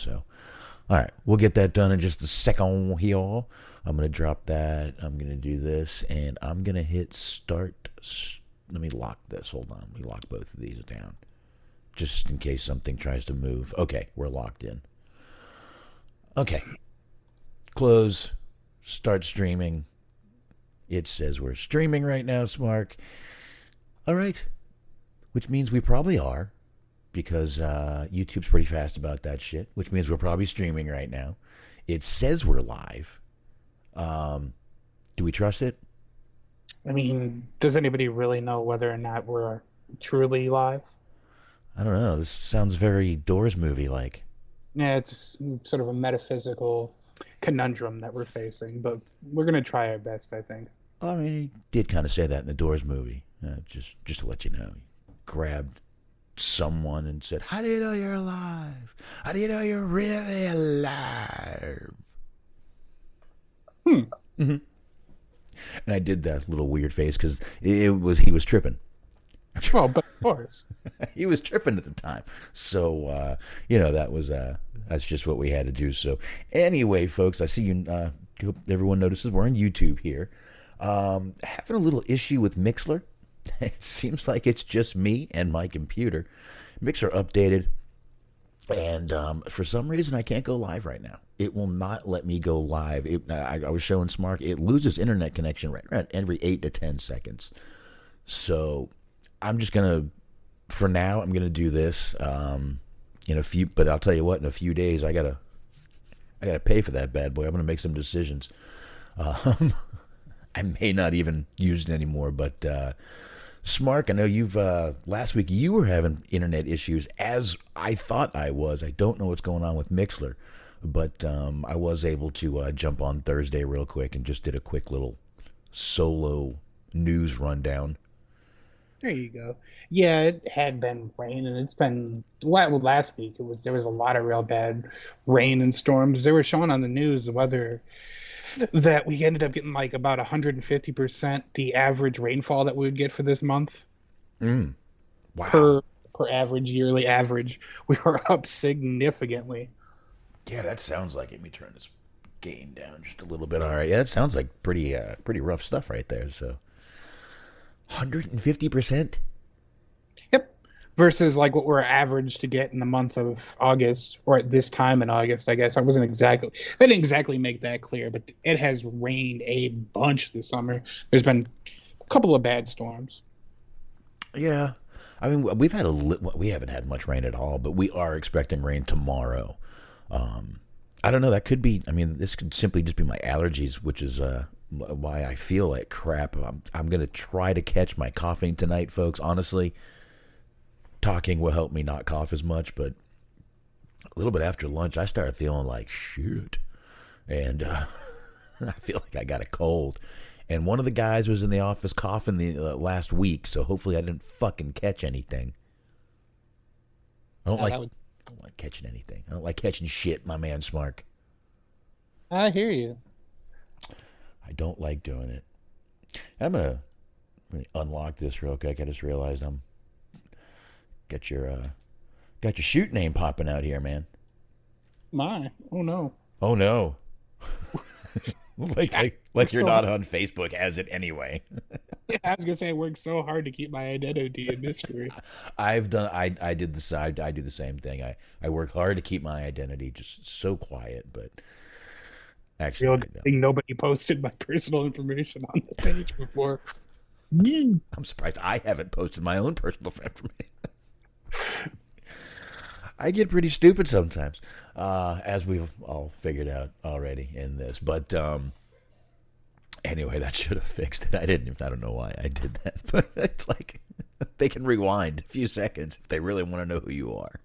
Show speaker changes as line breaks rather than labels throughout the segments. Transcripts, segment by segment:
So, all right, we'll get that done in just a second here. I'm going to drop that. I'm going to do this, and I'm going to hit start. Let me lock this. Hold on. Let me lock both of these down just in case something tries to move. Okay, we're locked in. Okay. Close. Start streaming. It says we're streaming right now, Smark. All right. Which means we probably are, because YouTube's pretty fast about that shit, which means we're probably streaming right now. It says we're live. Do we trust it?
I mean, does anybody really know whether or not we're truly live?
I don't know. This sounds very Doors movie-like.
Yeah, it's sort of a metaphysical conundrum that we're facing, but we're going to try our best, I think.
I mean, he did kind of say that in the Doors movie. Just to let you know. He grabbed someone and said, "How do you know you're alive? How do you know you're really alive?" Mm-hmm. And I did that little weird face because he was tripping.
Well, but of course.
He was tripping at the time. So, that's just what we had to do. So, anyway, folks, I see you. Hope everyone notices we're on YouTube here. Having a little issue with Mixler. It seems like it's just me and my computer. Mixer updated. And for some reason, I can't go live right now. It will not let me go live. I was showing Smark. It loses internet connection right every 8 to 10 seconds. So I'm just going to, for now, I'm going to do this in a few. But I'll tell you what, in a few days, I gotta pay for that bad boy. I'm going to make some decisions. I may not even use it anymore, but Smark, I know you've last week you were having internet issues, as I thought I was. I don't know what's going on with Mixler, but I was able to jump on Thursday real quick and just did a quick little solo news rundown.
There you go. Yeah, it had been rain, and it's been last week. There was a lot of real bad rain and storms. They were showing on the news the weather that we ended up getting like about 150% the average rainfall that we would get for this month.
Wow.
Per average yearly average, we were up significantly.
Yeah, that sounds like it. Let me turn this gain down just a little bit. All right, yeah, that sounds like pretty rough stuff right there. So 150%.
Yep. Versus like what we're averaged to get in the month of August, or at this time in August, I guess. I didn't exactly make that clear, but it has rained a bunch this summer. There's been a couple of bad storms.
Yeah. I mean, we haven't had much rain at all, but we are expecting rain tomorrow. I don't know. That could be, I mean, this could simply just be my allergies, which is why I feel like crap. I'm going to try to catch my coughing tonight, folks. Honestly, talking will help me not cough as much, but a little bit after lunch, I started feeling like shit. And I feel like I got a cold. And one of the guys was in the office coughing the last week, so hopefully I didn't fucking catch anything. I don't like catching anything. I don't like catching shit, my man Smark.
I hear you.
I don't like doing it. I'm gonna unlock this real quick. I just realized got your shoot name popping out here, man.
Oh no.
Oh no. like you're not on Facebook as it anyway.
Yeah, I was gonna say I worked so hard to keep my identity a mystery.
I do the same thing. I work hard to keep my identity just so quiet, but actually
nobody posted my personal information on the page before.
I'm surprised I haven't posted my own personal information. I get pretty stupid sometimes, as we've all figured out already in this. But anyway, that should have fixed it. I don't know why I did that, but it's like they can rewind a few seconds if they really want to know who you are.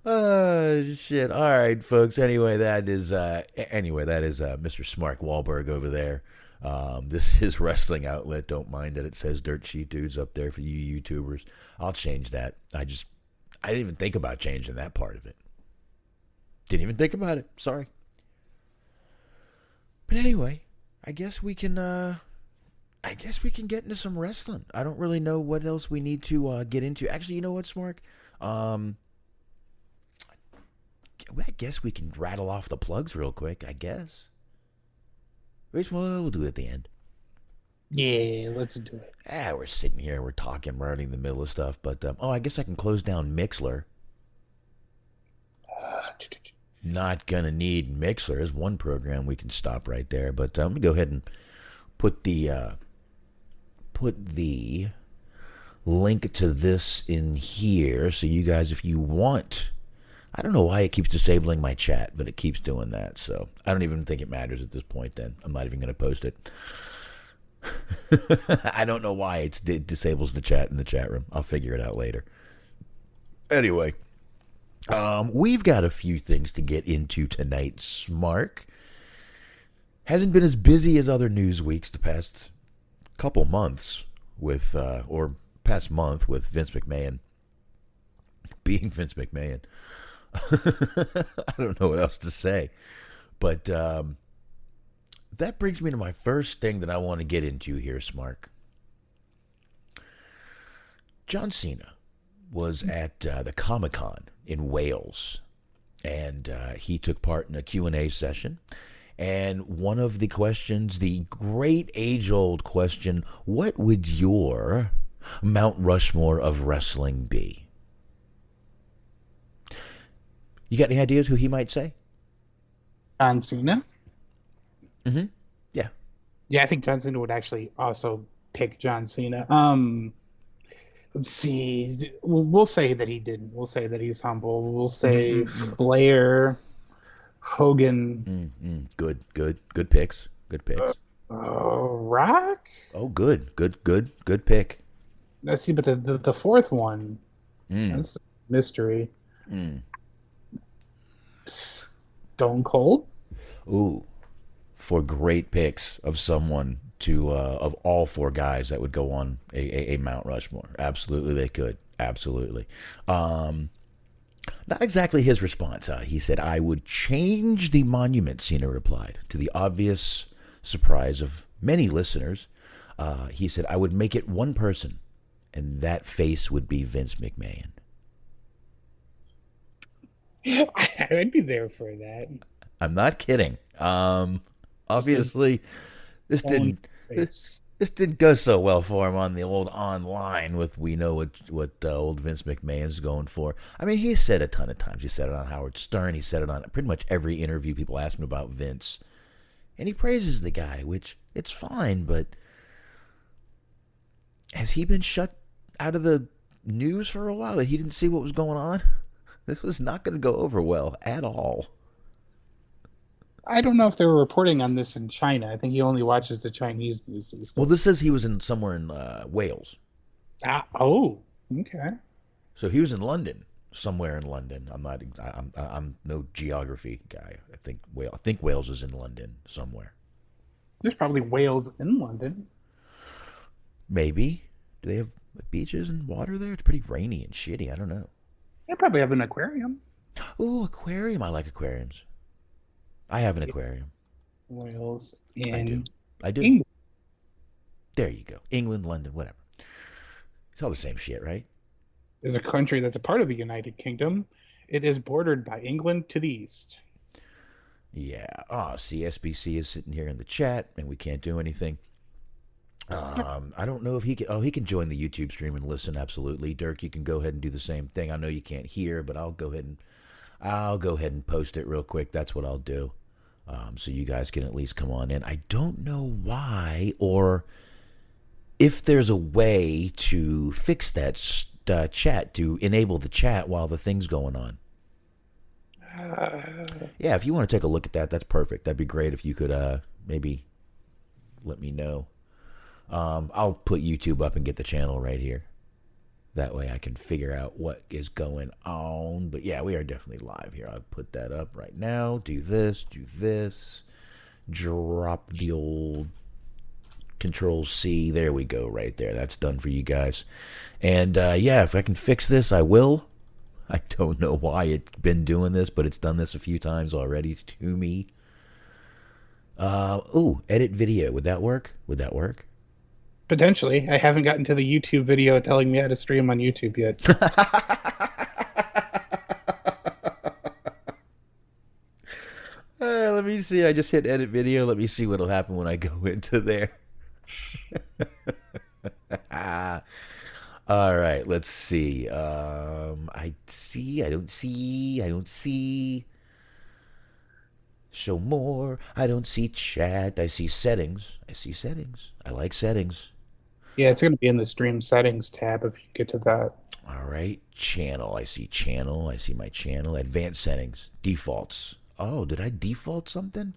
Oh shit! All right, folks. Anyway, that is Mr. Smark Wahlberg over there. This is Wrestling Outlet. Don't mind that it says Dirt Sheet Dudes up there for you YouTubers. I'll change that. I didn't even think about changing that part of it. Didn't even think about it. Sorry. But anyway, I guess we can get into some wrestling. I don't really know what else we need to get into. Actually, you know what, Smark? Well, I guess we can rattle off the plugs real quick, I guess. Which we'll do at the end.
Yeah, let's do it.
We're sitting here, we're talking, we're already in the middle of stuff, but I guess I can close down Mixler. Not gonna need Mixler. There's one program we can stop right there, but I'm gonna go ahead and put the link to this in here, so you guys, if you want. I don't know why it keeps disabling my chat, but it keeps doing that, so I don't even think it matters at this point. Then I'm not even gonna post it. I don't know why it disables the chat in the chat room. I'll figure it out later. Anyway, we've got a few things to get into tonight. Smark hasn't been as busy as other news weeks the past couple months with, or past month with Vince McMahon being Vince McMahon. I don't know what else to say, but that brings me to my first thing that I want to get into here, Smark. John Cena was at the Comic-Con in Wales, and he took part in a Q&A session. And one of the questions, the great age-old question, what would your Mount Rushmore of wrestling be? You got any ideas who he might say?
John Cena?
Mm-hmm. Yeah.
Yeah, I think John Cena would actually also pick John Cena. Let's see. We'll say that he didn't. We'll say that he's humble. We'll say Flair, Hogan.
Good picks. Good picks.
Rock?
Oh, good pick.
Let's see, but the fourth one, that's a mystery. Stone Cold?
Ooh. For great picks of someone to of all four guys that would go on a Mount Rushmore. Absolutely, they could. Absolutely. Not exactly his response. He said, I would change the monument, Cena replied, to the obvious surprise of many listeners. He said, I would make it one person, and that face would be Vince McMahon.
I'd be there for that.
I'm not kidding. Obviously, this didn't go so well for him on the old online with we know what old Vince McMahon's going for. I mean, he said a ton of times. He said it on Howard Stern. He said it on pretty much every interview people ask him about Vince. And he praises the guy, which it's fine, but has he been shut out of the news for a while that he didn't see what was going on? This was not going to go over well at all.
I don't know if they were reporting on this in China. I think he only watches the Chinese news these days.
Well, this says he was in somewhere in Wales.
Okay.
So he was in London, somewhere in London. I'm no geography guy. I think Wales is in London somewhere.
There's probably whales in London.
Maybe. Do they have beaches and water there? It's pretty rainy and shitty. I don't know.
They probably have an aquarium.
Oh, aquarium. I like aquariums. I have an aquarium.
Wales in
I do.
England.
There you go. England, London, whatever. It's all the same shit, right?
Is a country that's a part of the United Kingdom. It is bordered by England to the east.
Yeah. CSBC is sitting here in the chat, and we can't do anything. I don't know if he can. Oh, he can join the YouTube stream and listen. Absolutely, Dirk. You can go ahead and do the same thing. I know you can't hear, but I'll go ahead and post it real quick. That's what I'll do, so you guys can at least come on in. I don't know why or if there's a way to fix that chat to enable the chat while the thing's going on. Yeah, if you want to take a look at that, that's perfect. That'd be great if you could maybe let me know. I'll put YouTube up and get the channel right here. That way I can figure out what is going on. But yeah, we are definitely live here. I'll put that up right now. Do this. Drop the old Control-C. There we go right there. That's done for you guys. And yeah, if I can fix this, I will. I don't know why it's been doing this, but it's done this a few times already to me. Edit video. Would that work?
Potentially. I haven't gotten to the YouTube video telling me how to stream on YouTube yet.
me see. I just hit edit video. Let me see what'll happen when I go into there. All right, let's see. I see. I don't see. I don't see. Show more. I don't see chat. I see settings. I see settings. I like settings.
Yeah, it's going to be in the stream settings tab if you get to that.
All right, channel. I see channel. I see my channel. Advanced settings. Defaults. Oh, did I default something?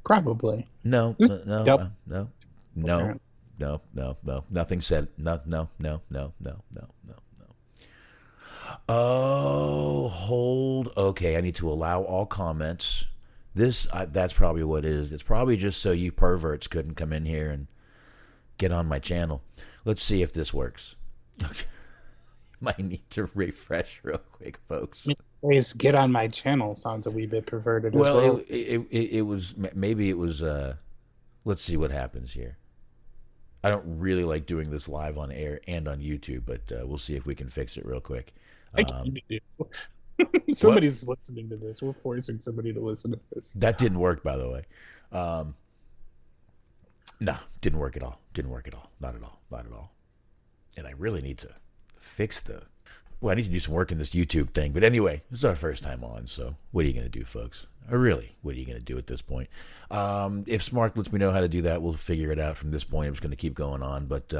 Probably.
No,
Just
no,
double-
no, no, no, no, no. Nothing said. No, no, no, no, no, no, no, no. Oh, hold. Okay, I need to allow all comments. That's probably what it is. It's probably just so you perverts couldn't come in here and get on my channel. Let's see if this works. Okay. Might need to refresh real quick, folks.
Just get on my channel sounds a wee bit perverted.
Well,
as well.
it was maybe it was. Let's see what happens here. I don't really like doing this live on air and on YouTube, but we'll see if we can fix it real quick.
I can't do. Somebody's listening to this. We're forcing somebody to listen to this.
That didn't work, by the way. No, didn't work at all. Didn't work at all. Not at all. Not at all. And I really need to fix I need to do some work in this YouTube thing. But anyway, this is our first time on, so what are you going to do, folks? Or really, what are you going to do at this point? If Smark lets me know how to do that, we'll figure it out from this point. I'm just going to keep going on. But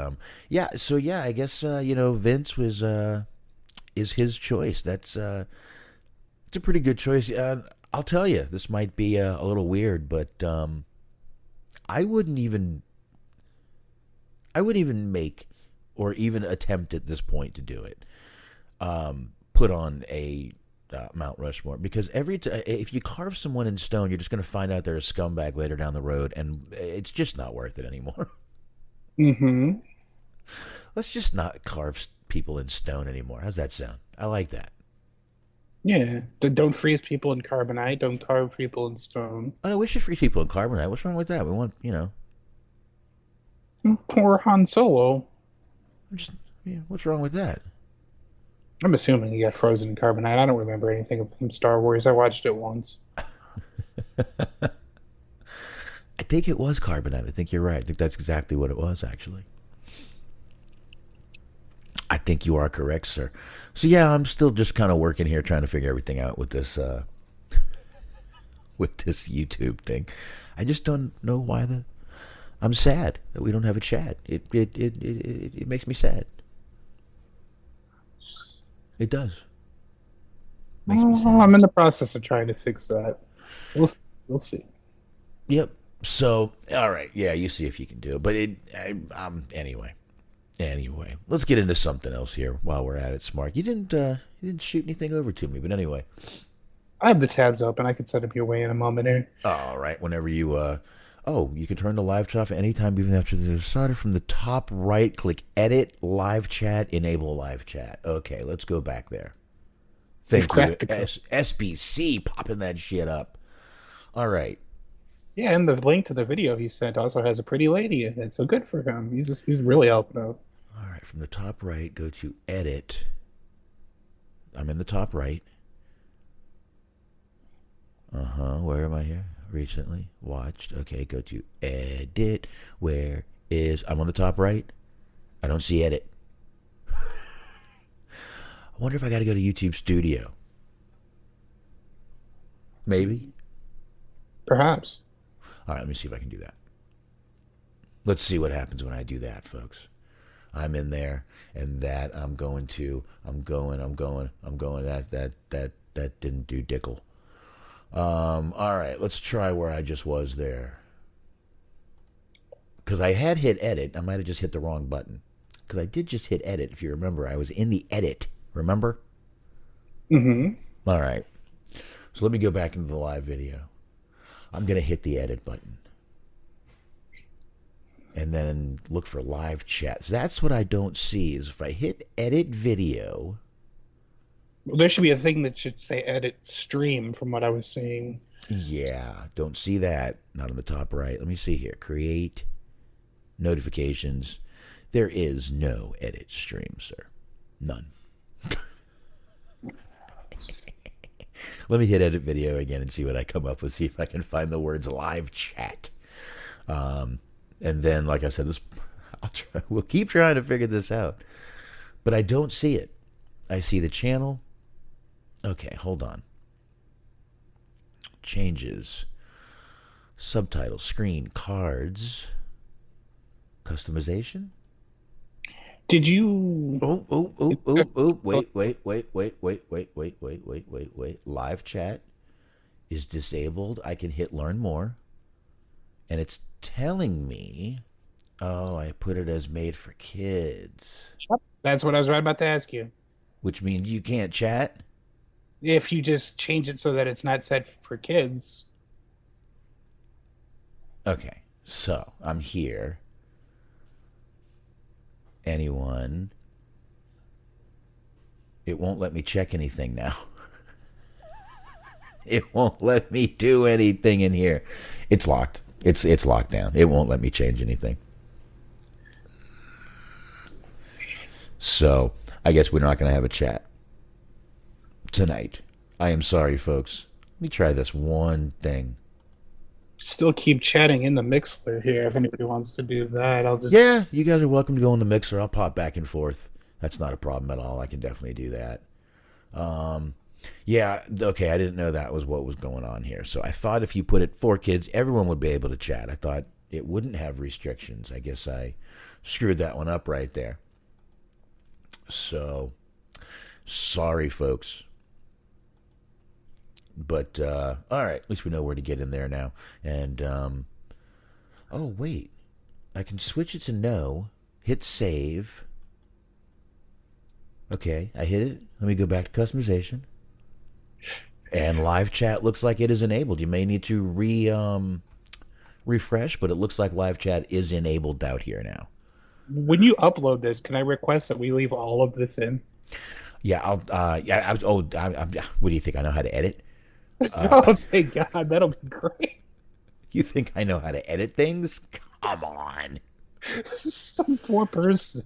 yeah, so yeah, I guess, Vince is his choice. It's a pretty good choice. I'll tell you, this might be a little weird, but I wouldn't even make or even attempt at this point to do it. Put on a Mount Rushmore, because if you carve someone in stone, you're just going to find out they're a scumbag later down the road, and it's just not worth it anymore.
Mm-hmm.
Let's just not carve people in stone anymore. How's that sound? I like that.
Yeah. Don't freeze people in carbonite. Don't carve people in stone.
Oh, no, we should freeze people in carbonite. What's wrong with that? We want,
Poor Han Solo.
What's wrong with that?
I'm assuming he got frozen in carbonite. I don't remember anything from Star Wars. I watched it once.
I think it was carbonite. I think you're right. I think that's exactly what it was, actually. I think you are correct, sir. So yeah, I'm still just kind of working here, trying to figure everything out with this YouTube thing. I just don't know why I'm sad that we don't have a chat. It makes me sad. It does. Makes me sad.
I'm in the process of trying to fix that. We'll see.
Yep. So, all right. Yeah, you see if you can do it. But anyway. Anyway, let's get into something else here while we're at it, Smark. You didn't shoot anything over to me, but anyway.
I have the tabs open. I can set up your way in a moment here.
All right. Whenever you you can turn the live chat off anytime, even after the started. From the top right, click Edit Live Chat, Enable Live Chat. Okay, let's go back there. Thank you, SBC, popping that shit up. All right.
Yeah, and the link to the video he sent also has a pretty lady in it, so good for him. He's really helping out.
All right, from the top right, go to Edit. I'm in the top right. Where am I here? Recently watched. Okay, go to Edit. I'm on the top right. I don't see Edit. I wonder if I got to go to YouTube Studio. Maybe.
Perhaps.
All right, let me see if I can do that. Let's see what happens when I do that, folks. I'm in there, and that I'm going. That didn't do dickle. All right, let's try where I just was there. Because I had hit edit. I might have just hit the wrong button. Because I did just hit edit, if you remember. I was in the edit. Remember?
Mm-hmm.
All right. So let me go back into the live video. I'm going to hit the edit button. And then look for live chats. That's what I don't see, is if I hit edit video...
Well, there should be a thing that should say edit stream from what I was seeing.
Yeah, don't see that. Not on the top right. Let me see here. Create notifications. There is no edit stream, sir. None. Let me hit edit video again and see what I come up with. See if I can find the words live chat. And then, like I said, we'll keep trying to figure this out. But I don't see it. I see the channel. Okay, hold on. Changes. Subtitle, screen, cards. Customization?
Did you...
Wait. Live chat is disabled. I can hit learn more. And it's telling me, I put it as made for kids.
That's what I was right about to ask you.
Which means you can't chat?
If you just change it so that it's not set for kids.
Okay, so I'm here. Anyone? It won't let me check anything now. It won't let me do anything in here. It's locked. It's locked down. It won't let me change anything. So I guess we're not going to have a chat tonight. I am sorry, folks. Let me try this one thing.
Still keep chatting in the Mixler here. If anybody wants to do that, I'll just...
Yeah, you guys are welcome to go in the Mixer. I'll pop back and forth. That's not a problem at all. I can definitely do that. Yeah, okay, I didn't know that was what was going on here. So I thought if you put it for kids, everyone would be able to chat. I thought it wouldn't have restrictions. I guess I screwed that one up right there. So, sorry, folks. But, all right, at least we know where to get in there now. And, oh, wait. I can switch it to no. Hit save. Okay, I hit it. Let me go back to customization. And live chat looks like it is enabled. You may need to refresh, but it looks like live chat is enabled out here now.
When you upload this, can I request that we leave all of this in?
Yeah, what do you think? I know how to edit?
Oh, thank God. That'll be great.
You think I know how to edit things? Come on.
Some poor person.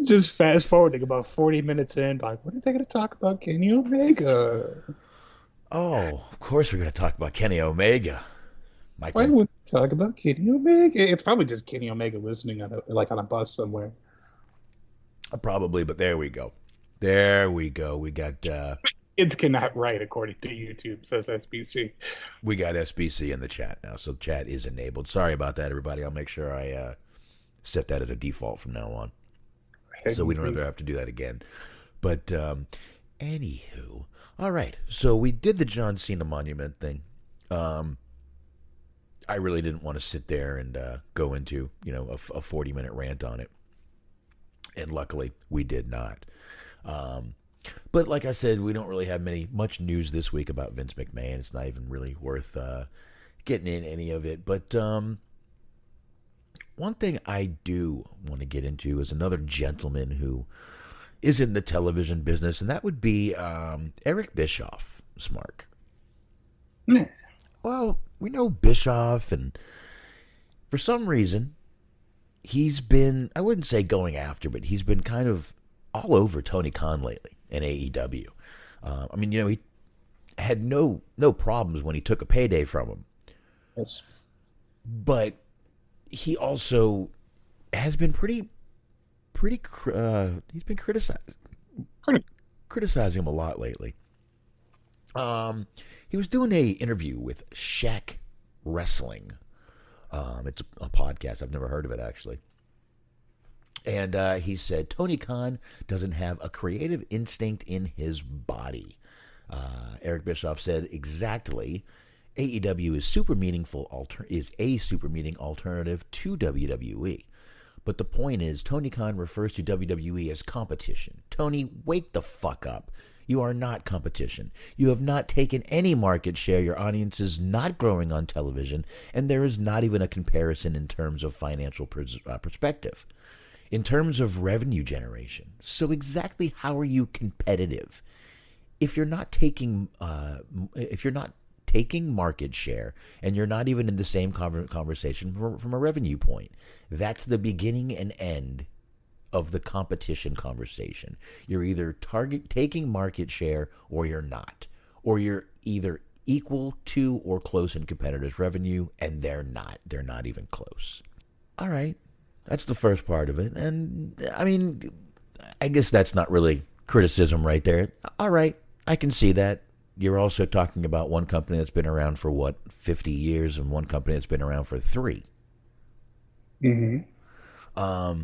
Just fast forwarding about 40 minutes in, like, what are they going to talk about? Kenny Omega.
Oh, of course we're going to talk about Kenny Omega. Michael.
Why would we talk about Kenny Omega? It's probably just Kenny Omega listening on a bus somewhere.
Probably, but there we go. There we go. We got...
Kids cannot write according to YouTube, says SBC.
We got SBC in the chat now, so chat is enabled. Sorry about that, everybody. I'll make sure I set that as a default from now on, so we don't ever have to do that again. But anywho, all right. So we did the John Cena monument thing. I really didn't want to sit there and go into a 40-minute rant on it, and luckily we did not. But like I said, we don't really have much news this week about Vince McMahon. It's not even really worth getting in any of it. But one thing I do want to get into is another gentleman who is in the television business, and that would be Eric Bischoff, Smark.
Yeah.
Well, we know Bischoff, and for some reason, he's been, I wouldn't say going after, but he's been kind of all over Tony Khan lately in AEW. I mean, he had no problems when he took a payday from him.
Yes.
But he also has been pretty he's been criticizing him a lot lately. He was doing a interview with Shaq Wrestling. It's a podcast. I've never heard of it, actually. And he said, Tony Khan doesn't have a creative instinct in his body. Eric Bischoff said, exactly, AEW is a super meaning alternative to WWE. But the point is, Tony Khan refers to WWE as competition. Tony, wake the fuck up. You are not competition. You have not taken any market share. Your audience is not growing on television, and there is not even a comparison in terms of financial perspective. In terms of revenue generation. So exactly how are you competitive? If you're not taking market share and you're not even in the same conversation from a revenue point, that's the beginning and end of the competition conversation. You're either taking market share or you're not. or you're either equal to or close in competitors' revenue, and they're not. They're not even close. All right. That's the first part of it. And, I mean, I guess that's not really criticism right there. All right. I can see that. You're also talking about one company that's been around for, 50 years, and one company that's been around for 3.
Mm-hmm.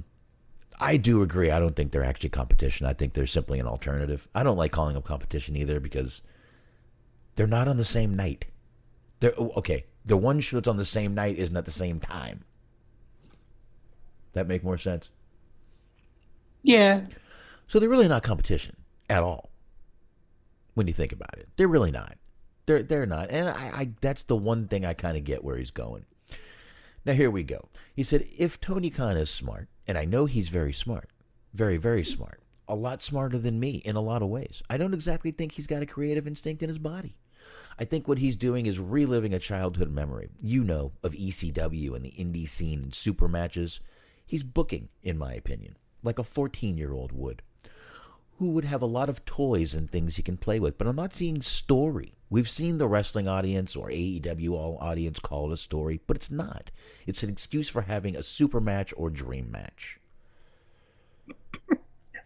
I do agree. I don't think they're actually competition. I think they're simply an alternative. I don't like calling them competition either because they're not on the same night. Okay, the one show that's on the same night isn't at the same time. That make more sense?
Yeah.
So they're really not competition at all. When you think about it, they're really not. They're not, and I that's the one thing I kind of get where he's going. Now here we go. He said, if Tony Khan is smart, and I know he's very smart, very, very smart, a lot smarter than me in a lot of ways. I don't exactly think he's got a creative instinct in his body. I think what he's doing is reliving a childhood memory, of ECW and the indie scene and super matches. He's booking, in my opinion, like a 14-year-old would, who would have a lot of toys and things he can play with. But I'm not seeing story. We've seen the wrestling audience or AEW audience call it a story, but it's not. It's an excuse for having a super match or dream match.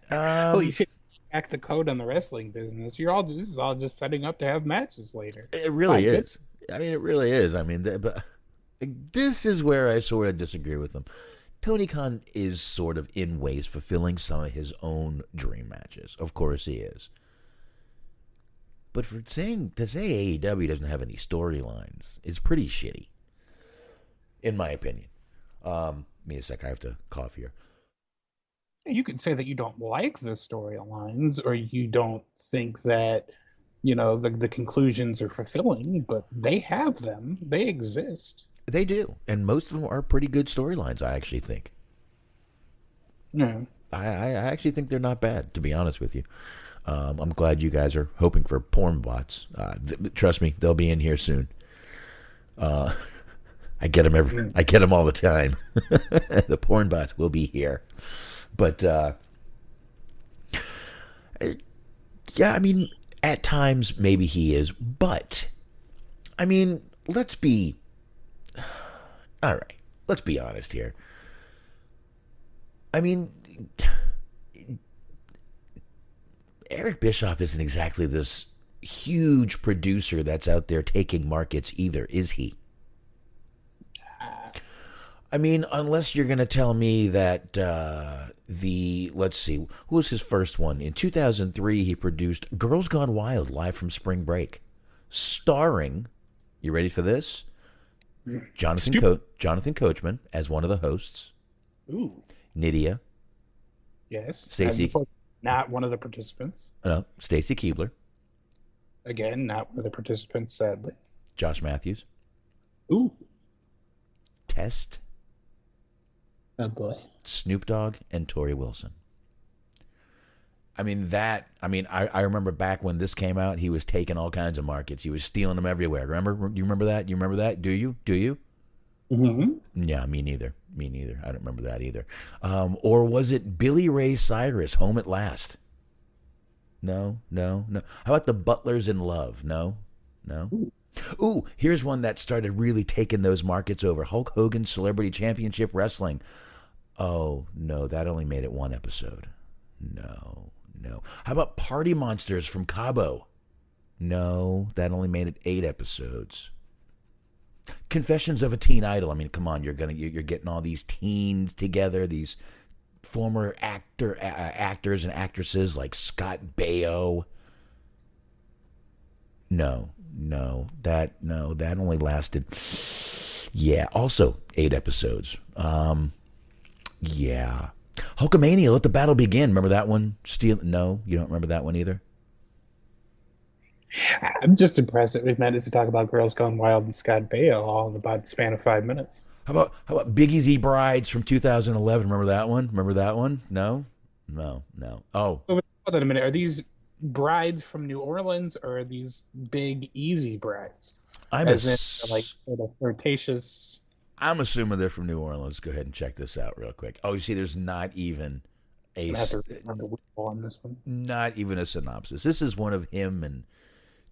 Well, you should crack the code on the wrestling business. This is all just setting up to have matches later.
It really is. I mean, it really is. I mean, but this is where I sort of disagree with him. Tony Khan is sort of in ways fulfilling some of his own dream matches. Of course he is. But to say AEW doesn't have any storylines is pretty shitty, in my opinion. Give me a sec, I have to cough here.
You could say that you don't like the storylines, or you don't think that, the conclusions are fulfilling, but they have them. They exist.
They do, and most of them are pretty good storylines, I actually think.
Yeah.
I actually think they're not bad, to be honest with you. I'm glad you guys are hoping for porn bots. Trust me, they'll be in here soon. I get them all the time. The porn bots will be here. But, yeah, I mean, at times maybe he is, but, I mean, all right, let's be honest here. I mean, Eric Bischoff isn't exactly this huge producer that's out there taking markets either, is he? I mean, unless you're going to tell me that let's see, who was his first one? In 2003, he produced Girls Gone Wild live from spring break, starring, you ready for this? Jonathan Coachman as one of the hosts.
Ooh.
Nydia.
Yes.
Stacy.
Not one of the participants.
No, Stacy Keibler.
Again, not one of the participants, sadly.
Josh Matthews.
Ooh.
Test.
Oh, boy.
Snoop Dogg and Tori Wilson. I remember back when this came out, he was taking all kinds of markets. He was stealing them everywhere. Remember? You remember that? You remember that? Do you?
Mm-hmm.
Yeah, me neither. I don't remember that either. Or was it Billy Ray Cyrus, Home at Last? No. How about the Butlers in Love? No. Ooh, here's one that started really taking those markets over. Hulk Hogan Celebrity Championship Wrestling. Oh, no, that only made it one episode. No. How about Party Monsters from Cabo? No, that only made it 8 episodes. Confessions of a Teen Idol. I mean, come on, you're getting all these teens together, these former actors and actresses like Scott Baio. No, that only lasted. Yeah, also 8 episodes. Yeah. Hulkamania, Let the Battle Begin. Remember that one? No, you don't remember that one either?
I'm just impressed that we've managed to talk about Girls Gone Wild and Scott Baio all in about the span of 5 minutes.
How about Biggie Z Brides from 2011? Remember that one? No. Oh.
Hold on a minute. Are these brides from New Orleans, or are these big easy brides? Sort of flirtatious.
I'm assuming they're from New Orleans. Go ahead and check this out real quick. Oh, you see, there's not even
on this one.
Not even a synopsis. This is one of him and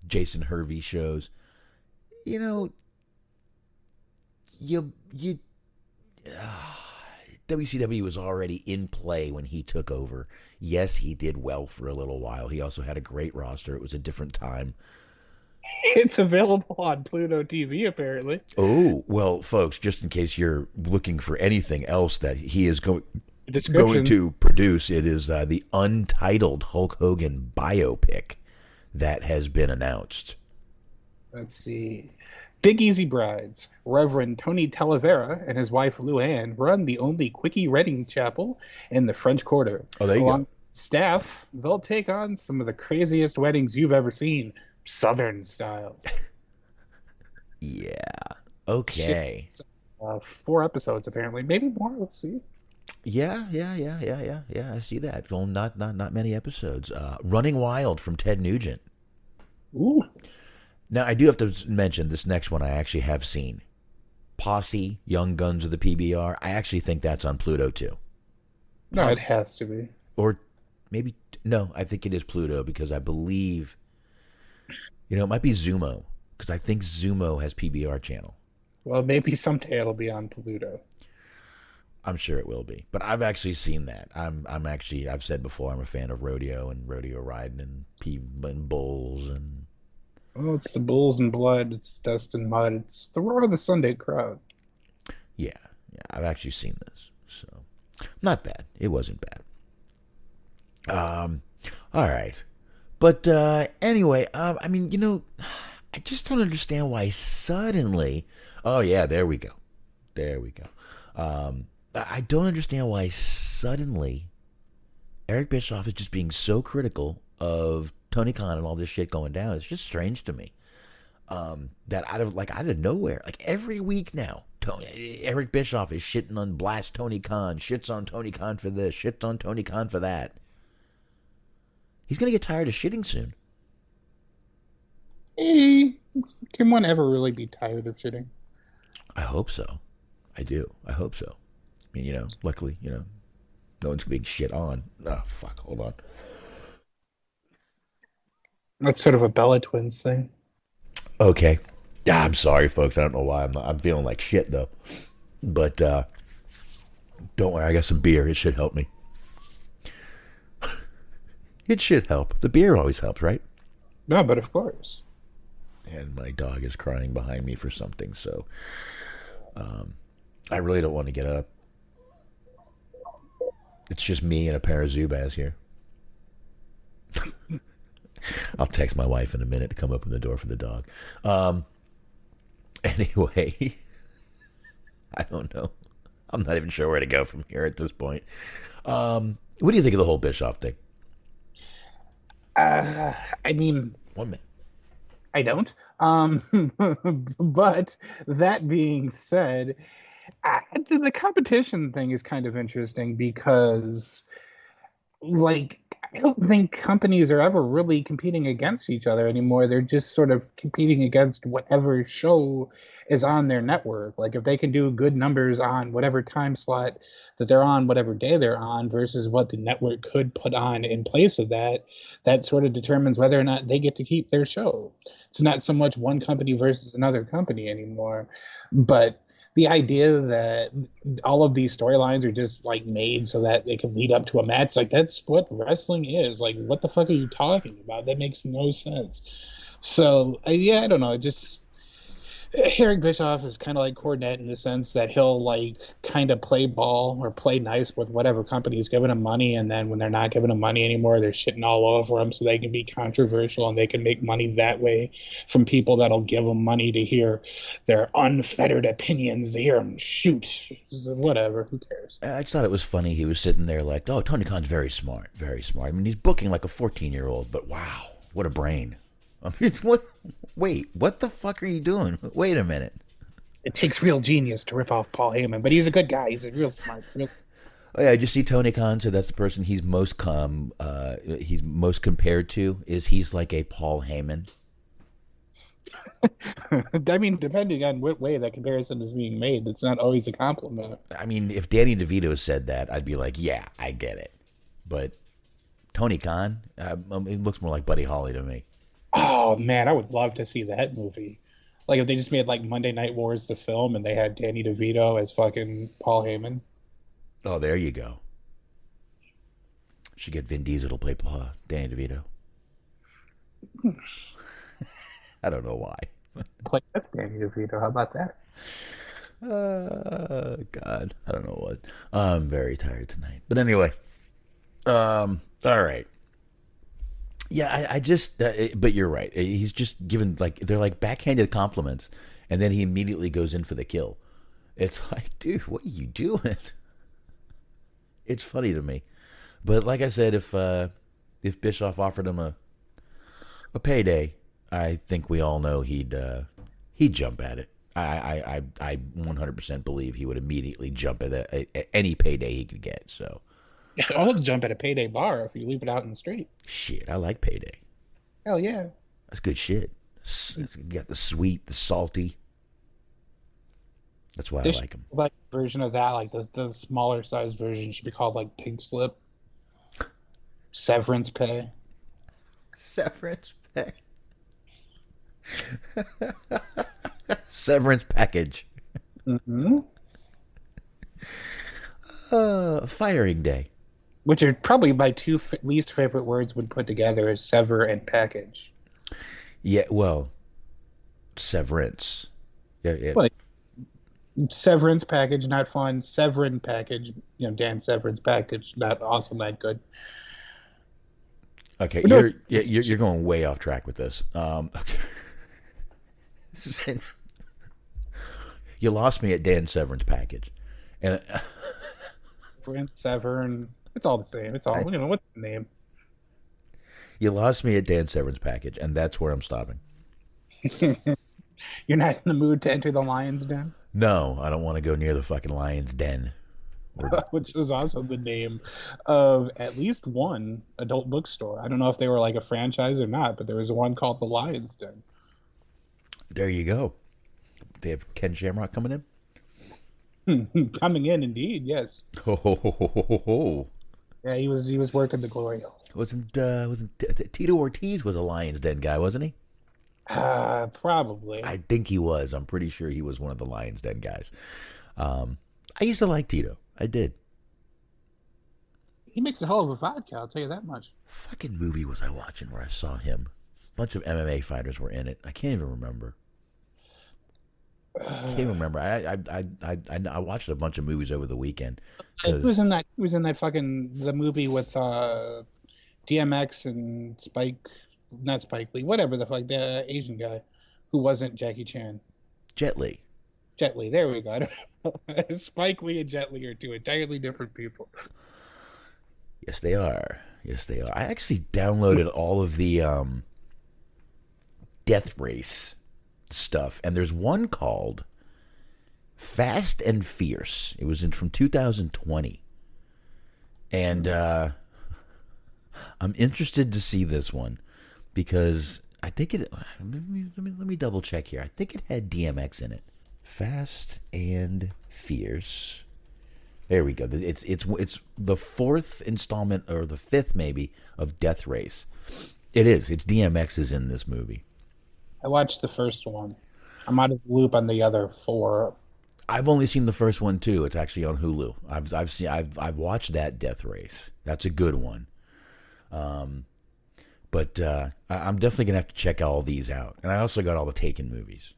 Jason Hervey shows. You know, WCW was already in play when he took over. Yes, he did well for a little while. He also had a great roster. It was a different time.
It's available on Pluto TV, apparently.
Oh, well, folks, just in case you're looking for anything else that he is going to produce, it is the Untitled Hulk Hogan biopic that has been announced.
Let's see. Big Easy Brides. Reverend Tony Talavera and his wife Luann run the only quickie wedding chapel in the French Quarter.
Oh, there you go.
Staff, they'll take on some of the craziest weddings you've ever seen. Southern style.
Yeah. Okay.
4 episodes apparently, maybe more. Let's see.
Yeah. I see that. Well, not many episodes. Running Wild from Ted Nugent.
Ooh.
Now I do have to mention this next one. I actually have seen Posse, Young Guns of the PBR. I actually think that's on Pluto too.
No, it has to be.
Or maybe no. I think it is Pluto because I believe. It might be Zumo, because I think Zumo has PBR channel.
Well, maybe someday it'll be on Pluto.
I'm sure it will be. But I've actually seen that. I've said before, I'm a fan of rodeo and rodeo riding and bulls. And
oh, it's the bulls and blood. It's dust and mud. It's the roar of the Sunday crowd.
Yeah, I've actually seen this. So, not bad. It wasn't bad. All right. But anyway, I just don't understand why suddenly. Oh yeah, there we go. I don't understand why suddenly Eric Bischoff is just being so critical of Tony Khan and all this shit going down. It's just strange to me. That out of nowhere, like every week now, Eric Bischoff is shitting on blast Tony Khan, shits on Tony Khan for this, shits on Tony Khan for that. He's going to get tired of shitting soon.
Can one ever really be tired of shitting?
I hope so. I do. I hope so. I mean, luckily, no one's being shit on. Oh, fuck. Hold on.
That's sort of a Bella Twins thing.
Okay. Yeah, I'm sorry, folks. I don't know why. I'm feeling like shit, though. But don't worry. I got some beer. It should help me. It should help. The beer always helps, right?
No, but of course.
And my dog is crying behind me for something, so I really don't want to get up. It's just me and a pair of Zubaz here. I'll text my wife in a minute to come open the door for the dog. Anyway, I don't know. I'm not even sure where to go from here at this point. What do you think of the whole Bischoff thing?
I mean,
1 minute.
I don't. But that being said, the competition thing is kind of interesting because, I don't think companies are ever really competing against each other anymore. They're just sort of competing against whatever show is on their network. Like if they can do good numbers on whatever time slot that they're on, whatever day they're on, versus what the network could put on in place of that, that sort of determines whether or not they get to keep their show. It's not so much one company versus another company anymore. But the idea that all of these storylines are just made so that they can lead up to a match, that's what wrestling is. What the fuck are you talking about? That makes no sense. So I don't know. Eric Bischoff is kind of like Cornette in the sense that he'll kind of play ball or play nice with whatever company's giving him money, and then when they're not giving him money anymore, they're shitting all over him so they can be controversial and they can make money that way from people that'll give them money to hear their unfettered opinions, to hear them shoot. Whatever, who cares? I
just thought it was funny. He was sitting there oh, Tony Khan's very smart, very smart. I mean, he's booking like a 14-year-old, but wow, what a brain. I mean, wait, what the fuck are you doing? Wait a minute.
It takes real genius to rip off Paul Heyman, but he's a good guy. He's a real smart.
Oh yeah, did you see Tony Khan? So that's the person he's most compared to. He's like a Paul Heyman?
I mean, depending on what way that comparison is being made, that's not always a compliment.
I mean, if Danny DeVito said that, I'd be like, yeah, I get it. But Tony Khan, it looks more like Buddy Holly to me.
Oh man, I would love to see that movie. Like if they just made like Monday Night Wars the film and they had Danny DeVito as fucking Paul Heyman.
Oh, there you go. Should get Vin Diesel to play Danny DeVito. I don't know why.
Play that's Danny DeVito. How about that?
God, I don't know what. I'm very tired tonight. But anyway, all right. Yeah, I just. But you're right. He's just given like they're like backhanded compliments, and then he immediately goes in for the kill. It's like, dude, what are you doing? It's funny to me, but like I said, if Bischoff offered him a payday, I think we all know he'd jump at it. I 100% believe he would immediately jump at any payday he could get. So
I'll jump at a payday bar if you leave it out in the street.
shit, I like payday.
Hell yeah.
That's good shit. You got the sweet, the salty. That's why I like them.
Like version of that, like the smaller size version should be called like pig slip. Severance pay.
Severance pay. Severance package.
Mm-hmm.
Firing day.
Which are probably my two least favorite words when put together is sever and package.
Yeah, well, severance. Yeah.
Like severance package, not fun. Severin package, Dan Severin's package, not awesome, not good.
Okay, you're going way off track with this. Okay. You lost me at Dan Severin's package, and
Severn, it's all the same. It's all what's the name?
You lost me at Dan Severin's package, and that's where I'm stopping.
You're not in the mood to enter the lion's den?
No, I don't want to go near the fucking lion's den.
Which is also the name of at least one adult bookstore. I don't know if they were like a franchise or not, but there was one called the Lion's Den.
There you go. They have Ken Shamrock coming in?
Coming in, indeed, yes.
Oh.
Yeah, he was working the glory hole.
Wasn't Tito Ortiz was a Lion's Den guy, wasn't he?
Probably.
I think he was. I'm pretty sure he was one of the Lion's Den guys. I used to like Tito. I did.
He makes a hell of a vodka, I'll tell you that much.
Fucking movie was I watching where I saw him? A bunch of MMA fighters were in it. I can't even remember. I can't remember. I watched a bunch of movies over the weekend.
He was in that. He was in that the movie with DMX and not Spike Lee, whatever the fuck, the Asian guy who wasn't Jackie Chan.
Jet Li.
There we go. Spike Lee and Jet Li are two entirely different people.
Yes, they are. I actually downloaded all of the Death Race stuff, and there's one called Fast and Fierce. It was from 2020, and I'm interested to see this one because I think it. Let me double check here. I think it had DMX in it. Fast and Fierce. There we go. It's the fourth installment or the fifth maybe of Death Race. It is. It's DMX is in this movie.
I watched the first one. I'm out of the loop on the other four.
I've only seen the first one too. It's actually on Hulu. I've watched that Death Race. That's a good one. But I'm definitely gonna have to check all these out. And I also got all the Taken movies.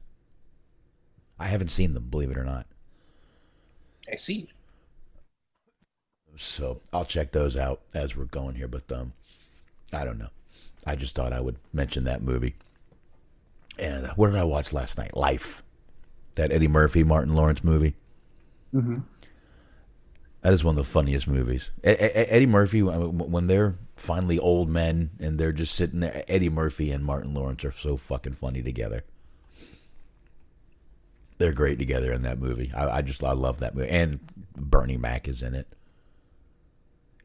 I haven't seen them, believe it or not.
I see.
So I'll check those out as we're going here. But I don't know. I just thought I would mention that movie. And what did I watch last night? Life. That Eddie Murphy, Martin Lawrence movie.
Mm-hmm.
That is one of the funniest movies. Eddie Murphy, when they're finally old men and they're just sitting there, Eddie Murphy and Martin Lawrence are so fucking funny together. They're great together in that movie. I love that movie. And Bernie Mac is in it.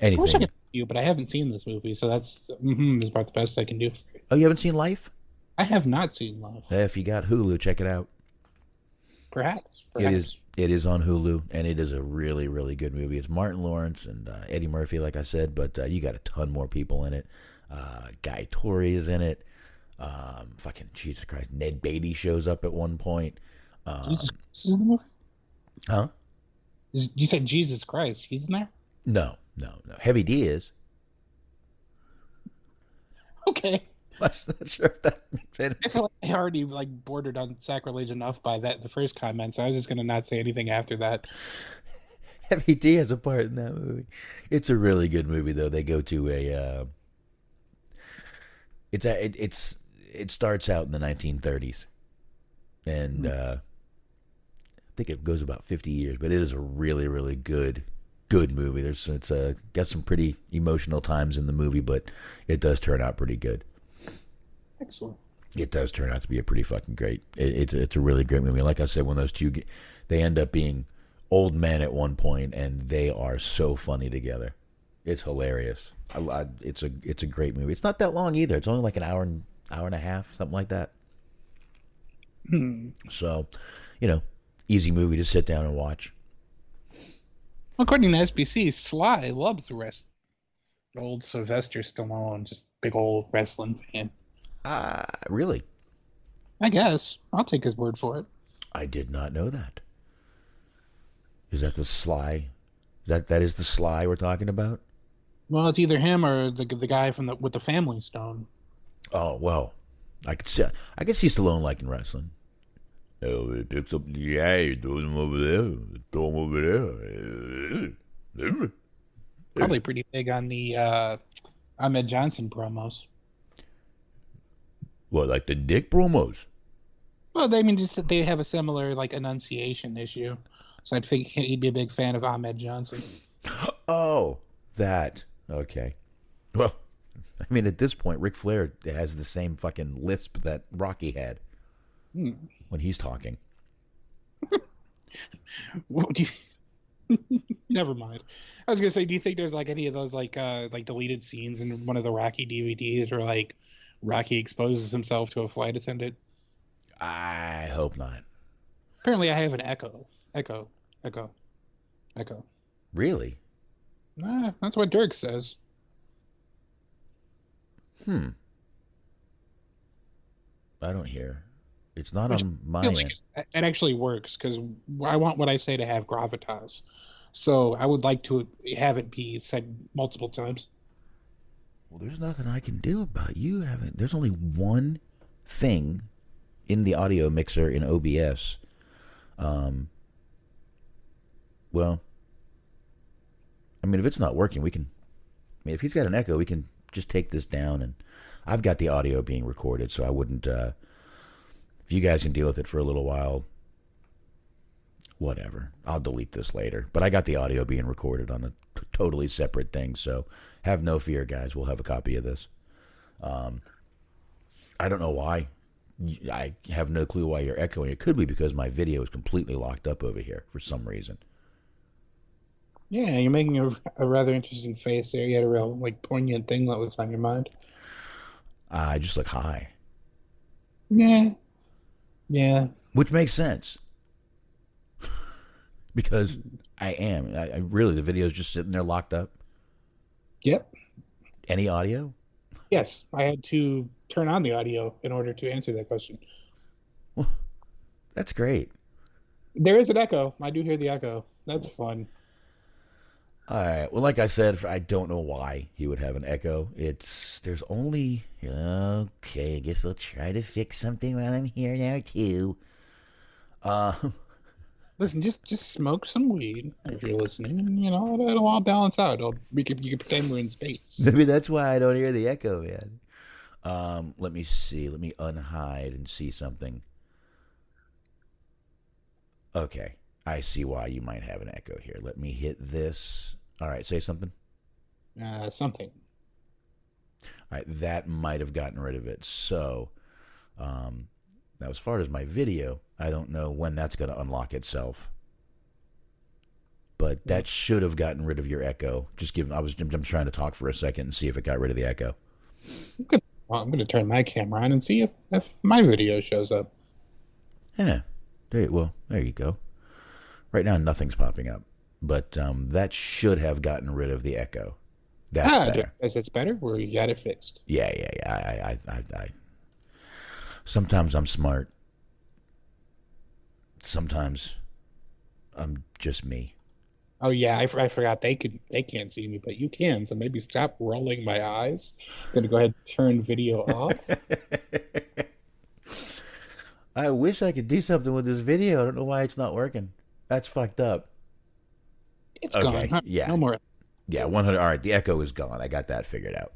Anything.
I wish I could you, but I haven't seen this movie, so that's about the best I can do for you.
Oh, you haven't seen Life?
I have not seen Life.
If you got Hulu, check it out.
Perhaps.
It is on Hulu, and it is a really, really good movie. It's Martin Lawrence and Eddie Murphy, like I said, but you got a ton more people in it. Guy Torrey is in it. Fucking Jesus Christ. Ned Beatty shows up at one point.
Jesus Christ is in the movie?
Huh?
You said Jesus Christ. He's in there?
No. Heavy D is.
Okay.
I'm not sure if that makes any
I feel like I already bordered on sacrilege enough by the first comment, so I was just gonna not say anything after that.
Heavy D has a part in that movie. It's a really good movie, though. They go to a. It starts out in the 1930s, and I think it goes about 50 years. But it is a really, really good movie. It's got some pretty emotional times in the movie, but it does turn out pretty good.
Excellent.
It does turn out to be a pretty fucking great. It's a really great movie. Like I said, when those two, they end up being old men at one point, and they are so funny together. It's hilarious. It's a great movie. It's not that long either. It's only like an hour and a half, something like that. So, easy movie to sit down and watch.
According to SBC, Sly loves the wrestling. Old Sylvester Stallone, just big old wrestling fan.
Really?
I guess. I'll take his word for it.
I did not know that. Is that the Sly? That is the Sly we're talking about?
Well, it's either him or the guy with the Family Stone.
Oh well, I could see Stallone liking wrestling. Oh, he picks up the guy, throws him over there, throw him over there.
Probably pretty big on the Ahmed Johnson promos.
What, like the dick promos?
Well, I mean, just that they have a similar enunciation issue, so I'd think he'd be a big fan of Ahmed Johnson.
Oh, that okay. Well, I mean, at this point, Ric Flair has the same fucking lisp that Rocky had when he's talking.
Never mind. I was gonna say, do you think there's any of those deleted scenes in one of the Rocky DVDs where Rocky exposes himself to a flight attendant?
I hope not.
Apparently, I have an echo.
Really?
That's what Dirk says.
I don't hear. It's not on my end.
It actually works because I want what I say to have gravitas. So I would like to have it be said multiple times.
Well, there's nothing I can do about you having. There's only one thing in the audio mixer in OBS. Well, I mean, if it's not working, we can. I mean, if he's got an echo, we can just take this down, and I've got the audio being recorded, so I wouldn't. If you guys can deal with it for a little while, whatever. I'll delete this later. But I got the audio being recorded on a totally separate thing, so have no fear, guys. We'll have a copy of this. I don't know why. I have no clue why you're echoing. It could be because my video is completely locked up over here for some reason.
Yeah, you're making a rather interesting face there. You had a real poignant thing that was on your mind.
I just look high.
Yeah.
Which makes sense. Because I am. I really, the video is just sitting there locked up.
Yep.
Any audio?
Yes, I had to turn on the audio in order to answer that question.
Well, that's great.
There is an echo. I do hear the echo. That's fun.
All right. Well, like I said, I don't know why he would have an echo. There's only, okay, I guess I'll try to fix something while I'm here now, too.
Listen, just smoke some weed if you're listening, and it'll all balance out. You can pretend we're in space.
Maybe that's why I don't hear the echo, man. Let me see. Let me unhide and see something. Okay, I see why you might have an echo here. Let me hit this. All right, say something.
Something.
All right, that might have gotten rid of it. So, now as far as my video, I don't know when that's going to unlock itself. But that should have gotten rid of your echo. I'm trying to talk for a second and see if it got rid of the echo.
Well, I'm going to turn my camera on and see if my video shows up.
Yeah. There you go. Right now, nothing's popping up. But that should have gotten rid of the echo. That's better.
Is it's better, or you got it fixed?
Yeah. Sometimes I'm smart. Sometimes I'm just me.
Oh yeah, I forgot they can't see me, but you can. So maybe stop rolling my eyes. Gonna go ahead and turn video off.
I wish I could do something with this video. I don't know why it's not working. That's fucked up.
It's gone.
Okay,
Huh?
yeah.
No more.
Yeah, 100. All right, the echo is gone. I got that figured out.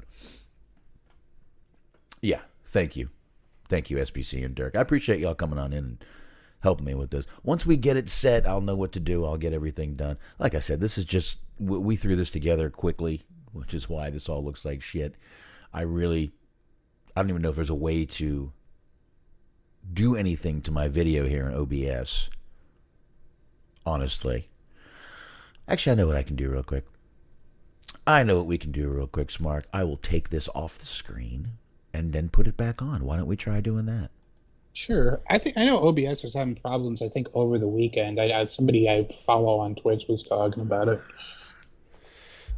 Yeah, thank you. Thank you, SBC and Dirk. I appreciate y'all coming on in and helping me with this. Once we get it set, I'll know what to do. I'll get everything done. Like I said, this is just, we threw this together quickly, which is why this all looks like shit. I don't even know if there's a way to do anything to my video here in OBS. Honestly. Actually, I know what I can do real quick. I know what we can do real quick, Smark. I will take this off the screen and then put it back on. Why don't we try doing that?
Sure. I know OBS was having problems. I think over the weekend, somebody I follow on Twitch was talking about it.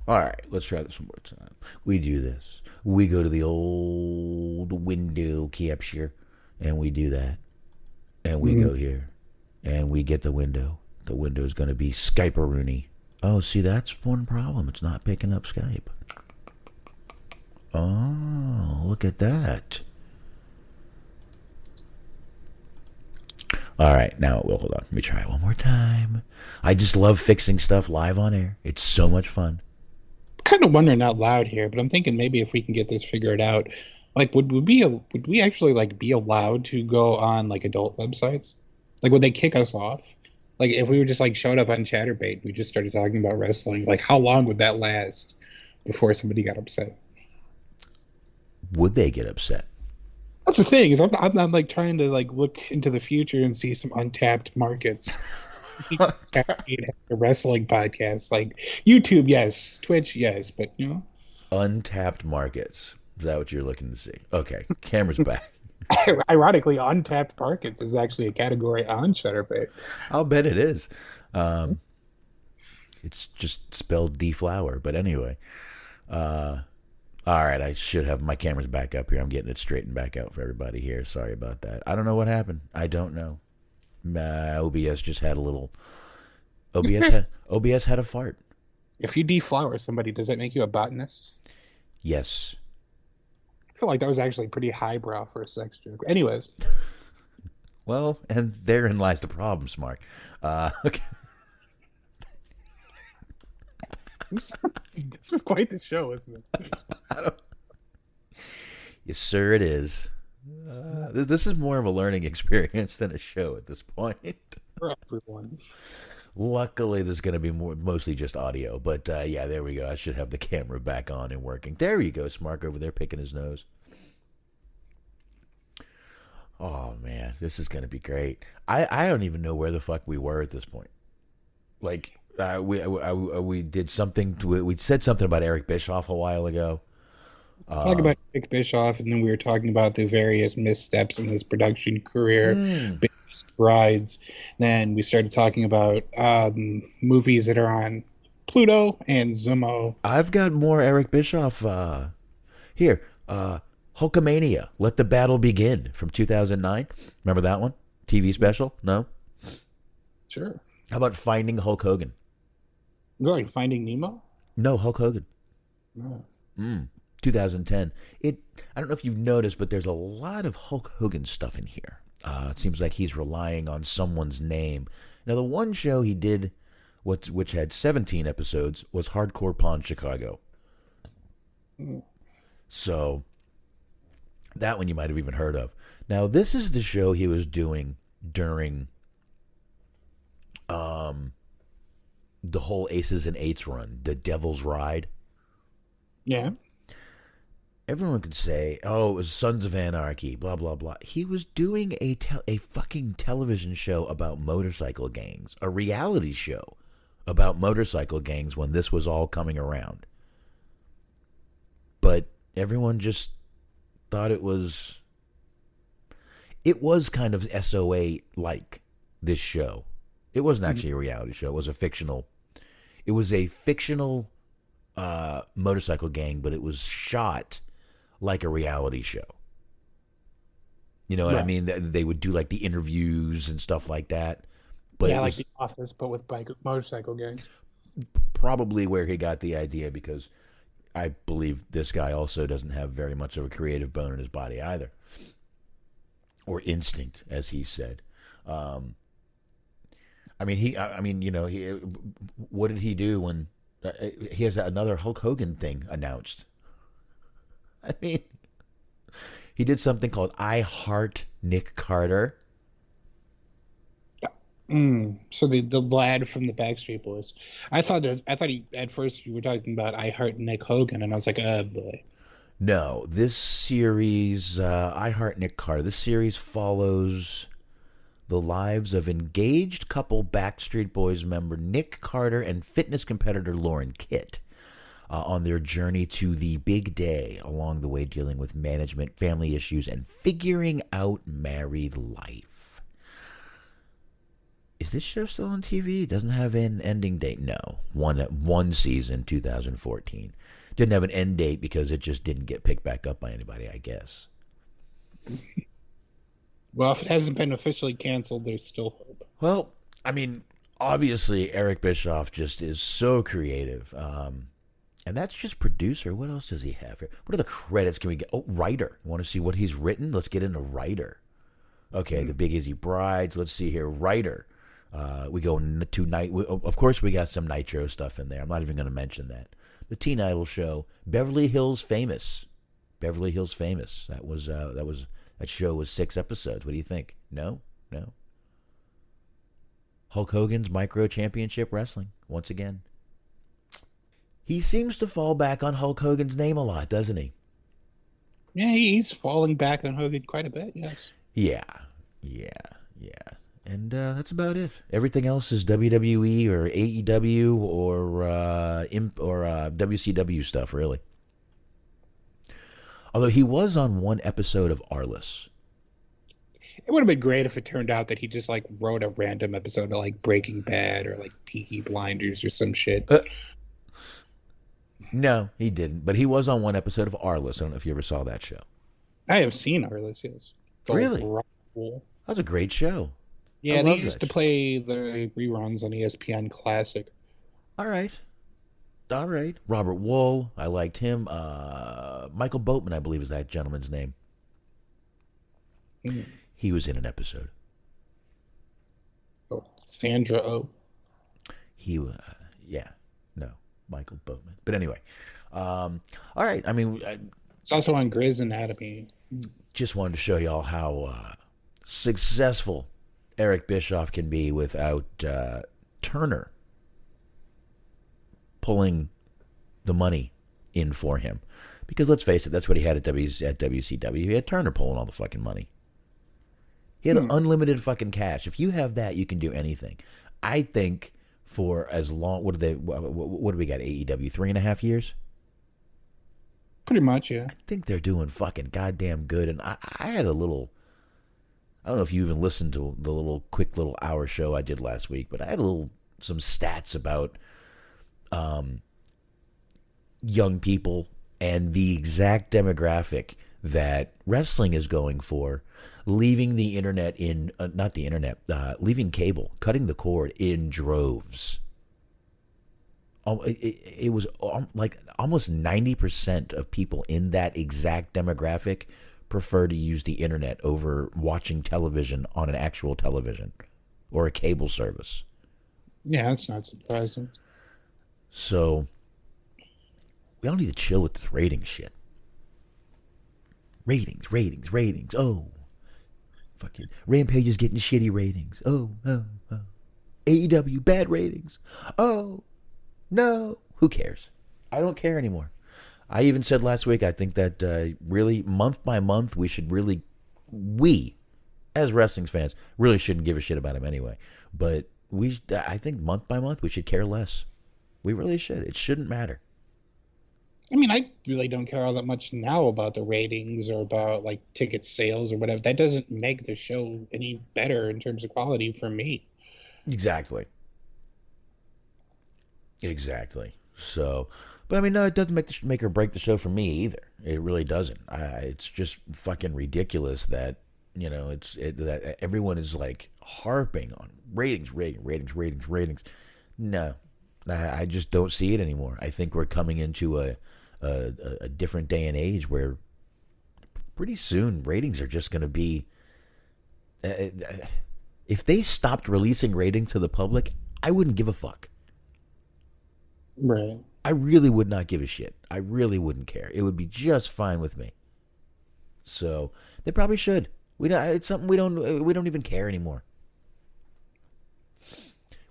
All right, let's try this one more time. We do this. We go to the old window capture, and we do that, and we go here, and we get the window. The window is going to be Skype-a-rooney. Oh, see, that's one problem. It's not picking up Skype. Oh, look at that. All right, now it will. Hold on. Let me try it one more time. I just love fixing stuff live on air. It's so much fun.
I'm kind of wondering out loud here, but I'm thinking maybe if we can get this figured out, like would we actually like be allowed to go on like adult websites? Like would they kick us off? Like if we were just like showed up on Chatterbait, we just started talking about wrestling. Like how long would that last before somebody got upset?
Would they get upset?
That's the thing is I'm like trying to like look into the future and see some untapped markets. A wrestling podcast like YouTube, yes, Twitch, yes, but you know,
untapped markets. Is that what you're looking to see? Okay, camera's back.
Ironically, untapped markets is actually a category on Shutterbait.
I'll bet it is. It's just spelled deflower, but anyway. All right, I should have my camera's back up here. I'm getting it straightened back out for everybody here. Sorry about that. I don't know what happened. I don't know. OBS just had a little. OBS had a fart.
If you deflower somebody, does that make you a botanist?
Yes.
I feel like that was actually pretty highbrow for a sex joke. Anyways.
Well, and therein lies the problem, Smark. Okay.
This is quite the show, isn't it?
Yes, sir, it is. This is more of a learning experience than a show at this point.
For everyone.
Luckily, there's going to be mostly just audio. But yeah, there we go. I should have the camera back on and working. There you go, Smark over there picking his nose. Oh, man, this is going to be great. I don't even know where the fuck we were at this point. Like, we did something. We said something about Eric Bischoff a while ago.
Talking about Eric Bischoff, and then we were talking about the various missteps in his production career, biggest rides. Then we started talking about movies that are on Pluto and Zumo.
I've got more Eric Bischoff here. Hulkamania, Let the Battle Begin from 2009. Remember that one? TV special? No?
Sure.
How about Finding Hulk Hogan?
Is it like Finding Nemo?
No, Hulk Hogan.
No.
2010. I don't know if you've noticed, but there's a lot of Hulk Hogan stuff in here. It seems like he's relying on someone's name. Now, the one show he did, which had 17 episodes, was Hardcore Pawn Chicago. So, that one you might have even heard of. Now, this is the show he was doing during the whole Aces and Eights run, the Devil's Ride.
Yeah.
Everyone could say, oh, it was Sons of Anarchy, blah, blah, blah. He was doing a fucking television show about motorcycle gangs, a reality show about motorcycle gangs when this was all coming around. But everyone just thought it was kind of SOA-like, this show. It wasn't actually a reality show. It was a fictional motorcycle gang, but it was shot like a reality show. You know what I
Right.
mean? They would do like the interviews and stuff like that. But
Yeah,
it
like
was
The Office, but with motorcycle gangs.
probably where he got the idea because I believe this guy also doesn't have very much of a creative bone in his body either, or instinct, as he said. Um, I mean, what did he do when he has another Hulk Hogan thing announced? I mean, he did something called I Heart Nick Carter.
So the lad from the Backstreet Boys. I thought he at first you were talking about I Heart Nick Hogan, and I was like, oh boy.
No, this series, I Heart Nick Carter. This series follows the lives of engaged couple Backstreet Boys member Nick Carter and fitness competitor Lauren Kitt on their journey to the big day, along the way dealing with management, family issues, and figuring out married life. Is this show still on TV? It doesn't have an ending date. No, one season, 2014. Didn't have an end date because it just didn't get picked back up by anybody, I guess.
Well, if it hasn't been officially canceled, there's still hope.
Well, I mean, obviously Eric Bischoff just is so creative. And that's just producer. What else does he have here? What are the credits can we get? Oh, writer. You want to see what he's written? Let's get into writer. Okay, The Big Easy Brides. Let's see here. Writer. We go to night. Of course, we got some Nitro stuff in there. I'm not even going to mention that. The Teen Idol Show. Beverly Hills Famous. Beverly Hills Famous. That show was 6 episodes. What do you think? No? No? Hulk Hogan's Micro Championship Wrestling. Once again. He seems to fall back on Hulk Hogan's name a lot, doesn't he?
Yeah, he's falling back on Hogan quite a bit. Yes.
Yeah. And that's about it. Everything else is WWE or AEW or WCW stuff, really. Although he was on one episode of Arliss.
It would have been great if it turned out that he just like wrote a random episode of like Breaking Bad or like Peaky Blinders or some shit.
No, he didn't. But he was on one episode of Arliss. I don't know if you ever saw that show.
I have seen Arliss, yes.
Really?
That
was a great show.
Yeah, they used to play the reruns on ESPN Classic.
All right. Robert Wool, I liked him. Michael Boatman, I believe is that gentleman's name. He was in an episode.
Oh, Sandra Oh.
Michael Boatman. But anyway, all right. I mean,
it's also on Grey's Anatomy.
Just wanted to show y'all how successful Eric Bischoff can be without Turner pulling the money in for him. Because let's face it, that's what he had at WCW. He had Turner pulling all the fucking money. He had unlimited fucking cash. If you have that, you can do anything. I think for as long, what do we got, AEW, 3.5 years?
Pretty much, yeah.
I think they're doing fucking goddamn good. And I had a little, I don't know if you even listened to the quick little hour show I did last week, but I had some stats about young people and the exact demographic that wrestling is going for, leaving the internet leaving cable, cutting the cord in droves. It was like almost 90% of people in that exact demographic prefer to use the internet over watching television on an actual television or a cable service.
Yeah, that's not surprising.
So we all need to chill with this rating shit. Ratings. Oh, fucking Rampage is getting shitty ratings. Oh. AEW, bad ratings. Oh, no. Who cares? I don't care anymore. I even said last week, I think that really, month by month, we, as wrestling fans, really shouldn't give a shit about him anyway. But I think month by month, we should care less. We really should. It shouldn't matter.
I mean, I really don't care all that much now about the ratings or about like ticket sales or whatever. That doesn't make the show any better in terms of quality for me.
Exactly. So, but I mean, no, it doesn't make or break the show for me either. It really doesn't. It's just fucking ridiculous that that everyone is like harping on ratings. No, I just don't see it anymore. I think we're coming into a different day and age where pretty soon ratings are just going to be. If they stopped releasing ratings to the public, I wouldn't give a fuck.
Right.
I really would not give a shit. I really wouldn't care. It would be just fine with me. So they probably should. It's something we don't even care anymore.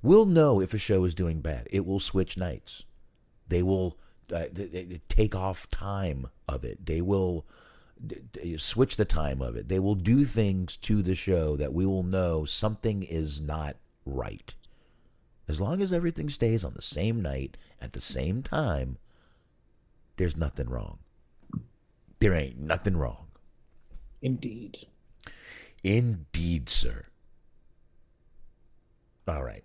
We'll know if a show is doing bad. It will switch nights. They will take off time of it. They will switch the time of it. They will do things to the show that we will know something is not right. As long as everything stays on the same night at the same time, there's nothing wrong. There ain't nothing wrong.
Indeed.
Indeed, sir. All right.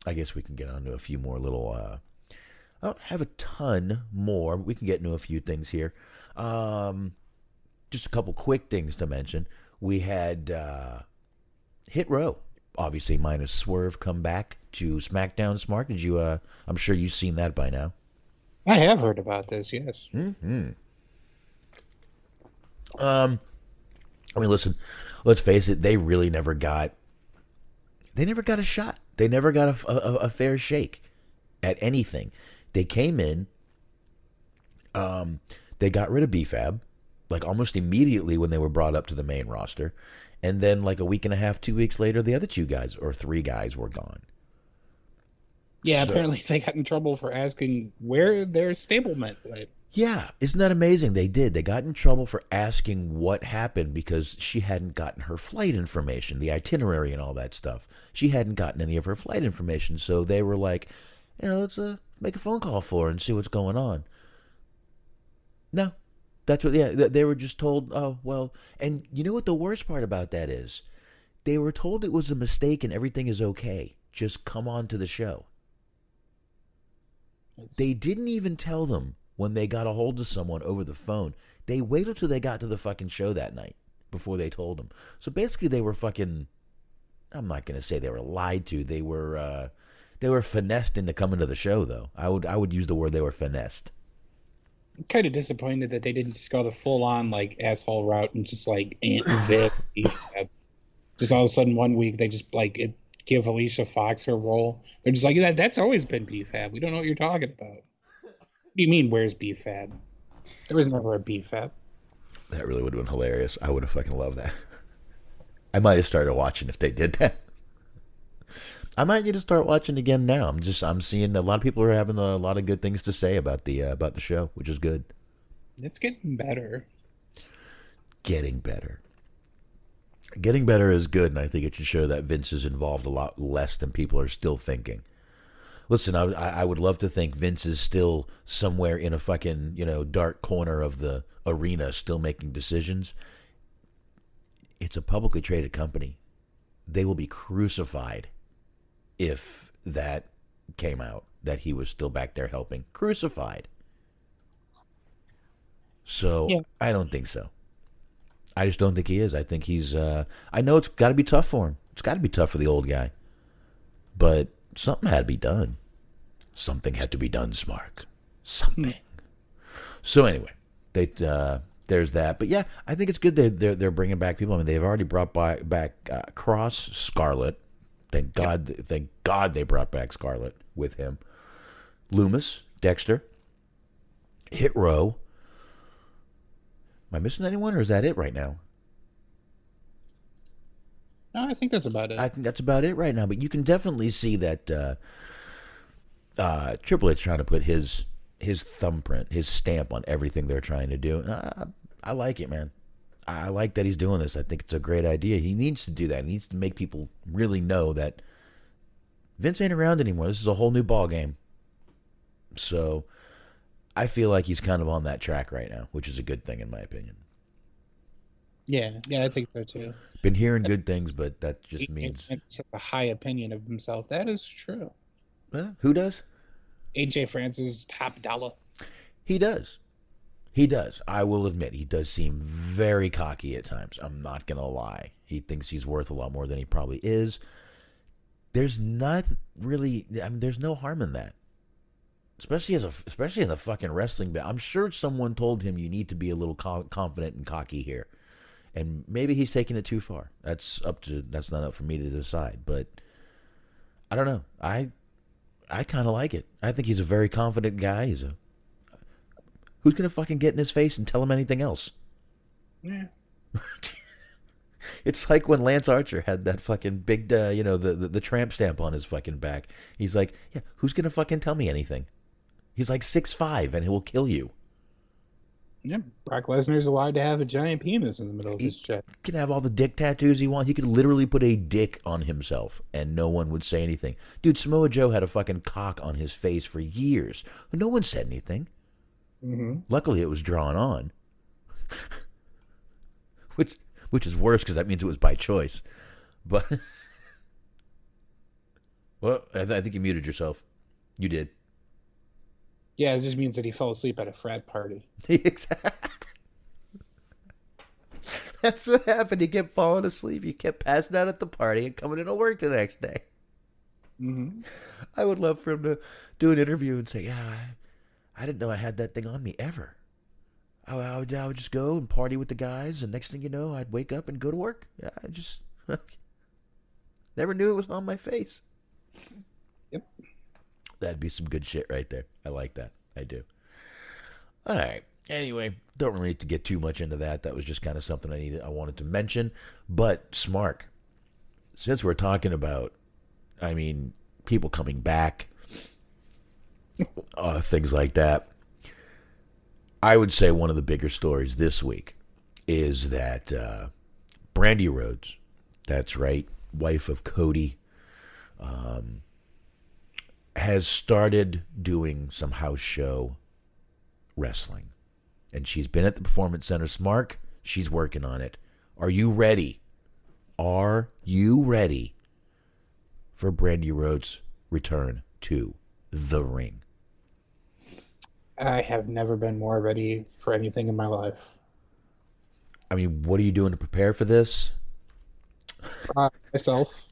I guess we can get on to a few more little... I don't have a ton more, but we can get into a few things here. Just a couple quick things to mention. We had Hit Row, obviously minus Swerve, come back to SmackDown. Smark, did you? I'm sure you've seen that by now.
I have heard about this. Yes.
Mm-hmm. I mean, listen. Let's face it. They really never got. They never got a shot. They never got a fair shake at anything. They came in. They got rid of BFAB, like almost immediately when they were brought up to the main roster. And then like a week and a half, 2 weeks later, the other two guys or three guys were gone.
Yeah, so, apparently they got in trouble for asking where their stablement went.
Yeah, isn't that amazing? They did. They got in trouble for asking what happened because she hadn't gotten her flight information, the itinerary and all that stuff. She hadn't gotten any of her flight information. So they were like, let's make a phone call for her and see what's going on. No. That's what, they were just told, oh, well, and you know what the worst part about that is? They were told it was a mistake and everything is okay. Just come on to the show. They didn't even tell them when they got a hold of someone over the phone. They waited till they got to the fucking show that night before they told them. So basically they were fucking, I'm not going to say they were lied to. They were finessed into coming to the show, though. I would use the word they were finessed.
I'm kind of disappointed that they didn't just go the full-on like asshole route and just like Vic, just all of a sudden one week they just like give Alicia Fox her role. They're just like, that's always been BFAB. We don't know what you're talking about. What do you mean, where's BFAB? There was never a BFAB.
That really would have been hilarious. I would have fucking loved that. I might have started watching if they did that. I might need to start watching again now. I'm seeing a lot of people are having a lot of good things to say about the show, which is good.
It's getting better.
Getting better. Getting better is good, and I think it should show that Vince is involved a lot less than people are still thinking. Listen, I would love to think Vince is still somewhere in a fucking dark corner of the arena, still making decisions. It's a publicly traded company. They will be crucified if that came out, that he was still back there helping. Crucified. So, yeah. I don't think so. I just don't think he is. I think he's... I know it's got to be tough for him. It's got to be tough for the old guy. But something had to be done. Something had to be done, Smark. Something. So anyway, there's that. But yeah, I think it's good they're bringing back people. I mean, they've already brought back Cross, Scarlett. Thank God they brought back Scarlett with him. Loomis, Dexter, Hit Row. Am I missing anyone, or is that it right now?
No, I think that's about it.
I think that's about it right now. But you can definitely see that Triple H trying to put his thumbprint, his stamp on everything they're trying to do. I like it, man. I like that he's doing this. I think it's a great idea. He needs to do that. He needs to make people really know that Vince ain't around anymore. This is a whole new ball game. So I feel like he's kind of on that track right now, which is a good thing in my opinion.
Yeah, I think so too.
Been hearing good things, but that just means
Vince has a high opinion of himself. That is true.
Who does?
AJ Francis, top dollar.
He does. He does. I will admit, he does seem very cocky at times. I'm not going to lie. He thinks he's worth a lot more than he probably is. There's not really, I mean, there's no harm in that. Especially especially in the fucking wrestling bit. I'm sure someone told him you need to be a little confident and cocky here. And maybe he's taking it too far. That's not up for me to decide, but I don't know. I kind of like it. I think he's a very confident guy. Who's going to fucking get in his face and tell him anything else?
Yeah.
It's like when Lance Archer had that fucking big, the tramp stamp on his fucking back. He's like, yeah, who's going to fucking tell me anything? He's like 6'5" and he will kill you.
Yeah, Brock Lesnar's allowed to have a giant penis in the middle of his chest.
He can have all the dick tattoos he wants. He could literally put a dick on himself and no one would say anything. Dude, Samoa Joe had a fucking cock on his face for years. No one said anything.
Mm-hmm.
Luckily, it was drawn on. Which is worse because that means it was by choice. But, well, I think you muted yourself. You did.
Yeah, it just means that he fell asleep at a frat party.
Exactly. That's what happened. He kept falling asleep. He kept passing out at the party and coming into work the next day.
Mm-hmm.
I would love for him to do an interview and say, yeah, I didn't know I had that thing on me ever. I would just go and party with the guys, and next thing you know, I'd wake up and go to work. Yeah, I just never knew it was on my face.
Yep.
That'd be some good shit right there. I like that. I do. All right. Anyway, don't really need to get too much into that. That was just kind of something I wanted to mention. But Smark, since we're talking about, I mean, people coming back, things like that, I would say one of the bigger stories this week is that Brandy Rhodes, that's right, wife of Cody, has started doing some house show wrestling. And she's been at the Performance Center. Smark, she's working on it. Are you ready? Are you ready for Brandy Rhodes' return to the ring?
I have never been more ready for anything in my life.
I mean, what are you doing to prepare for this?
Myself.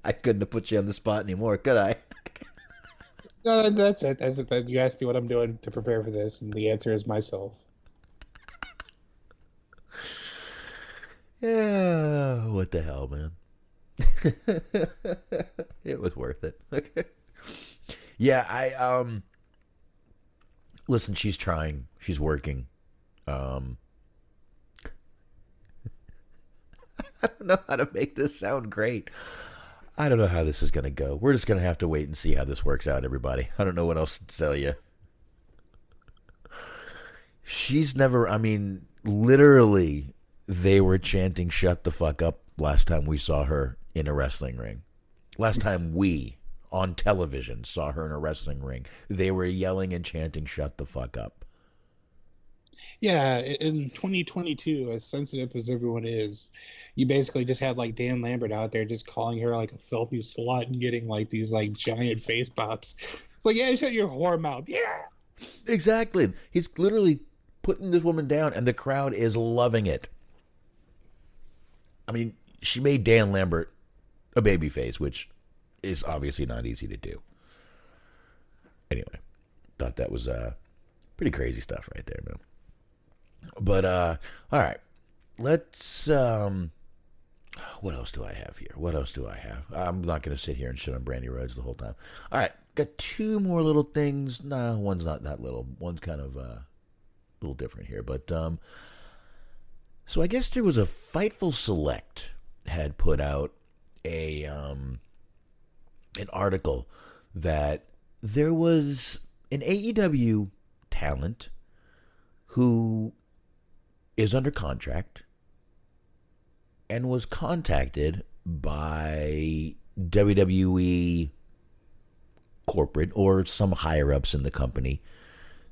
I couldn't have put you on the spot anymore, could I?
That's it. You asked me what I'm doing to prepare for this, and the answer is myself.
Yeah, what the hell, man? It was worth it. Yeah, listen, she's trying. She's working. I don't know how to make this sound great. I don't know how this is going to go. We're just going to have to wait and see how this works out, everybody. I don't know what else to tell you. She's never, I mean, literally, they were chanting "shut the fuck up" last time we saw her in a wrestling ring. Last time we, on television, saw her in a wrestling ring, they were yelling and chanting "shut the fuck up."
Yeah, in 2022, as sensitive as everyone is, you basically just had like Dan Lambert out there just calling her like a filthy slut and getting like these like giant face pops. It's like, yeah, shut your whore mouth. Yeah.
Exactly. He's literally putting this woman down and the crowd is loving it. I mean, she made Dan Lambert a babyface, which is obviously not easy to do. Anyway, thought that was pretty crazy stuff right there, man. But all right, let's what else do I have here? I'm not going to sit here and shit on Brandy Rhodes the whole time. All right, got two more little things. No, one's not that little. One's kind of a little different here. But so I guess there was a Fightful Select had put out an article that there was an AEW talent who is under contract and was contacted by WWE corporate or some higher ups in the company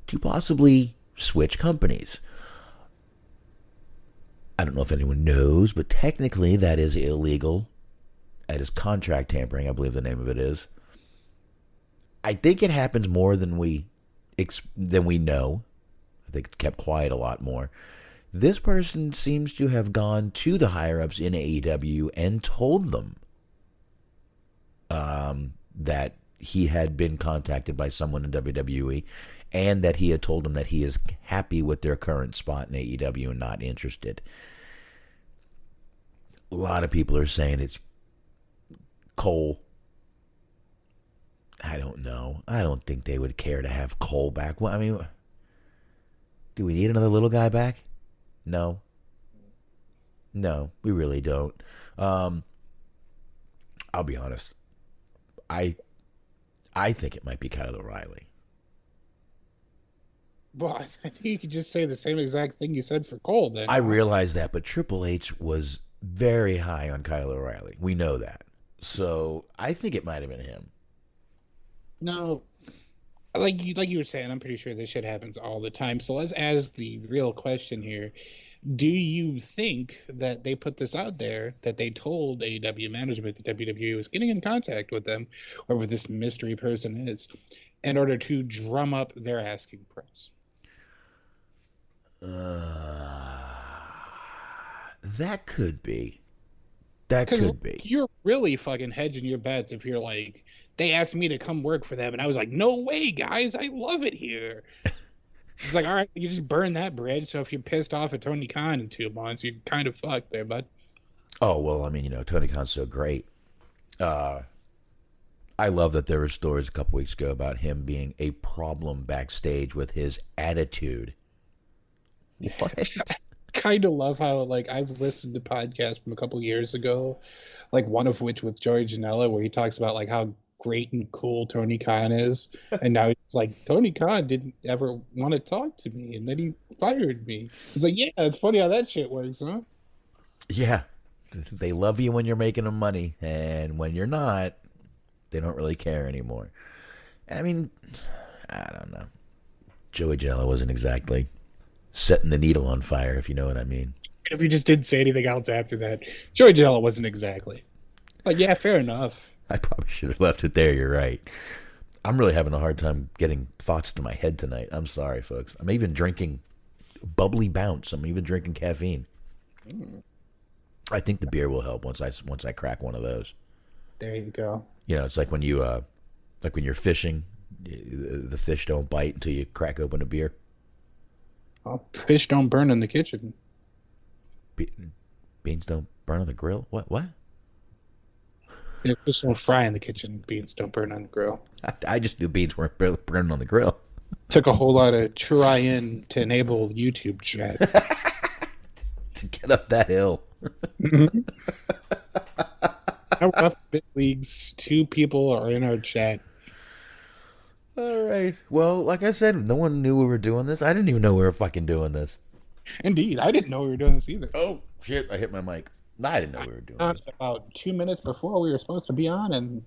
to possibly switch companies. I don't know if anyone knows, but technically that is illegal. That is contract tampering, I believe the name of it is. I think it happens more than we than we know. I think it's kept quiet a lot more. This person seems to have gone to the higher-ups in AEW and told them that he had been contacted by someone in WWE and that he had told them that he is happy with their current spot in AEW and not interested. A lot of people are saying it's Cole. I don't know. I don't think they would care to have Cole back. Well, I mean, do we need another little guy back? No. No, we really don't. I'll be honest. I think it might be Kyle O'Reilly.
Well, I think you could just say the same exact thing you said for Cole then.
I realize that, but Triple H was very high on Kyle O'Reilly. We know that. So I think it might have been him.
No, like you were saying, I'm pretty sure this shit happens all the time. So let's ask the real question here. Do you think that they put this out there, that they told AEW management that WWE was getting in contact with them, whoever this mystery person is, in order to drum up their asking price?
That could be. That could be.
You're really fucking hedging your bets if you're like, they asked me to come work for them, and I was like, no way, guys, I love it here. It's like, all right, you just burn that bridge. So if you're pissed off at Tony Khan in 2 months, you're kind of fucked there, bud.
Oh, well, I mean, Tony Khan's so great. I love that there were stories a couple weeks ago about him being a problem backstage with his attitude. What?
Kind of love how, like, I've listened to podcasts from a couple years ago, like one of which with Joey Janela, where he talks about like how great and cool Tony Khan is, and now it's like Tony Khan didn't ever want to talk to me, and then he fired me. It's like, yeah, it's funny how that shit works, huh?
Yeah, they love you when you're making them money, and when you're not, they don't really care anymore. I mean, I don't know. Joey Janela wasn't exactly setting the needle on fire, if you know what I mean.
If you just didn't say anything else after that, Joey Janela wasn't exactly. Like, yeah, fair enough.
I probably should have left it there. You're right. I'm really having a hard time getting thoughts to my head tonight. I'm sorry, folks. I'm even drinking bubbly bounce. I'm even drinking caffeine. I think the beer will help once I crack one of those.
There you go.
It's like when you like when you're fishing, the fish don't bite until you crack open a beer.
Well, fish don't burn in the kitchen.
Beans don't burn on the grill? What?
Yeah, fish don't fry in the kitchen. Beans don't burn on the grill.
I just knew beans weren't burning on the grill.
Took a whole lot of trying to enable YouTube chat.
To get up that hill.
Now we're up big leagues. 2 people are in our chat.
All right. Well, like I said, no one knew we were doing this. I didn't even know we were fucking doing this.
Indeed. I didn't know we were doing this either.
Oh, shit. I hit my mic. I didn't know we were doing this.
About 2 minutes before we were supposed to be on, and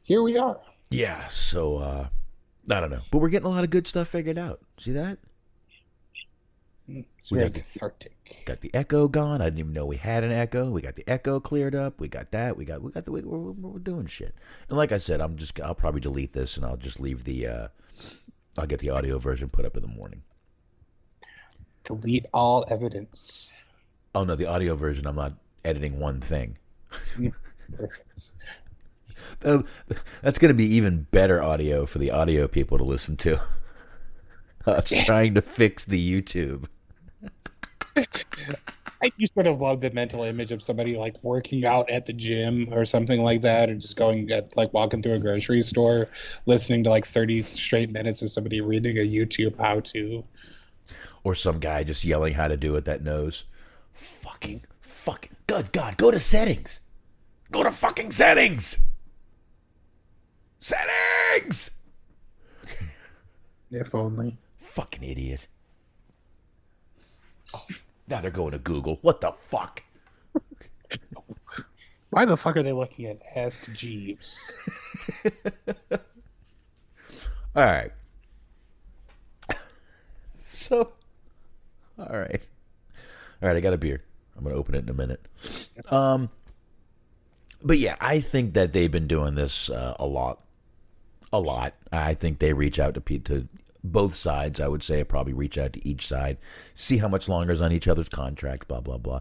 here we are.
Yeah, so, I don't know. But we're getting a lot of good stuff figured out. See that?
It's very cathartic.
Got the echo gone. I didn't even know we had an echo. We got the echo cleared up. We got that. We're doing shit. And like I said, I'll probably delete this and I'll just leave I'll get the audio version put up in the morning.
Delete all evidence.
Oh no, the audio version, I'm not editing one thing.
Perfect.
That's going to be even better audio for the audio people to listen to. Us trying to fix the YouTube.
I just sort of love the mental image of somebody like working out at the gym or something like that, or just walking through a grocery store, listening to like 30 straight minutes of somebody reading a YouTube how-to.
Or some guy just yelling how to do it that knows. Fucking, good God, go to settings. Go to fucking settings. Settings!
If only.
Fucking idiot. Oh, now they're going to Google. What the fuck?
Why the fuck are they looking at Ask Jeeves?
All right. So, all right, I got a beer. I'm going to open it in a minute. But yeah, I think that they've been doing this a lot. I think they reach out to both sides, I would say, probably reach out to each side, see how much longer is on each other's contract, blah, blah, blah.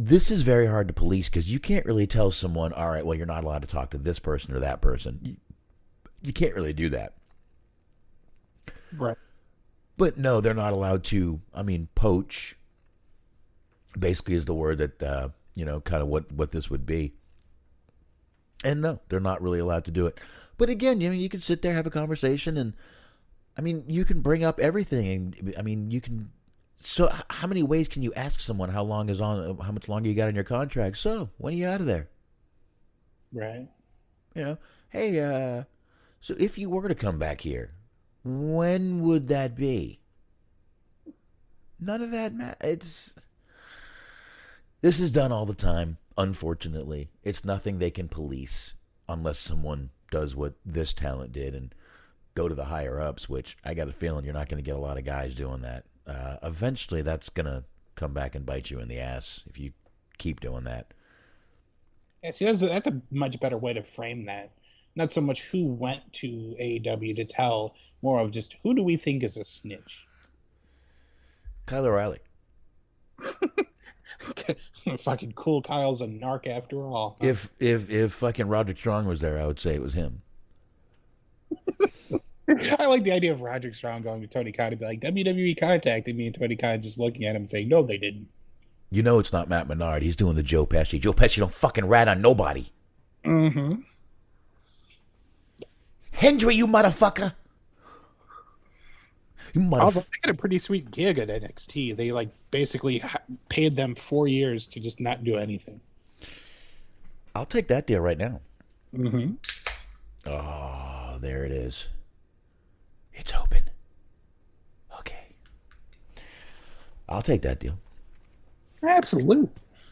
This is very hard to police because you can't really tell someone, all right, well, you're not allowed to talk to this person or that person. You can't really do that.
Right.
But no, they're not allowed to, poach, basically is the word that, kind of what this would be. And no, they're not really allowed to do it. But again, you can sit there, have a conversation, and, you can bring up everything. And, you can... So how many ways can you ask someone how much longer you got on your contract? So when are you out of there?
Right.
Hey, so if you were to come back here, when would that be? None of that matters. This is done all the time, unfortunately. It's nothing they can police unless someone does what this talent did and go to the higher ups, which I got a feeling you're not going to get a lot of guys doing that. Eventually that's going to come back and bite you in the ass if you keep doing that.
Yeah, see, that's a much better way to frame that. Not so much who went to AEW to tell, more of just who do we think is a snitch?
Kyle O'Reilly.
Fucking cool Kyle's a narc after all.
Huh? If fucking Roderick Strong was there, I would say it was him.
I like the idea of Roderick Strong going to Tony Khan and be like, WWE contacted me, and Tony Khan just looking at him and saying, no, they didn't.
It's not Matt Menard. He's doing the Joe Pesci. Joe Pesci don't fucking rat on nobody.
Mm-hmm.
Hendry, you motherfucker.
They got a pretty sweet gig at NXT. They basically paid them 4 years to just not do anything.
I'll take that deal right now.
Mm-hmm.
Oh, there it is. It's open. Okay. I'll take that deal.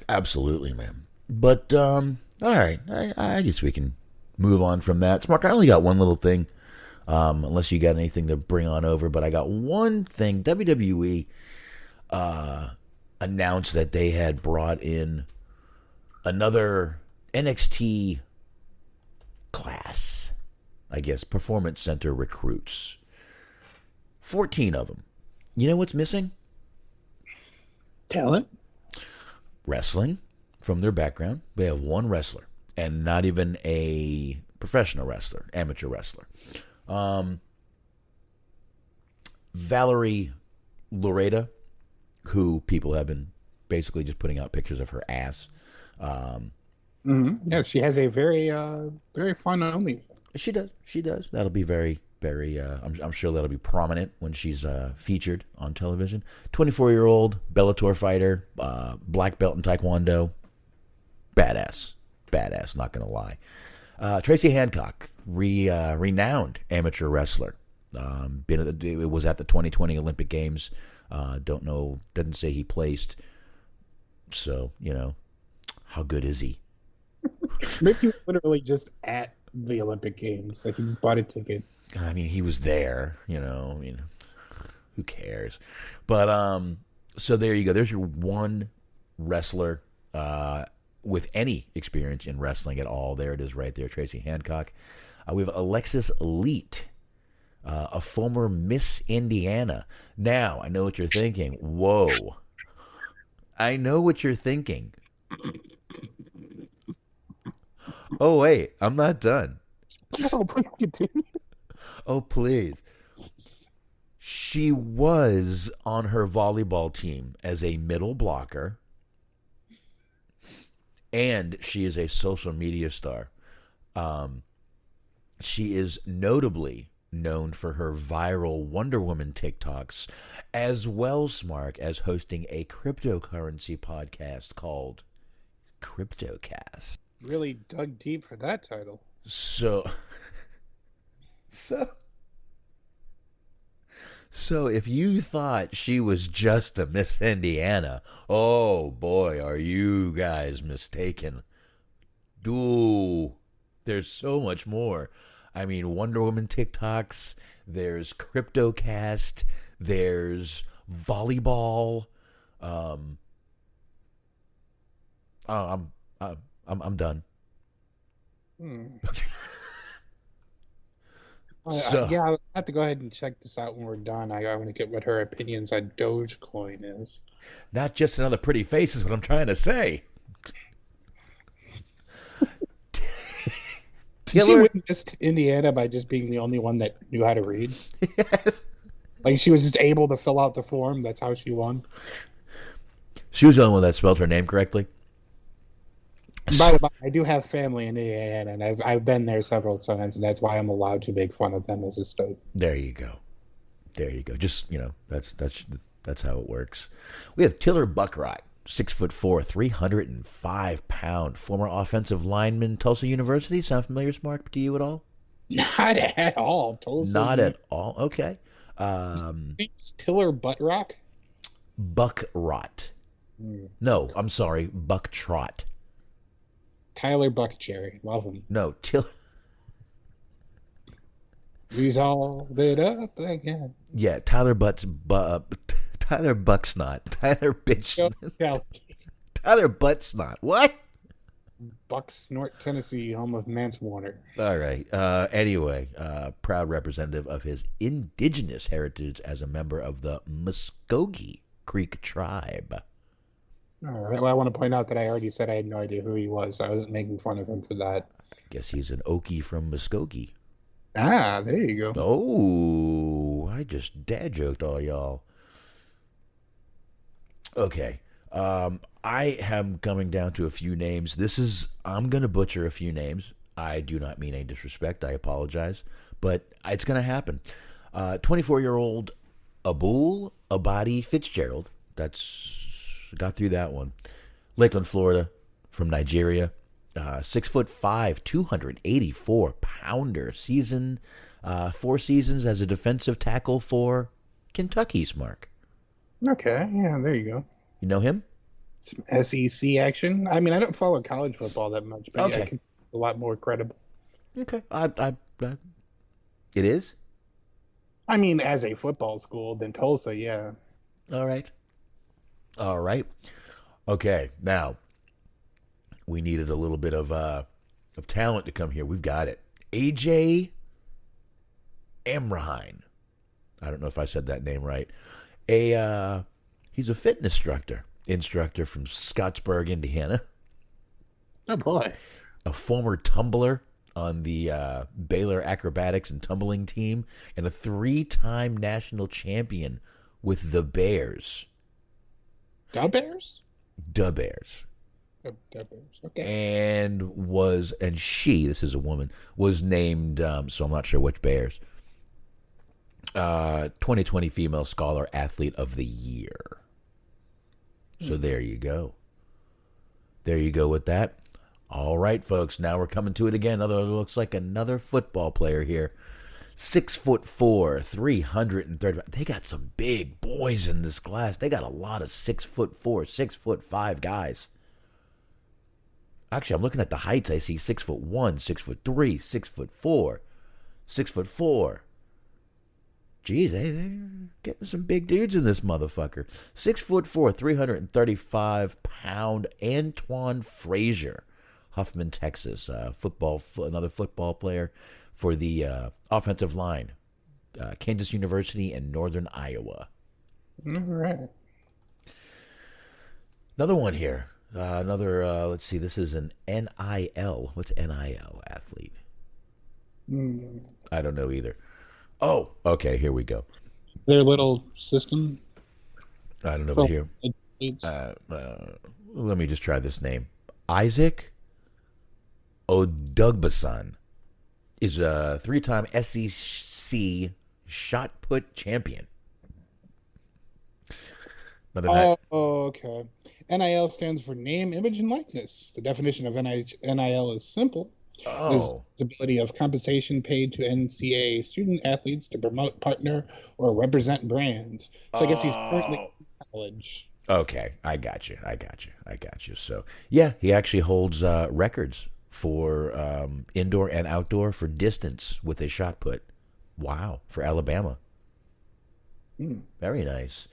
Absolutely, man. But, all right. I guess we can move on from that. Smark, I only got one little thing, unless you got anything to bring on over, but I got one thing. WWE announced that they had brought in another NXT class, I guess, Performance Center recruits. 14 of them. You know what's missing?
Talent.
Wrestling, from their background. They have one wrestler, and not even a professional wrestler, amateur wrestler. Valerie Loretta, who people have been basically just putting out pictures of her ass.
Yeah, she has a very, very fun OnlyFans.
She does. That'll be very, very. I'm sure that'll be prominent when she's featured on television. 24-year-old Bellator fighter, black belt in Taekwondo. Badass. Not gonna lie. Tracy Hancock, renowned amateur wrestler. It was at the 2020 Olympic Games. Don't know. Doesn't say he placed. So how good is he?
Maybe literally just at the Olympic Games. He just bought a ticket.
He was there, who cares? But, so there you go. There's your one wrestler, with any experience in wrestling at all. There it is right there, Tracy Hancock. We have Alexis Elite, a former Miss Indiana. Now, I know what you're thinking. Whoa. I know what you're thinking. Oh, wait, I'm not done.
Oh, please continue.
Oh, please. She was on her volleyball team as a middle blocker, and she is a social media star. She is notably known for her viral Wonder Woman TikToks, as well, Smark, as hosting a cryptocurrency podcast called CryptoCast.
Really dug deep for that title.
So if you thought she was just a Miss Indiana, oh boy, are you guys mistaken. Dude, there's so much more. Wonder Woman TikToks, there's CryptoCast, there's volleyball. I'm done. So
yeah, I'll have to go ahead and check this out when we're done. I want to get what her opinions on Dogecoin is.
not just another pretty face is what I'm trying to say.
Did she witnessed Indiana by just being the only one that knew how to read?
Yes.
Like she was just able to fill out the form. That's how she won.
She was the only one that spelled her name correctly.
By the way, I do have family in Indiana, and I've been there several times, and that's why I'm allowed to make fun of them as a state.
There you go. There you go. Just that's how it works. We have Tiller Buckrot, 6'4", 305-pound, former offensive lineman, Tulsa University. Sound familiar, Smark, to you at all?
Not at all. Tulsa.
Not at all. Okay.
It's Tiller Buttrock.
Buckrot. No, I'm sorry, Bucktrot.
Tyler Buckcherry. Love him.
No, Tiller.
Resolved it up again.
Yeah, Tyler Bucksnot. Tyler Bitch. Tyler Buttsnot. What?
Bucksnort, Tennessee, home of Mance Warner.
All right. Anyway, proud representative of his indigenous heritage as a member of the Muskogee Creek tribe.
All right. Well, I want to point out that I already said I had no idea who he was. So I wasn't making fun of him for that.
Guess he's an Okie from Muskogee.
Ah, there you go.
Oh, I just dad joked all y'all. Okay. I am coming down to a few names. I'm going to butcher a few names. I do not mean any disrespect. I apologize. But it's going to happen. 24-year-old Abul Abadi Fitzgerald. Got through that one. Lakeland, Florida, from Nigeria. 6'5", 284-pounder. 4 seasons as a defensive tackle for Kentucky, Mark.
Okay, yeah, there you go.
You know him?
Some SEC action. I mean, I don't follow college football that much, but
okay.
Yeah, it's a lot more credible.
Okay, it is?
I mean, as a football school, then Tulsa, yeah.
All right. Okay, now we needed a little bit of talent to come here. We've got it. AJ Amrahine. I don't know if I said that name right. He's a fitness instructor from Scottsburg, Indiana.
Oh boy.
A former tumbler on the Baylor acrobatics and tumbling team, and a 3-time national champion with the Bears.
Da Bears?
Da Bears.
Da Bears. Okay.
And she, this is a woman, was named, so I'm not sure which Bears, 2020 Female Scholar Athlete of the Year. So there you go. There you go with that. All right, folks. Now we're coming to it again. Looks like another football player here. 6'4", 330. They got some big boys in this class. They got a lot of 6'4", 6'5" guys. Actually, I'm looking at the heights. I see 6'1", 6'3", 6'4", 6'4". Geez, they're getting some big dudes in this motherfucker. 6'4", 335-pound Antoine Frazier, Huffman, Texas. Another football player for the offensive line, Kansas University and Northern Iowa.
All right.
Another one here. Let's see. This is an NIL. What's NIL athlete? I don't know either. Oh, okay. Here we go.
Their little system.
I don't know what here. Let me just try this name. Isaac Odugbasan is a 3-time SEC shot put champion.
Okay. NIL stands for name, image, and likeness. The definition of NIL is simple. Is the ability of compensation paid to NCAA student athletes to promote, partner, or represent brands. So I guess he's currently in college.
Okay, I got you. So, yeah, he actually holds records for indoor and outdoor for distance with a shot put. Wow, for Alabama. Very nice.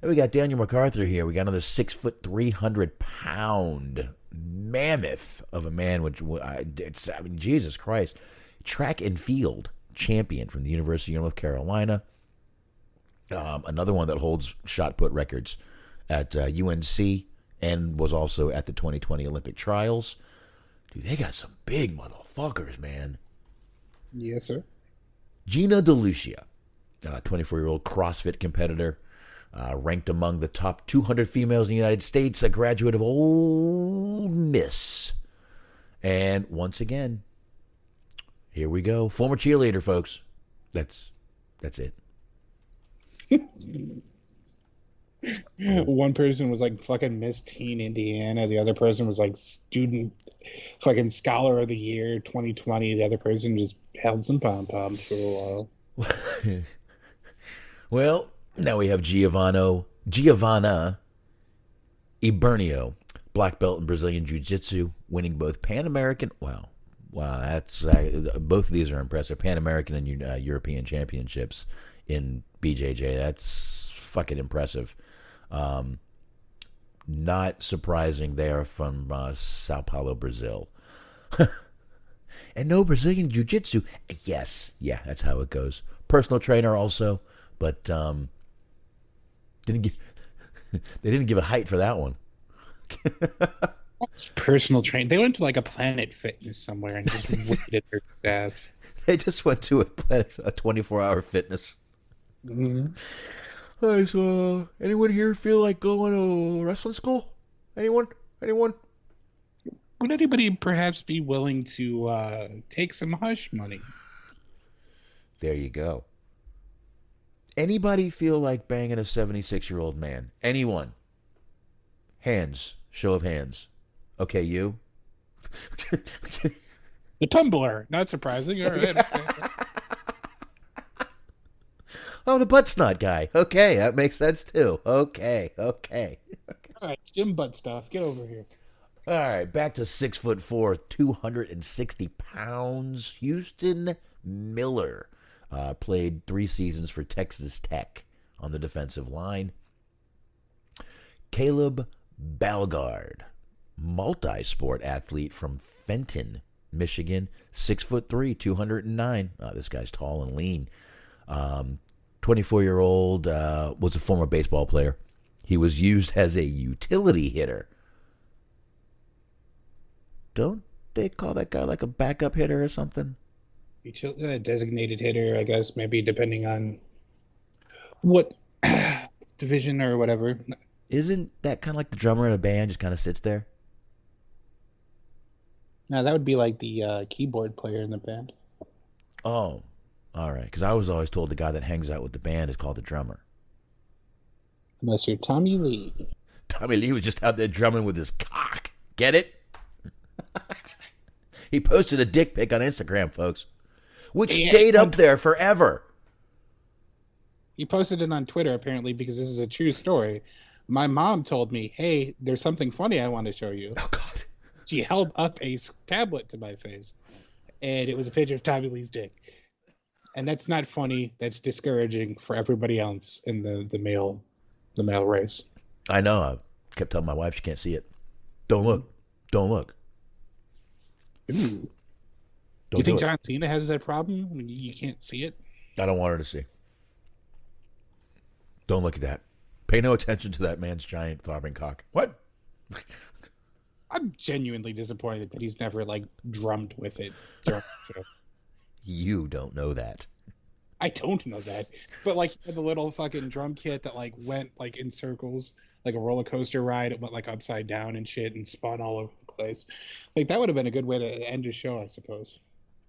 And we got Daniel Macarthur here. We got another 6', 300-pound mammoth of a man. Jesus Christ. Track and field champion from the University of North Carolina. Another one that holds shot put records at UNC and was also at the 2020 Olympic trials. Dude, they got some big motherfuckers, man.
Yes, sir.
Gina DeLucia, 24-year-old CrossFit competitor, ranked among the top 200 females in the United States, a graduate of Ole Miss. And once again, here we go. Former cheerleader, folks. That's it.
One person was like fucking Miss Teen Indiana. The other person was like student fucking scholar of the year 2020. The other person just held some pom-poms for a while.
Well, now we have Giovanna Ibernio, black belt in Brazilian Jiu-Jitsu, winning both Pan-American. Wow, that's both of these are impressive. Pan-American and European championships in BJJ. That's fucking impressive. Not surprising. They are from Sao Paulo, Brazil. And no Brazilian Jiu-Jitsu. Yes, yeah, that's how it goes. Personal trainer also, but they didn't give a height for that one.
Personal trainer. They went to like a Planet Fitness somewhere and just weighted their staff.
They just went to a 24-hour fitness.
Mm-hmm.
Hey, so anyone here feel like going to wrestling school? Anyone?
Would anybody perhaps be willing to take some hush money?
There you go. Anybody feel like banging a 76-year-old man? Anyone? Hands. Show of hands. Okay, you?
The tumbler. Not surprising. All right.
Oh, the butt snot guy. Okay, that makes sense too. Okay.
All right, Jim butt stuff. Get over here.
All right, back to 6'4", 260 pounds. Houston Miller played 3 seasons for Texas Tech on the defensive line. Caleb Balgard, multi-sport athlete from Fenton, Michigan, 6'3", 209. This guy's tall and lean. 24-year-old was a former baseball player. He was used as a utility hitter. Don't they call that guy like a backup hitter or something?
Designated hitter, I guess, maybe depending on what division or whatever.
Isn't that kind of like the drummer in a band just kind of sits there?
No, that would be like the keyboard player in the band.
Oh, all right. Because I was always told the guy that hangs out with the band is called the drummer.
Unless you're Tommy Lee.
Tommy Lee was just out there drumming with his cock. Get it? He posted a dick pic on Instagram, folks, which stayed up there forever.
He posted it on Twitter, apparently, because this is a true story. My mom told me, hey, there's something funny I want to show you.
Oh, God.
She held up a tablet to my face, and it was a picture of Tommy Lee's dick. And that's not funny. That's discouraging for everybody else in the male race.
I know. I kept telling my wife she can't see it. Don't look. Don't look.
Ooh. You think John Cena has that problem? I mean, you can't see it?
I don't want her to see. Don't look at that. Pay no attention to that man's giant throbbing cock. What?
I'm genuinely disappointed that he's never, like, drummed with it.
You don't know that.
I don't know that. But, like, he had the little fucking drum kit that, like, went, like, in circles. Like a roller coaster ride. It went, like, upside down and shit and spun all over the place. Like, that would have been a good way to end a show, I suppose.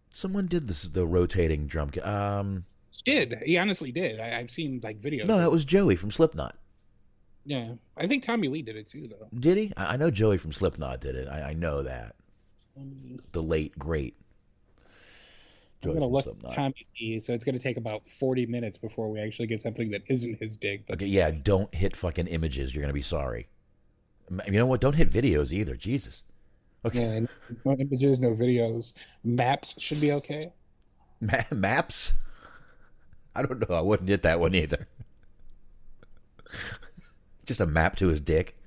Someone did the rotating drum kit.
He did. He honestly did. I've seen, like, videos.
No, that was Joey from Slipknot.
Yeah. I think Tommy Lee did it, too, though.
Did he? I know Joey from Slipknot did it. I know that. The late, great
I'm going to look at Tommy Lee, so it's going to take about 40 minutes before we actually get something that isn't his dick.
Okay, yeah, don't hit fucking images. You're going to be sorry. You know what? Don't hit videos either. Jesus. Okay.
Yeah, no images, no videos. Maps should be okay.
Maps? I don't know. I wouldn't hit that one either. Just a map to his dick.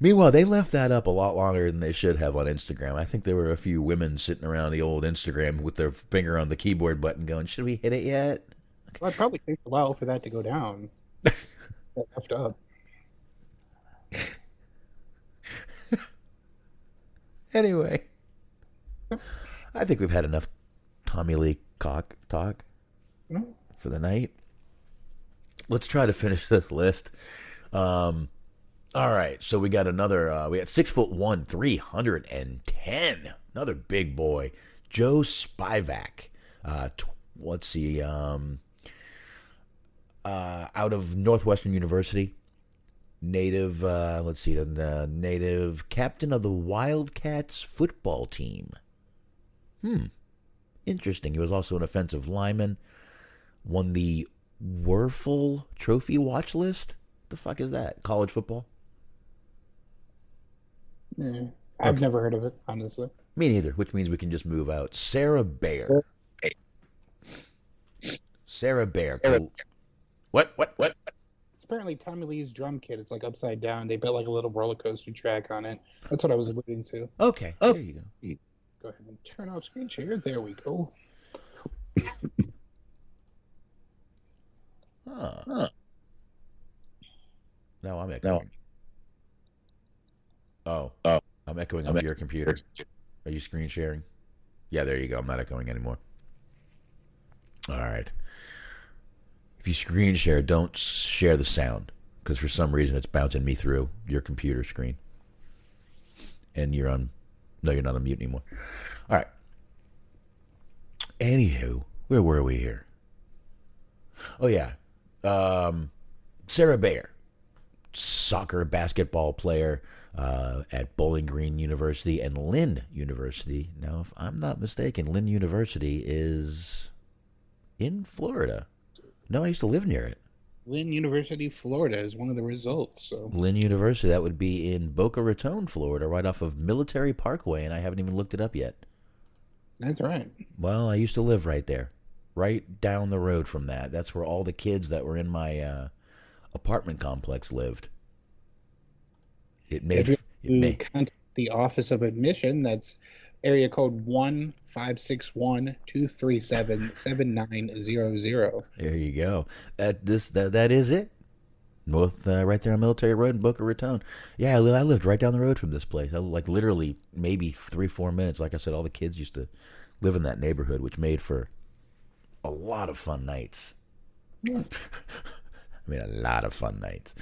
Meanwhile, they left that up a lot longer than they should have on Instagram. I think there were a few women sitting around the old Instagram with their finger on the keyboard button going, should we hit it yet?
Well, it probably takes a while for that to go down. That left up.
Anyway, I think we've had enough Tommy Lee Cock talk for the night. Let's try to finish this list. All right, so we got another. We got 6'1", 310. Another big boy, Joe Spivak. Let's see. Out of Northwestern University. Native. Let's see. The native captain of the Wildcats football team. Interesting. He was also an offensive lineman. Won the Werfel Trophy watch list. The fuck is that? College football?
Yeah, I've never heard of it, honestly.
Me neither, which means we can just move out. Sarah Bear. Sarah Bear. What?
It's apparently Tommy Lee's drum kit. It's like upside down. They built like a little roller coaster track on it. That's what I was alluding to.
Okay, there you go.
Go ahead and turn off screen share. There we go.
Now I'm echoing. Oh, I'm echoing off your computer. Are you screen sharing? Yeah, there you go. I'm not echoing anymore. All right. If you screen share, don't share the sound, because for some reason it's bouncing me through your computer screen. And you're on. No, you're not on mute anymore. All right. Anywho, where were we here? Oh, yeah. Sarah Bear, soccer basketball player at Bowling Green University and Lynn University. Now, if I'm not mistaken, Lynn University is in Florida. No, I used to live near it.
Lynn University, Florida is one of the results. So
Lynn University, that would be in Boca Raton, Florida, right off of Military Parkway, and I haven't even looked it up yet.
That's right.
Well, I used to live right there, right down the road from that. That's where all the kids that were in my apartment complex lived.
Contact the Office of Admission. That's area code 1-561-237-7900.
There you go. That is it. Both right there on Military Road in Boca Raton. Yeah, I lived right down the road from this place. Like literally maybe 3-4 minutes. Like I said, all the kids used to live in that neighborhood, which made for a lot of fun nights.
Yeah.
I mean, a lot of fun nights.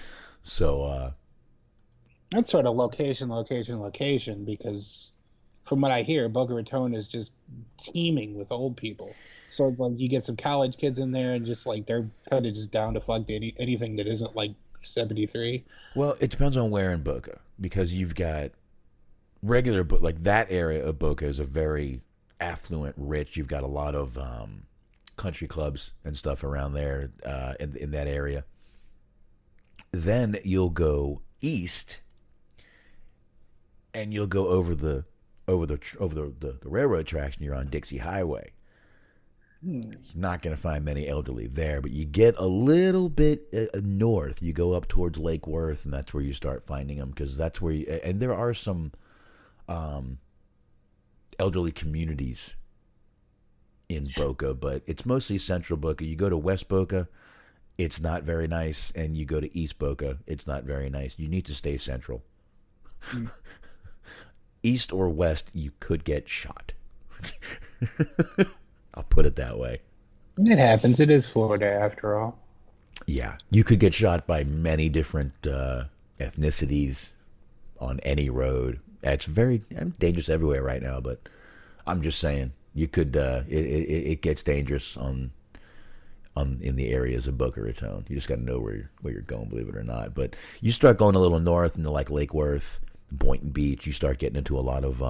So
that's sort of location, because from what I hear, Boca Raton is just teeming with old people. So it's like you get some college kids in there and just like they're kind of just down to fuck anything that isn't like 73.
Well, it depends on where in Boca, because you've got regular, but like that area of Boca is a very affluent, rich. You've got a lot of country clubs and stuff around there in that area. Then you'll go east, and you'll go over the railroad tracks, and you're on Dixie Highway. You're not going to find many elderly there, but you get a little bit north. You go up towards Lake Worth, and that's where you start finding them, because that's where and there are some elderly communities in Boca, but it's mostly central Boca. You go to West Boca, it's not very nice, and you go to East Boca, it's not very nice. You need to stay central. East or west, you could get shot. I'll put it that way.
It happens. It is Florida after all.
Yeah, you could get shot by many different ethnicities on any road. It's very dangerous everywhere right now, but I'm just saying you could. It gets dangerous in the areas of Boca Raton. You just got to know where you're going, believe it or not. But you start going a little north into like Lake Worth, Boynton Beach, you start getting into a lot of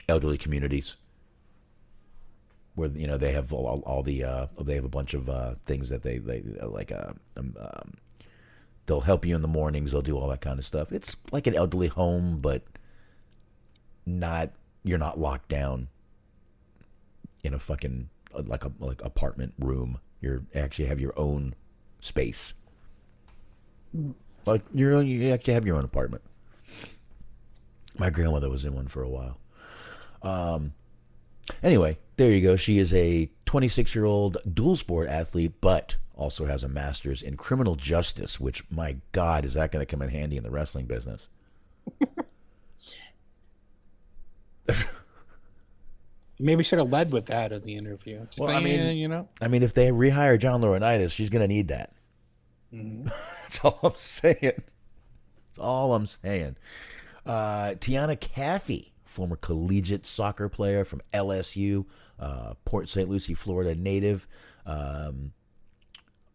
elderly communities where they have all the they have a bunch of things that they like they'll help you in the mornings, they'll do all that kind of stuff. It's like an elderly home, but you're not locked down in a fucking like apartment room. You actually have your own space. Like you actually have your own apartment. My grandmother was in one for a while. Anyway, there you go. She is a 26-year-old dual sport athlete, but also has a master's in criminal justice, which, my God, is that going to come in handy in the wrestling business?
Maybe should have led with that in the interview.
Well, I mean, if they rehire John Laurinaitis, she's going to need that.
Mm-hmm.
That's all I'm saying. That's all I'm saying. Tiana Caffey, former collegiate soccer player from LSU, Port St. Lucie, Florida native,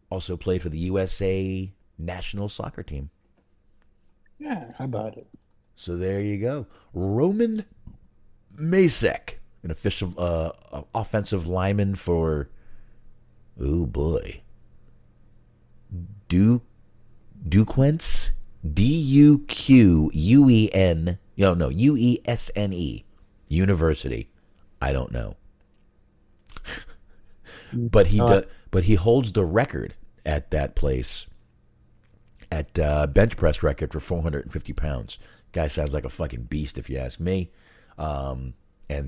also played for the USA national soccer team.
Yeah, how about it?
So there you go. Roman Masek, an official offensive lineman for, oh boy, Duquesne, Duquen, UESNE University. I don't know, but he holds the record at that place at bench press record for 450 pounds. Guy sounds like a fucking beast, if you ask me. And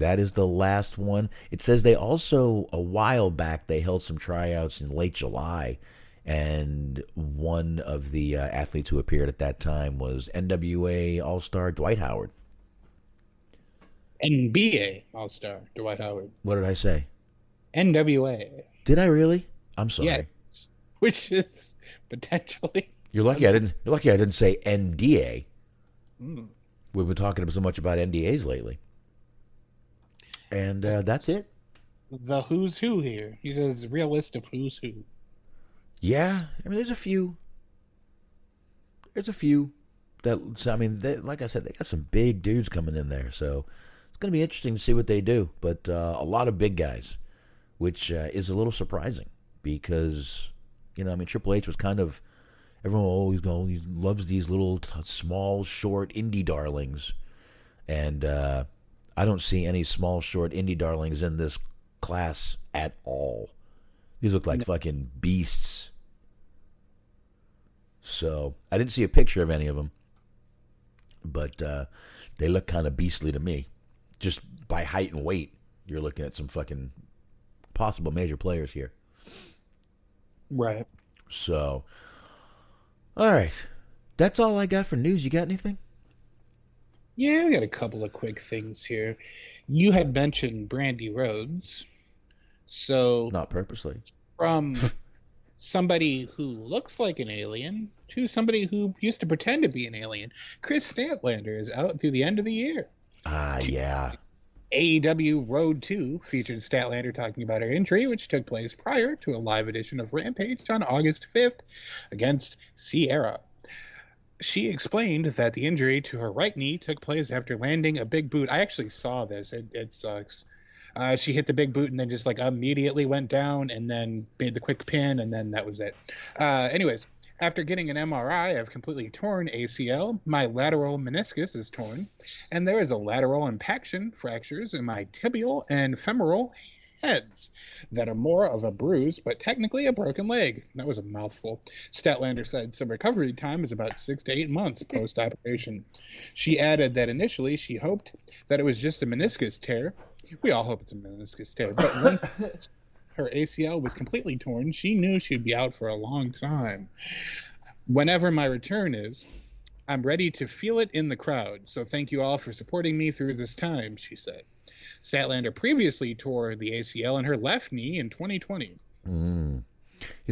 that is the last one. It says they also, a while back, they held some tryouts in late July, and one of the athletes who appeared at that time was NWA All-Star Dwight Howard.
NBA All-Star Dwight Howard.
What did I say?
NWA.
Did I really? I'm sorry.
Yes. Which is potentially.
You're lucky I didn't say NDA.
Mm.
We've been talking so much about NDAs lately. And that's it.
The who's who here. He says real list of who's who.
Yeah, I mean, there's a few. That, I mean, like I said, they got some big dudes coming in there, so it's going to be interesting to see what they do. But a lot of big guys, which is a little surprising because, I mean, Triple H was kind of, everyone always he loves these little small, short indie darlings, and I don't see any small, short indie darlings in this class at all. These look like fucking beasts. So I didn't see a picture of any of them, but they look kind of beastly to me. Just by height and weight, you're looking at some fucking possible major players here.
Right.
So, all right. That's all I got for news. You got anything?
Yeah, we got a couple of quick things here. You had mentioned Brandy Rhodes. So
Not purposely.
From somebody who looks like an alien to somebody who used to pretend to be an alien, Kris Statlander is out through the end of the year.
Yeah.
AEW Road 2 featured Statlander talking about her injury, which took place prior to a live edition of Rampage on August 5th against Sierra. She explained that the injury to her right knee took place after landing a big boot. I actually saw this. It sucks. She hit the big boot and then just like immediately went down and then made the quick pin, and then that was it. Anyways, after getting an MRI, I've completely torn ACL. My lateral meniscus is torn, and there is a lateral impaction fractures in my tibial and femoral heads that are more of a bruise, but technically a broken leg. That was a mouthful. Statlander said some recovery time is about 6 to 8 months post-operation. She added that initially she hoped that it was just a meniscus tear. We all hope it's a meniscus tear, but once her ACL was completely torn, she knew she'd be out for a long time. Whenever my return is, I'm ready to feel it in the crowd, so thank you all for supporting me through this time, she said. Statlander previously tore the ACL in her left knee in 2020.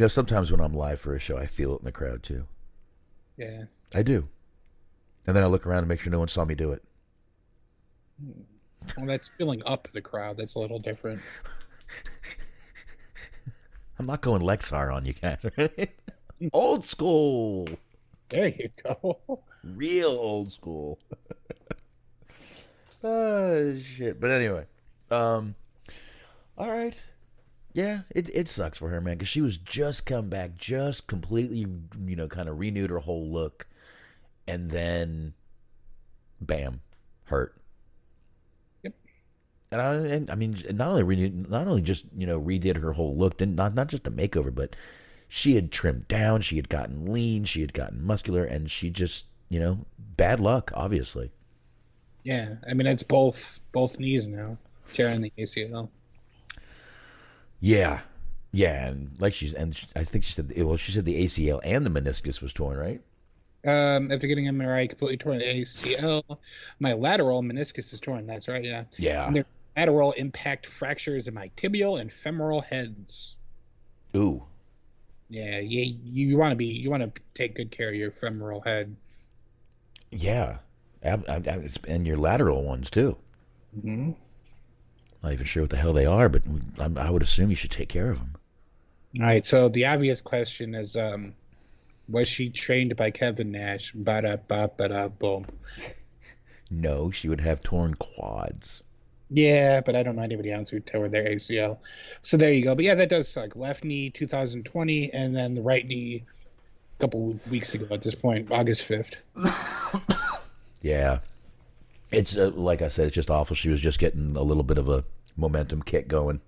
Sometimes when I'm live for a show, I feel it in the crowd too.
Yeah.
I do. And then I look around to make sure no one saw me do it.
Well, that's filling up the crowd. That's a little different.
I'm not going Lexar on you guys, right? Old school.
There you go.
Real old school. Oh, shit. But anyway. All right. Yeah, it sucks for her, man, because she was just come back, just completely, kind of renewed her whole look. And then, bam, hurt. And I mean, not only just redid her whole look, then not just the makeover, but she had trimmed down, she had gotten lean, she had gotten muscular, and she just, bad luck, obviously.
Yeah, I mean it's both knees now, tearing the ACL.
Yeah, yeah, and I think she said, well, she said the ACL and the meniscus was torn, right?
After getting MRI, completely torn the ACL. My lateral meniscus is torn. That's right. Yeah.
Yeah.
And there are lateral impact fractures in my tibial and femoral heads.
Ooh.
Yeah. You want to take good care of your femoral head.
Yeah. And your lateral ones too.
Mm-hmm.
Not even sure what the hell they are, but I would assume you should take care of them.
All right. So the obvious question is, was she trained by Kevin Nash? Boom.
No, she would have torn quads.
Yeah, but I don't know anybody else who tore their ACL. So there you go. But yeah, that does suck. Left knee 2020, and then the right knee a couple weeks ago at this point, August 5th.
Yeah. It's like I said, it's just awful. She was just getting a little bit of a momentum kick going.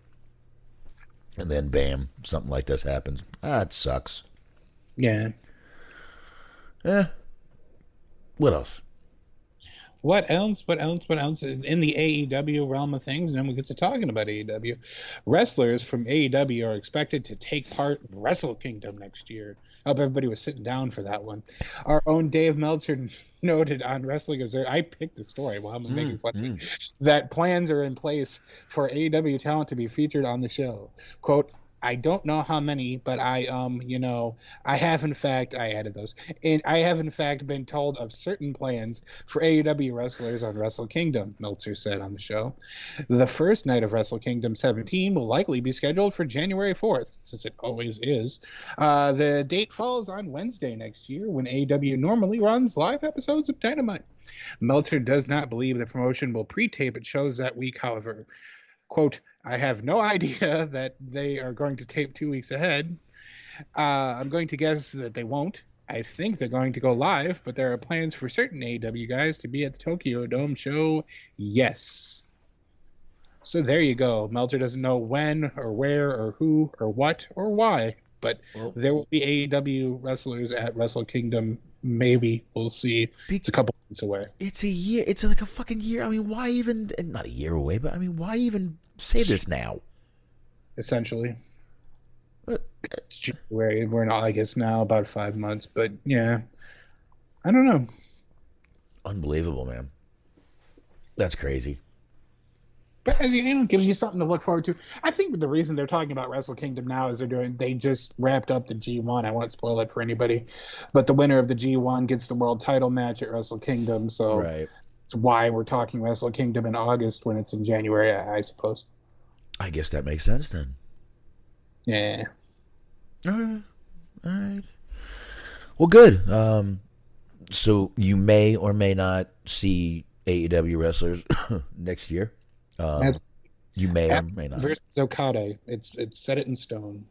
And then bam, something like this happens. It sucks.
Yeah.
What else?
What else? In the AEW realm of things, and then we get to talking about AEW. Wrestlers from AEW are expected to take part in Wrestle Kingdom next year. I hope everybody was sitting down for that one. Our own Dave Meltzer noted on Wrestling Observer, I picked the story while I'm making fun, that plans are in place for AEW talent to be featured on the show. Quote, I don't know how many, but I have in fact, I added those, and I have in fact been told of certain plans for AEW wrestlers on Wrestle Kingdom, Meltzer said on the show. The first night of Wrestle Kingdom 17 will likely be scheduled for January 4th, since it always is. The date falls on Wednesday next year, when AEW normally runs live episodes of Dynamite. Meltzer does not believe the promotion will pre-tape its shows that week, however. Quote, I have no idea that they are going to tape 2 weeks ahead. I'm going to guess that they won't. I think they're going to go live, but there are plans for certain AEW guys to be at the Tokyo Dome show. Yes. So there you go. Meltzer doesn't know when or where or who or what or why, but there will be AEW wrestlers at Wrestle Kingdom. Maybe. We'll see. It's a couple months away.
It's a year. It's like a fucking year. I mean, why even, not a year away, but I mean, why even say this now?
Essentially. It's January. We're in August now, about 5 months. But yeah, I don't know.
Unbelievable, man. That's crazy.
But it gives you something to look forward to. I think the reason they're talking about Wrestle Kingdom now is they just wrapped up the G1. I won't spoil it for anybody, but the winner of the G1 gets the world title match at Wrestle Kingdom. So
right.
That's why we're talking Wrestle Kingdom in August when it's in January, I suppose.
I guess that makes sense then.
Yeah.
All right. Well, good. So you may or may not see AEW wrestlers next year. You may or may not.
Versus Okada. It's set it in stone.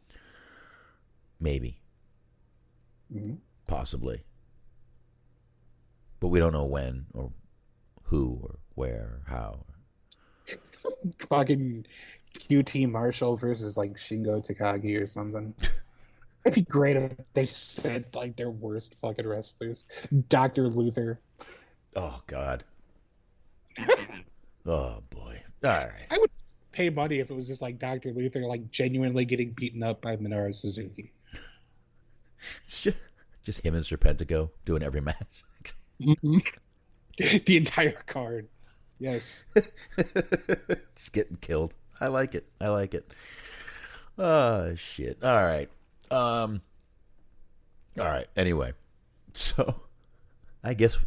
Maybe.
Mm-hmm.
Possibly. But we don't know when or who or where or how.
Fucking QT Marshall versus like Shingo Takagi or something. It'd be great if they said like their worst fucking wrestlers. Dr. Luther.
Oh, God. Oh, boy. All right.
I would pay money if it was just like Dr. Luther like genuinely getting beaten up by Minoru Suzuki.
It's just him and Serpentico doing every match.
Mm-hmm. The entire card. Yes.
Just getting killed. I like it. Oh, shit. All right. All right. Anyway, so I guess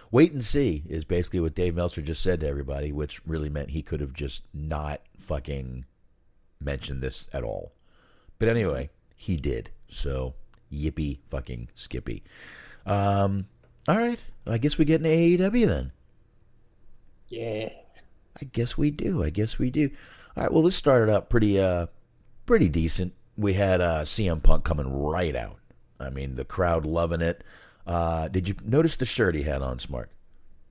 wait and see is basically what Dave Meltzer just said to everybody, which really meant he could have just not fucking mentioned this at all. But anyway, he did. So yippee fucking skippy. All right. I guess we get an AEW then.
Yeah.
I guess we do. All right. Well, this started out pretty decent. We had CM Punk coming right out. I mean, the crowd loving it. Did you notice the shirt he had on, Smart?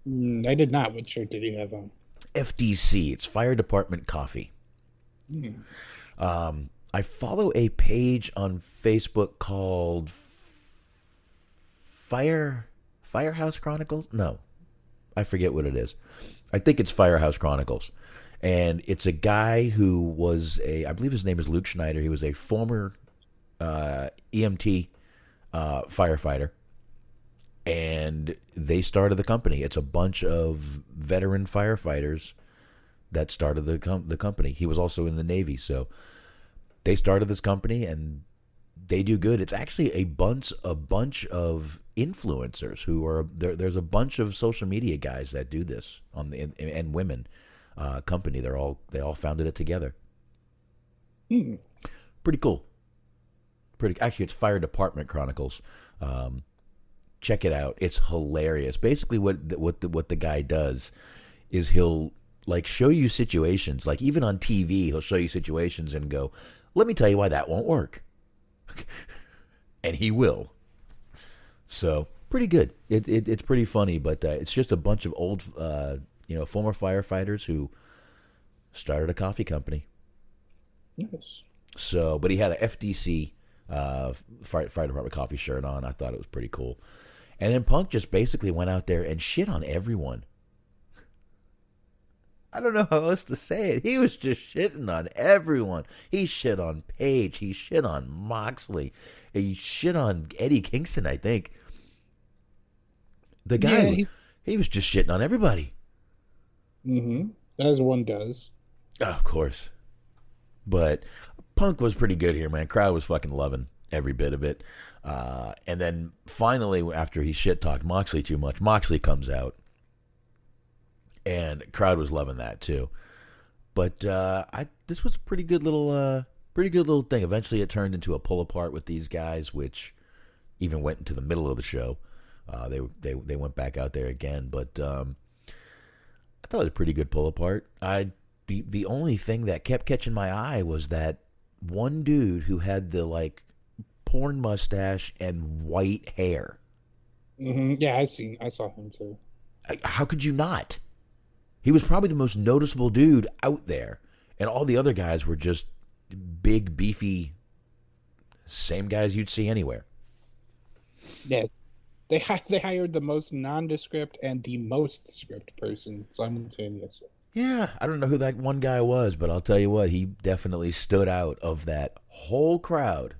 I did not. What shirt did he have on?
FDC. It's Fire Department Coffee. I follow a page on Facebook called Firehouse Chronicles. No, I forget what it is. I think it's Firehouse Chronicles, and it's a guy who was I believe his name is Luke Schneider. He was a former EMT firefighter, and they started the company. It's a bunch of veteran firefighters that started the company. He was also in the Navy, so they started this company and they do good. It's actually a bunch of influencers who are there. There's a bunch of social media guys that do this and women company. They all founded it together. Pretty cool. Actually, it's Fire Department Chronicles. Check it out. It's hilarious. Basically, what the guy does is he'll like show you situations. Like even on TV, he'll show you situations and go, "Let me tell you why that won't work," and he will. So pretty good. It's pretty funny, but it's just a bunch of old, former firefighters who started a coffee company.
Yes.
So, but he had a FDC fire department coffee shirt on. I thought it was pretty cool. And then Punk just basically went out there and shit on everyone. I don't know how else to say it. He was just shitting on everyone. He shit on Paige. He shit on Moxley. He shit on Eddie Kingston, I think. The guy, he was just shitting on everybody.
As one does.
Oh, of course. But Punk was pretty good here, man. Crowd was fucking loving every bit of it. And then finally, after he shit-talked Moxley too much, Moxley comes out. And the crowd was loving that too. But this was a pretty good little thing. Eventually it turned into a pull-apart with these guys, which even went into the middle of the show. They went back out there again. But I thought it was a pretty good pull-apart. The only thing that kept catching my eye was that one dude who had the like porn mustache and white hair.
Yeah, I saw him too.
How could you not? He was probably the most noticeable dude out there, and all the other guys were just big, beefy, same guys you'd see anywhere.
Yeah, they hired the most nondescript and the most script person simultaneously.
Yeah, I don't know who that one guy was, but I'll tell you what, he definitely stood out of that whole crowd.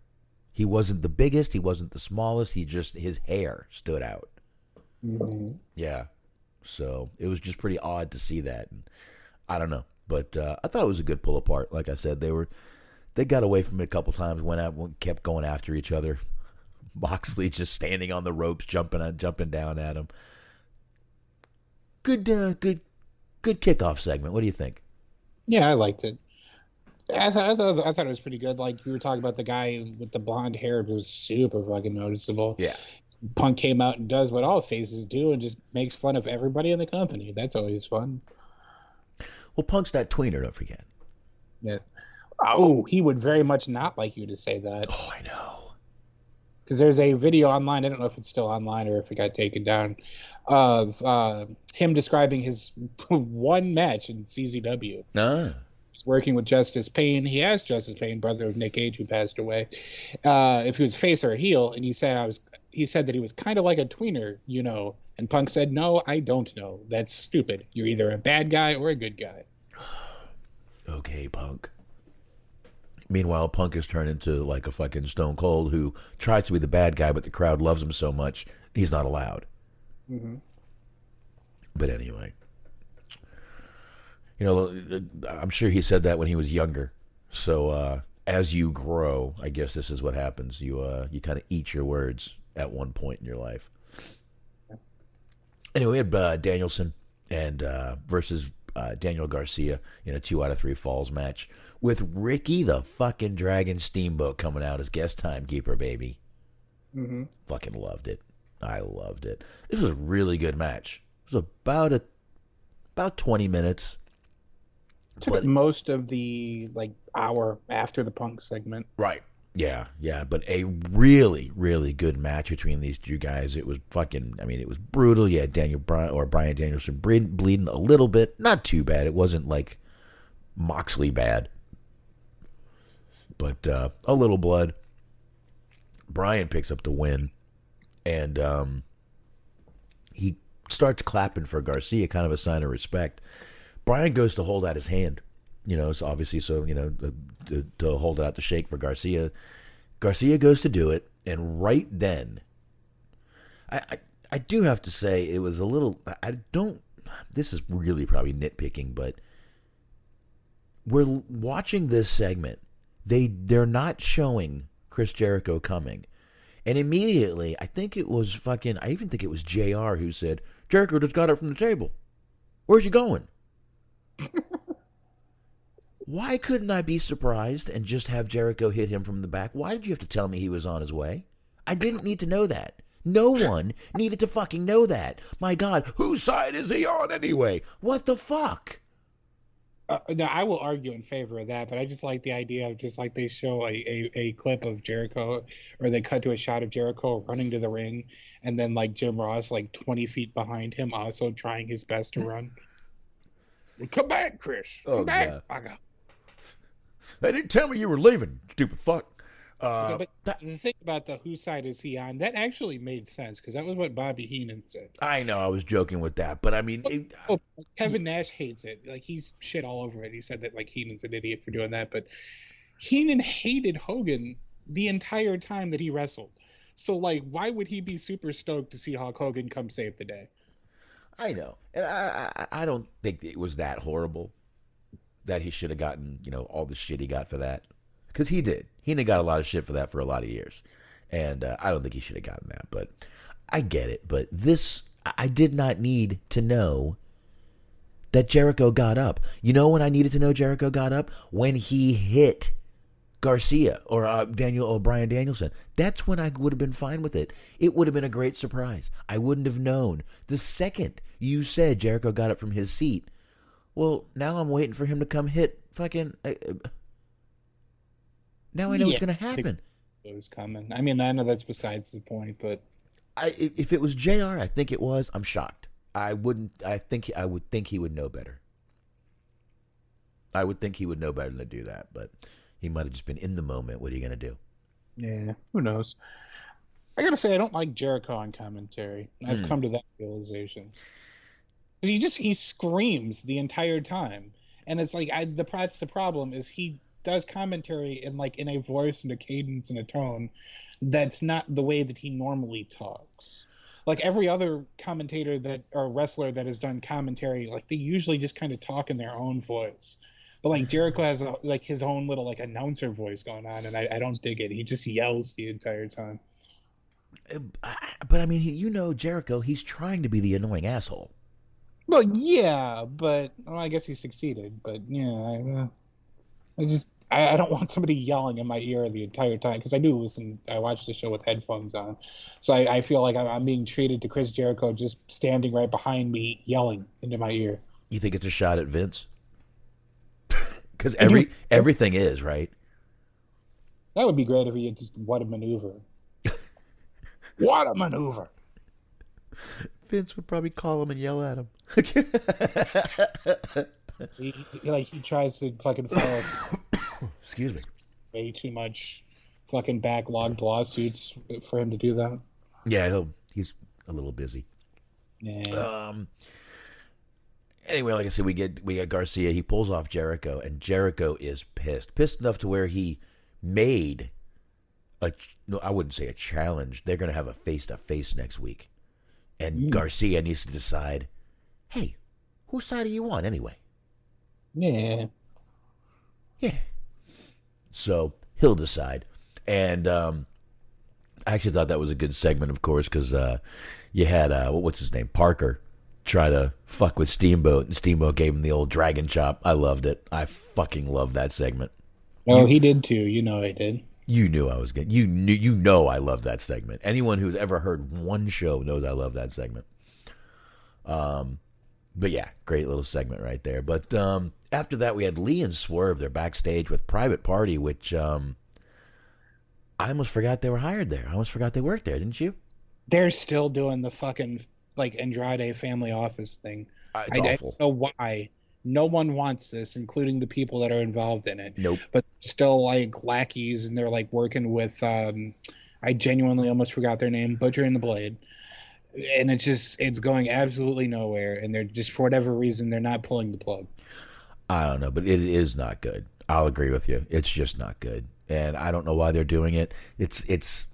He wasn't the biggest, he wasn't the smallest, his hair stood out. Yeah, so it was just pretty odd to see that. And I don't know, but I thought it was a good pull apart. Like I said, they got away from it a couple times, kept going after each other. Moxley just standing on the ropes, jumping down at him. Good kickoff segment. What do you think?
Yeah, I liked it. I thought it was pretty good. Like you were talking about the guy with the blonde hair, it was super fucking noticeable.
Yeah.
Punk came out and does what all faces do and just makes fun of everybody in the company. That's always fun.
Well, Punk's that tweener, don't forget.
Yeah. Oh, he would very much not like you to say that.
Oh, I know.
Because there's a video online, I don't know if it's still online or if it got taken down, of him describing his one match in CZW. He's working with Justice Payne. He asked Justice Payne, brother of Nick Cage, who passed away, if he was face or a heel, and he said that he was kind of like a tweener, you know. And Punk said, "No, I don't know. That's stupid. You're either a bad guy or a good guy."
Okay, Punk. Meanwhile, Punk has turned into like a fucking Stone Cold who tries to be the bad guy, but the crowd loves him so much he's not allowed. But anyway, you know, I'm sure he said that when he was younger. So as you grow, I guess this is what happens. You kind of eat your words at one point in your life. Anyway, we had Danielson and versus Daniel Garcia in a 2 out of 3 falls match with Ricky the fucking Dragon Steamboat coming out as guest timekeeper, baby. Fucking loved it. I loved it. This was a really good match. It was about 20 minutes.
Took most of the hour after the Punk segment.
Right. Yeah. But a really, really good match between these two guys. It was it was brutal. Yeah, Bryan Danielson bleeding a little bit. Not too bad. It wasn't like Moxley bad. But a little blood. Bryan picks up the win, and he starts clapping for Garcia, kind of a sign of respect. Bryan goes to hold out his hand, so obviously, to hold it out to shake for Garcia. Garcia goes to do it, and right then, I do have to say it was a little. This is really probably nitpicking, but we're watching this segment. They're not showing Chris Jericho coming. And immediately, I even think it was JR who said, Jericho just got up from the table. Where's he going? Why couldn't I be surprised and just have Jericho hit him from the back? Why did you have to tell me he was on his way? I didn't need to know that. No one needed to fucking know that. My God, whose side is he on anyway? What the fuck?
Now, I will argue in favor of that, but I just like the idea of just like they show a clip of Jericho, or they cut to a shot of Jericho running to the ring, and then like Jim Ross like 20 feet behind him, also trying his best to run. Come back, Chris. Come back. God.
They didn't tell me you were leaving, stupid fuck.
But the thing about the whose side is he on, that actually made sense, because that was what Bobby Heenan said.
I know, I was joking with that, but I mean...
Kevin Nash hates it. Like, he's shit all over it. He said that, like, Heenan's an idiot for doing that, but Heenan hated Hogan the entire time that he wrestled. So, like, why would he be super stoked to see Hulk Hogan come save the day?
I know. And I don't think it was that horrible that he should have gotten, all the shit he got for that. Because he did. Heenan got a lot of shit for that for a lot of years. And I don't think he should have gotten that. But I get it. But this, I did not need to know that Jericho got up. You know when I needed to know Jericho got up? When he hit Garcia or Bryan Danielson. That's when I would have been fine with it. It would have been a great surprise. I wouldn't have known. The second you said Jericho got up from his seat, well, now I'm waiting for him to come hit fucking... Now I know what's going to happen.
It was coming. I mean, I know that's besides the point, but
if it was JR, I think it was. I'm shocked. I would think he would know better. I would think he would know better than to do that, but he might have just been in the moment. What are you going to do?
Yeah, who knows? I got to say, I don't like Jericho on commentary. I've come to that realization. He screams the entire time, and it's like the problem is he does commentary in a voice and a cadence and a tone that's not the way that he normally talks. Like every other commentator or wrestler that has done commentary, like they usually just kind of talk in their own voice. But like Jericho has his own little announcer voice going on, and I don't dig it. He just yells the entire time.
But I mean, Jericho, he's trying to be the annoying asshole.
Well, yeah, but I guess he succeeded. But yeah, I don't want somebody yelling in my ear the entire time, because I watch the show with headphones on. So I feel like I'm being treated to Chris Jericho just standing right behind me yelling into my ear.
You think it's a shot at Vince? Because everything is, right?
That would be great if he had just, what a maneuver. What a maneuver.
Vince would probably call him and yell at him.
He tries to fucking follow us.
Excuse me.
Way too much fucking backlogged lawsuits for him to do that.
Yeah, he's a little busy.
Yeah.
Anyway, like I said, we get Garcia. He pulls off Jericho, and Jericho is pissed enough to where he made I wouldn't say a challenge. They're going to have a face-to-face next week, and Garcia needs to decide, hey, whose side are you on anyway?
Yeah.
So he'll decide. And I actually thought that was a good segment, of course, because you had, what's his name, Parker, try to fuck with Steamboat, and Steamboat gave him the old dragon chop. I loved it. I fucking loved that segment.
Oh, he did too. You know I did.
You knew I was good. You know I love that segment. Anyone who's ever heard one show knows I love that segment. But yeah, great little segment right there. But after that, we had Lee and Swerve. They're backstage with Private Party, which I almost forgot they were hired there. I almost forgot they worked there, didn't you?
They're still doing the fucking Andrade family office thing.
It's awful.
I don't know why no one wants this, including the people that are involved in it.
Nope.
But still like lackeys, and they're like working with I genuinely almost forgot their name, Butcher and the Blade. And it's going absolutely nowhere, and they're just, for whatever reason, they're not pulling the plug.
I don't know, but it is not good. I'll agree with you. It's just not good. And I don't know why they're doing it. It's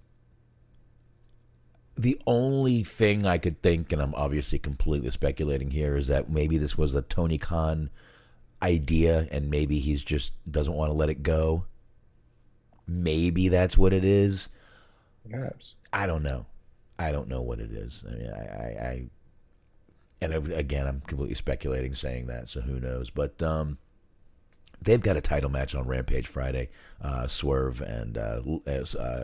the only thing I could think, and I'm obviously completely speculating here, is that maybe this was a Tony Khan idea and maybe he's just doesn't want to let it go. Maybe that's what it is.
Perhaps.
I don't know. I don't know what it is. I mean, and again, I'm completely speculating saying that, so who knows. But they've got a title match on Rampage Friday. Swerve and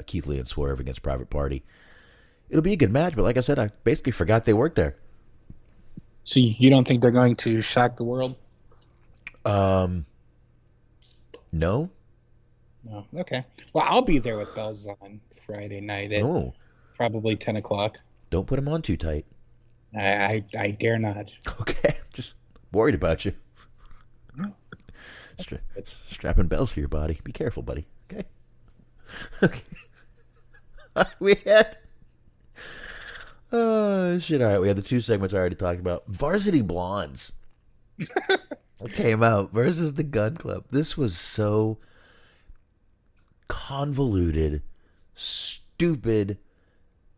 Keith Lee and Swerve against Private Party. It'll be a good match, but like I said, I basically forgot they worked there.
So you don't think they're going to shock the world?
No.
No. Okay. Well, I'll be there with bells on Friday night at probably 10 o'clock.
Don't put them on too tight.
I dare not.
Okay. Just worried about you.
No.
Strapping bells to your body. Be careful, buddy. Okay. Okay. We had... Oh, shit. All right. We had the 2 segments I already talked about. Varsity Blondes came out versus the Gun Club. This was so convoluted, stupid.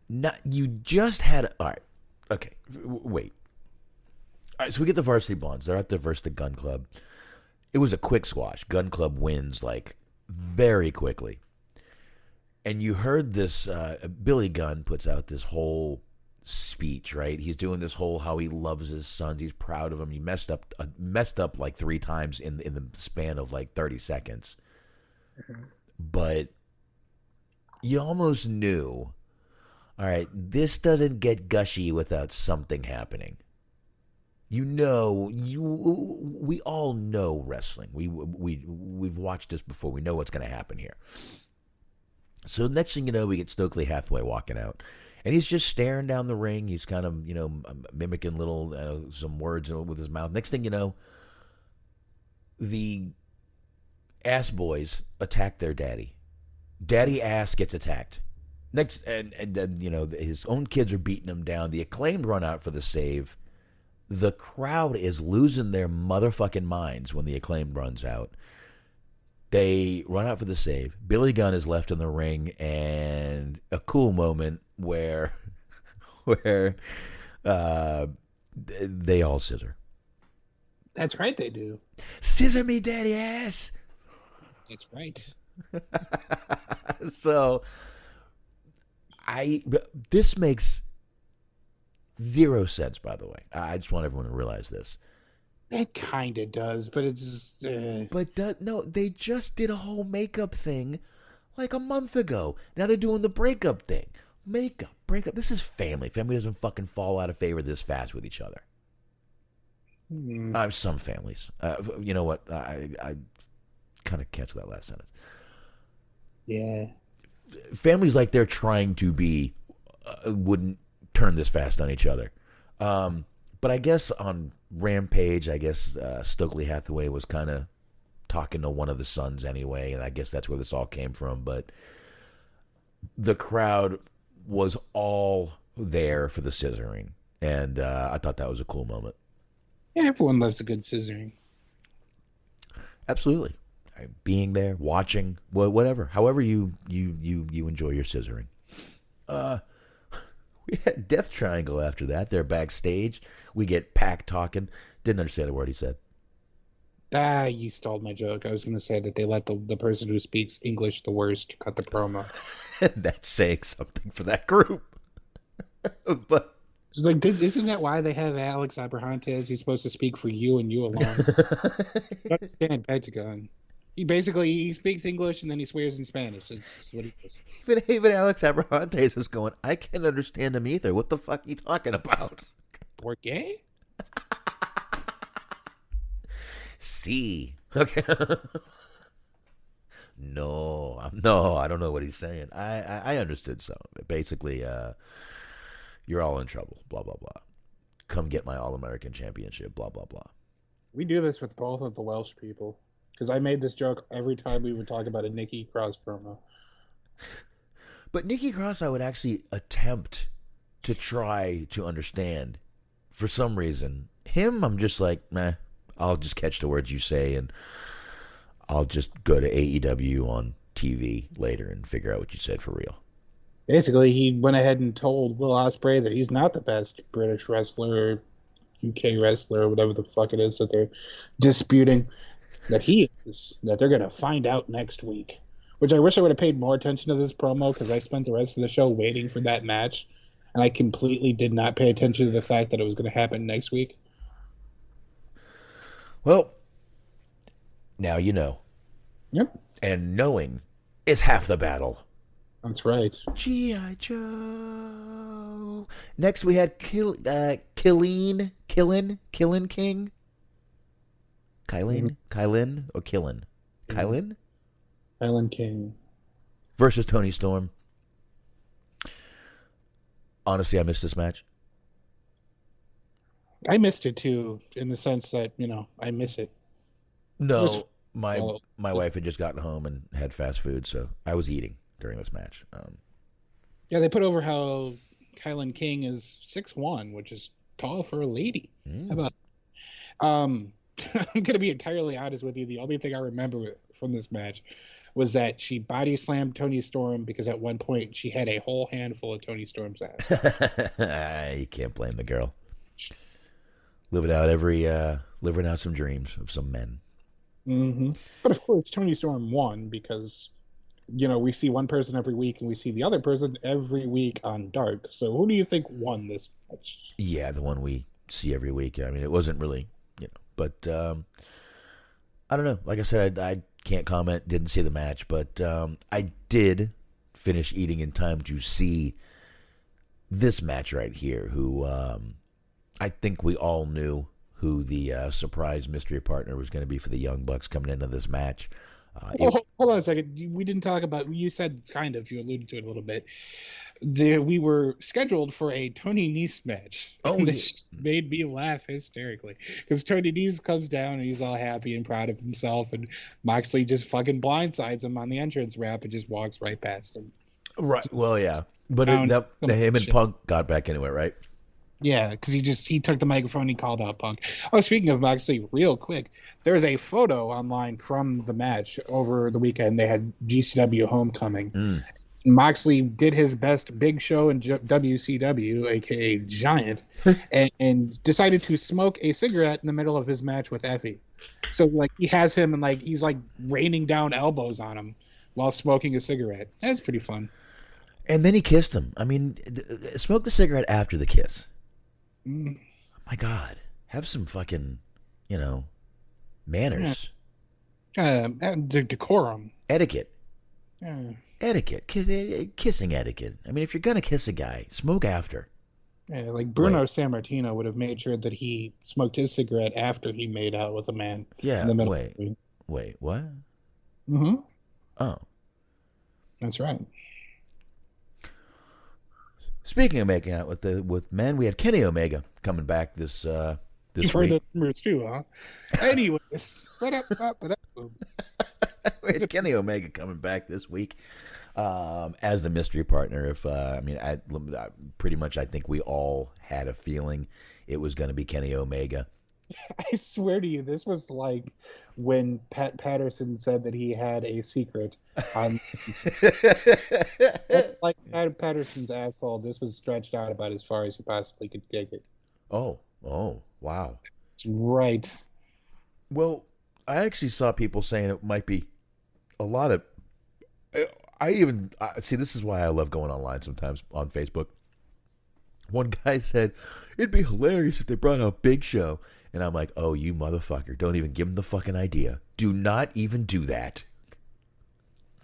Not, you just had... All right. Okay. Wait. All right. So we get the Varsity Blondes. They're out there versus the Gun Club. It was a quick squash. Gun Club wins, like, very quickly. And you heard this... Billy Gunn puts out this whole... speech, right? He's doing this whole how he loves his sons. He's proud of them. He messed up like 3 times in the span of like 30 seconds. Mm-hmm. But you almost knew, all right, this doesn't get gushy without something happening. We all know wrestling. We've watched this before. We know what's going to happen here. So next thing you know, we get Stokely Hathaway walking out. And he's just staring down the ring. He's kind of, mimicking little some words with his mouth. Next thing you know, the ass boys attack their daddy. Daddy ass gets attacked. Next, and then his own kids are beating him down. The Acclaimed run out for the save. The crowd is losing their motherfucking minds when the Acclaimed runs out. They run out for the save. Billy Gunn is left in the ring, and a cool moment where they all scissor.
That's right, they do.
Scissor me, daddy ass.
That's right.
So, this makes 0 sense, by the way. I just want everyone to realize this.
It kind of does, but it's...
no, they just did a whole makeup thing like a month ago. Now they're doing the breakup thing. Breakup. This is family. Family doesn't fucking fall out of favor this fast with each other. Some families. You know what? I kind of cancel that last sentence.
Yeah.
Families like they're trying to be wouldn't turn this fast on each other. But I guess on Rampage, Stokely Hathaway was kind of talking to one of the sons anyway, and I guess that's where this all came from. But the crowd was all there for the scissoring, and I thought that was a cool moment.
Yeah, everyone loves a good scissoring.
Absolutely. Being there, watching, whatever, however you enjoy your scissoring. We had Death Triangle after that. They're backstage. We get Pac talking. Didn't understand a word he said.
You stole my joke. I was going to say that they let the person who speaks English the worst cut the promo.
That's saying something for that group. But
it's like, isn't that why they have Alex Abrahantes? He's supposed to speak for you and you alone. I understand Pentagon. He speaks English and then he swears in Spanish. That's what he does.
Even Alex Abrahantes is going, I can't understand him either. What the fuck are you talking about?
¿Por qué?
Sí. Okay. No, I don't know what he's saying. I understood some of it. Basically, you're all in trouble. Blah, blah, blah. Come get my All-American Championship. Blah, blah, blah.
We do this with both of the Welsh people. Because I made this joke every time we would talk about a Nikki Cross promo.
But Nikki Cross, I would actually attempt to try to understand. For some reason, him, I'm just like, meh. I'll just catch the words you say, and I'll just go to AEW on TV later and figure out what you said for real.
Basically, he went ahead and told Will Ospreay that he's not the best British wrestler, UK wrestler, whatever the fuck it is that they're disputing, that he is, that they're going to find out next week. Which I wish I would have paid more attention to this promo, because I spent the rest of the show waiting for that match, and I completely did not pay attention to the fact that it was going to happen next week.
Well, now you know.
Yep.
And knowing is half the battle.
That's right.
G.I. Joe. Next we had Killin King? Kylin? Kylin or Killin? Kylin?
Kylin King.
Versus Tony Storm. Honestly, I missed this match.
I missed it too, in the sense that, I miss it.
No, my wife had just gotten home and had fast food, so I was eating during this match.
Yeah, they put over how Kylin King is 6'1", which is tall for a lady. How about? I'm gonna be entirely honest with you. The only thing I remember from this match was that she body slammed Tony Storm because at one point she had a whole handful of Tony Storm's ass.
You can't blame the girl. Living out some dreams of some men.
Mm-hmm. But of course, Tony Storm won because, we see one person every week and we see the other person every week on Dark. So who do you think won this match?
Yeah, the one we see every week. I mean, it wasn't really, but I don't know. Like I said, I can't comment. Didn't see the match, but I did finish eating in time to see this match right here. Who I think we all knew who the surprise mystery partner was going to be for the Young Bucks coming into this match.
Hold on a second. We didn't talk about. You said kind of. You alluded to it a little bit. We were scheduled for a Tony Nese match.
Oh,
this made me laugh hysterically because Tony Nese comes down and he's all happy and proud of himself, and Moxley just fucking blindsides him on the entrance ramp and just walks right past him.
Right. Well, yeah, but him and Punk got back into it, right?
Yeah, because he took the microphone and he called out Punk. Oh, speaking of Moxley, real quick, there's a photo online from the match over the weekend. They had GCW Homecoming. Moxley did his best Big Show in WCW, aka Giant, and decided to smoke a cigarette in the middle of his match with Effie. So he has him and he's raining down elbows on him while smoking a cigarette. That's pretty fun.
And then he kissed him. I mean, smoke the cigarette after the kiss. My God, have some fucking, manners.
Decorum.
Etiquette. Etiquette. Kissing etiquette. I mean, if you're going to kiss a guy, smoke after.
Yeah, Bruno Sammartino would have made sure that he smoked his cigarette after he made out with a man.
Yeah,
in the middle
wait, what?
Mm-hmm.
Oh.
That's right.
Speaking of making out with men, we had Kenny Omega coming back this
You've
week.
heard the numbers too, huh? Anyways,
we had Kenny Omega coming back this week as the mystery partner. I pretty much I think we all had a feeling it was going to be Kenny Omega.
I swear to you, this was like when Pat Patterson said that he had a secret on like Pat Patterson's asshole. This was stretched out about as far as you possibly could take it.
Oh, wow.
That's right.
Well, I actually saw people saying it might be a lot of. I see. This is why I love going online sometimes on Facebook. One guy said it'd be hilarious if they brought out Big Show. And I'm like, oh, you motherfucker. Don't even give him the fucking idea. Do not even do that.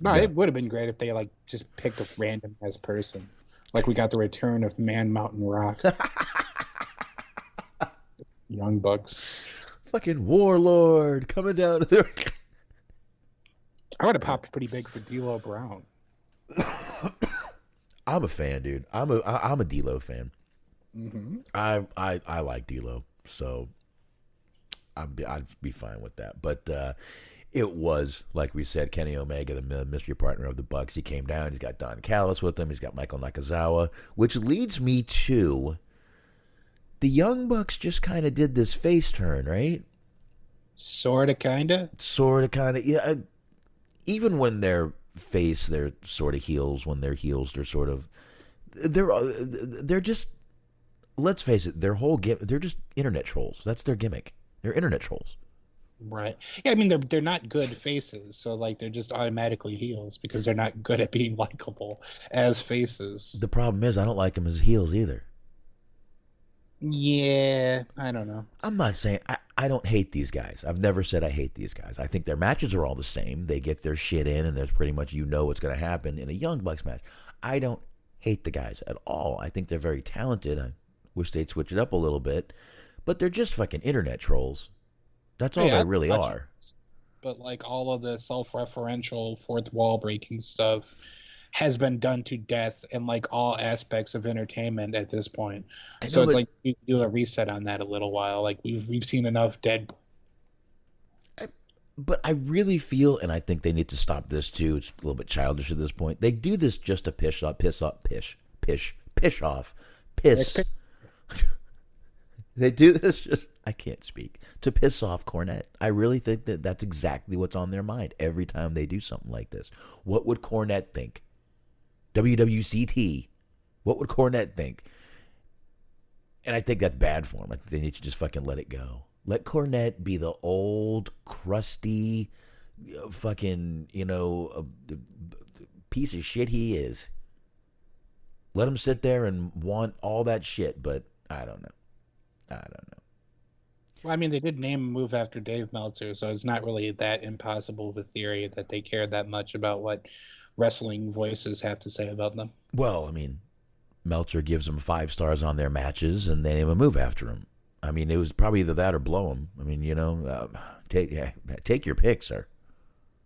No, it would have been great if they just picked a random ass person. Like we got the return of Man Mountain Rock. Young Bucks.
Fucking Warlord coming down to there.
I would have popped pretty big for D'Lo Brown.
I'm a fan, dude. I'm a D'Lo fan.
Mm-hmm.
I like D'Lo, so I'd be fine with that. But it was, like we said, Kenny Omega, the mystery partner of the Bucks. He came down. He's got Don Callis with him. He's got Michael Nakazawa, which leads me to the Young Bucks just kind of did this face turn, right?
Sorta, kinda.
Yeah. Even when they're face, they're sort of heels. When they're heels, they're sort of they're just. Let's face it, their whole they're just internet trolls. That's their gimmick. They're internet trolls.
Right. Yeah, I mean they're not good faces, so like they're just automatically heels because they're not good at being likable as faces.
The problem is I don't like them as heels either.
Yeah, I don't know.
I'm not saying I don't hate these guys. I've never said I hate these guys. I think their matches are all the same. They get their shit in, and there's pretty much what's going to happen in a Young Bucks match. I don't hate the guys at all. I think they're very talented. I wish they'd switch it up a little bit, but they're just fucking internet trolls. That's all they really are.
But like all of the self-referential fourth wall breaking stuff has been done to death in like all aspects of entertainment at this point. So it's like we do a reset on that a little while. Like we've seen enough dead.
But I really feel, and I think they need to stop this too. It's a little bit childish at this point. They do this just to piss off. They do this just, I can't speak, to piss off Cornette. I really think that that's exactly what's on their mind every time they do something like this. What would Cornette think? WWCT. What would Cornette think? And I think that's bad for him. I think they need to just fucking let it go. Let Cornette be the old, crusty, fucking, piece of shit he is. Let him sit there and want all that shit, but I don't know.
Well, I mean, they did name a move after Dave Meltzer, so it's not really that impossible of a theory that they care that much about what wrestling voices have to say about them.
Well, I mean, Meltzer gives them 5 stars on their matches, and they name a move after him. I mean, it was probably either that or blow him. I mean, take your pick, sir.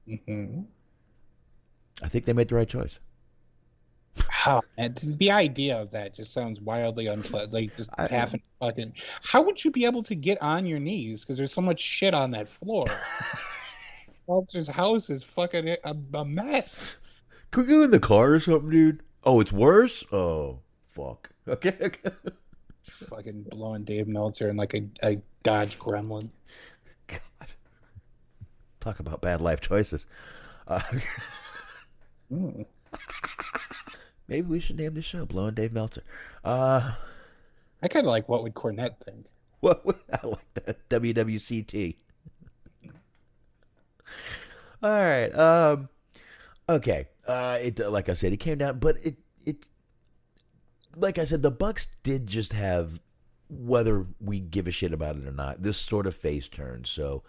Mm-hmm.
I think they made the right choice.
Oh, man, the idea of that just sounds wildly unpleasant. Like just having fucking. How would you be able to get on your knees? Because there's so much shit on that floor. Meltzer's house is fucking a mess.
Could we go in the car or something, dude? Oh, it's worse? Oh, fuck. Okay.
Fucking blowing Dave Meltzer in like a Dodge Gremlin.
God. Talk about bad life choices. Maybe we should name the show Blowing Dave Meltzer.
I kind of like What Would Cornette Think?
I like that. WWCT. All right. Okay. Like I said, he came down, but it like I said, the Bucks did just have, whether we give a shit about it or not, this sort of face turn. So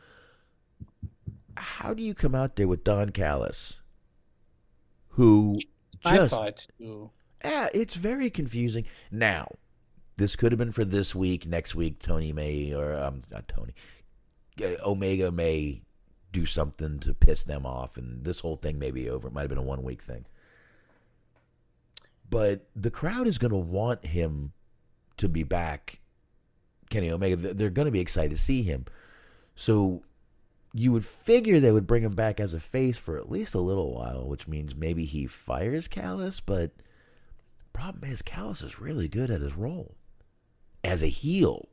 how do you come out there with Don Callis, who just... I thought too. Yeah, it's very confusing. Now, this could have been for this week. Next week, Omega may do something to piss them off, and this whole thing may be over. It might have been a 1-week thing. But the crowd is going to want him to be back, Kenny Omega. They're going to be excited to see him. So you would figure they would bring him back as a face for at least a little while, which means maybe he fires Callis. But the problem is Callis is really good at his role as a heel.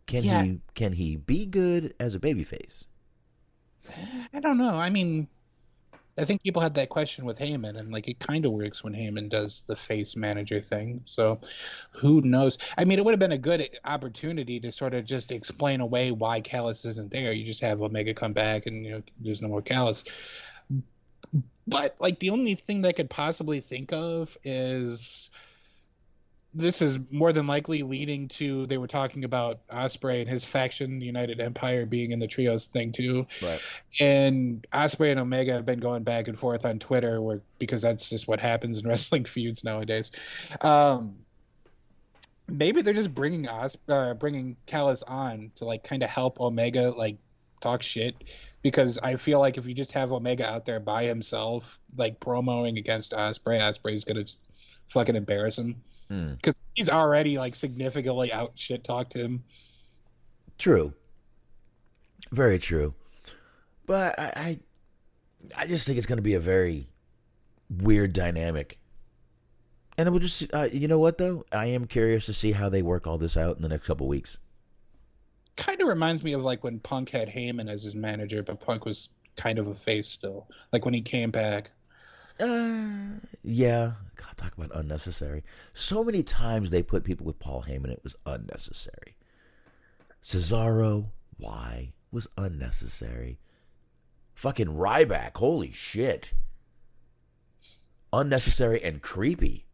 Can he be good as a babyface?
I don't know. I mean, I think people had that question with Heyman, and like it kind of works when Heyman does the face manager thing. So who knows? I mean, it would have been a good opportunity to sort of just explain away why Callis isn't there. You just have Omega come back and, there's no more Callis. But like the only thing that I could possibly think of is this is more than likely leading to, they were talking about Ospreay and his faction, the United Empire, being in the trios thing too.
Right.
And Ospreay and Omega have been going back and forth on Twitter because that's just what happens in wrestling feuds nowadays. Maybe they're just bringing Callis on to like kind of help Omega like talk shit, because I feel like if you just have Omega out there by himself, like promoing against Ospreay's going to fucking embarrass him. Because he's already like significantly out shit talked him.
True. Very true. But I just think it's going to be a very weird dynamic. And we'll just, you know what, though? I am curious to see how they work all this out in the next couple weeks.
Kind of reminds me of like when Punk had Heyman as his manager, but Punk was kind of a face still. Like when he came back.
Yeah. God, talk about unnecessary. So many times they put people with Paul Heyman, it was unnecessary. Cesaro, why? Was unnecessary. Fucking Ryback, holy shit. Unnecessary and creepy.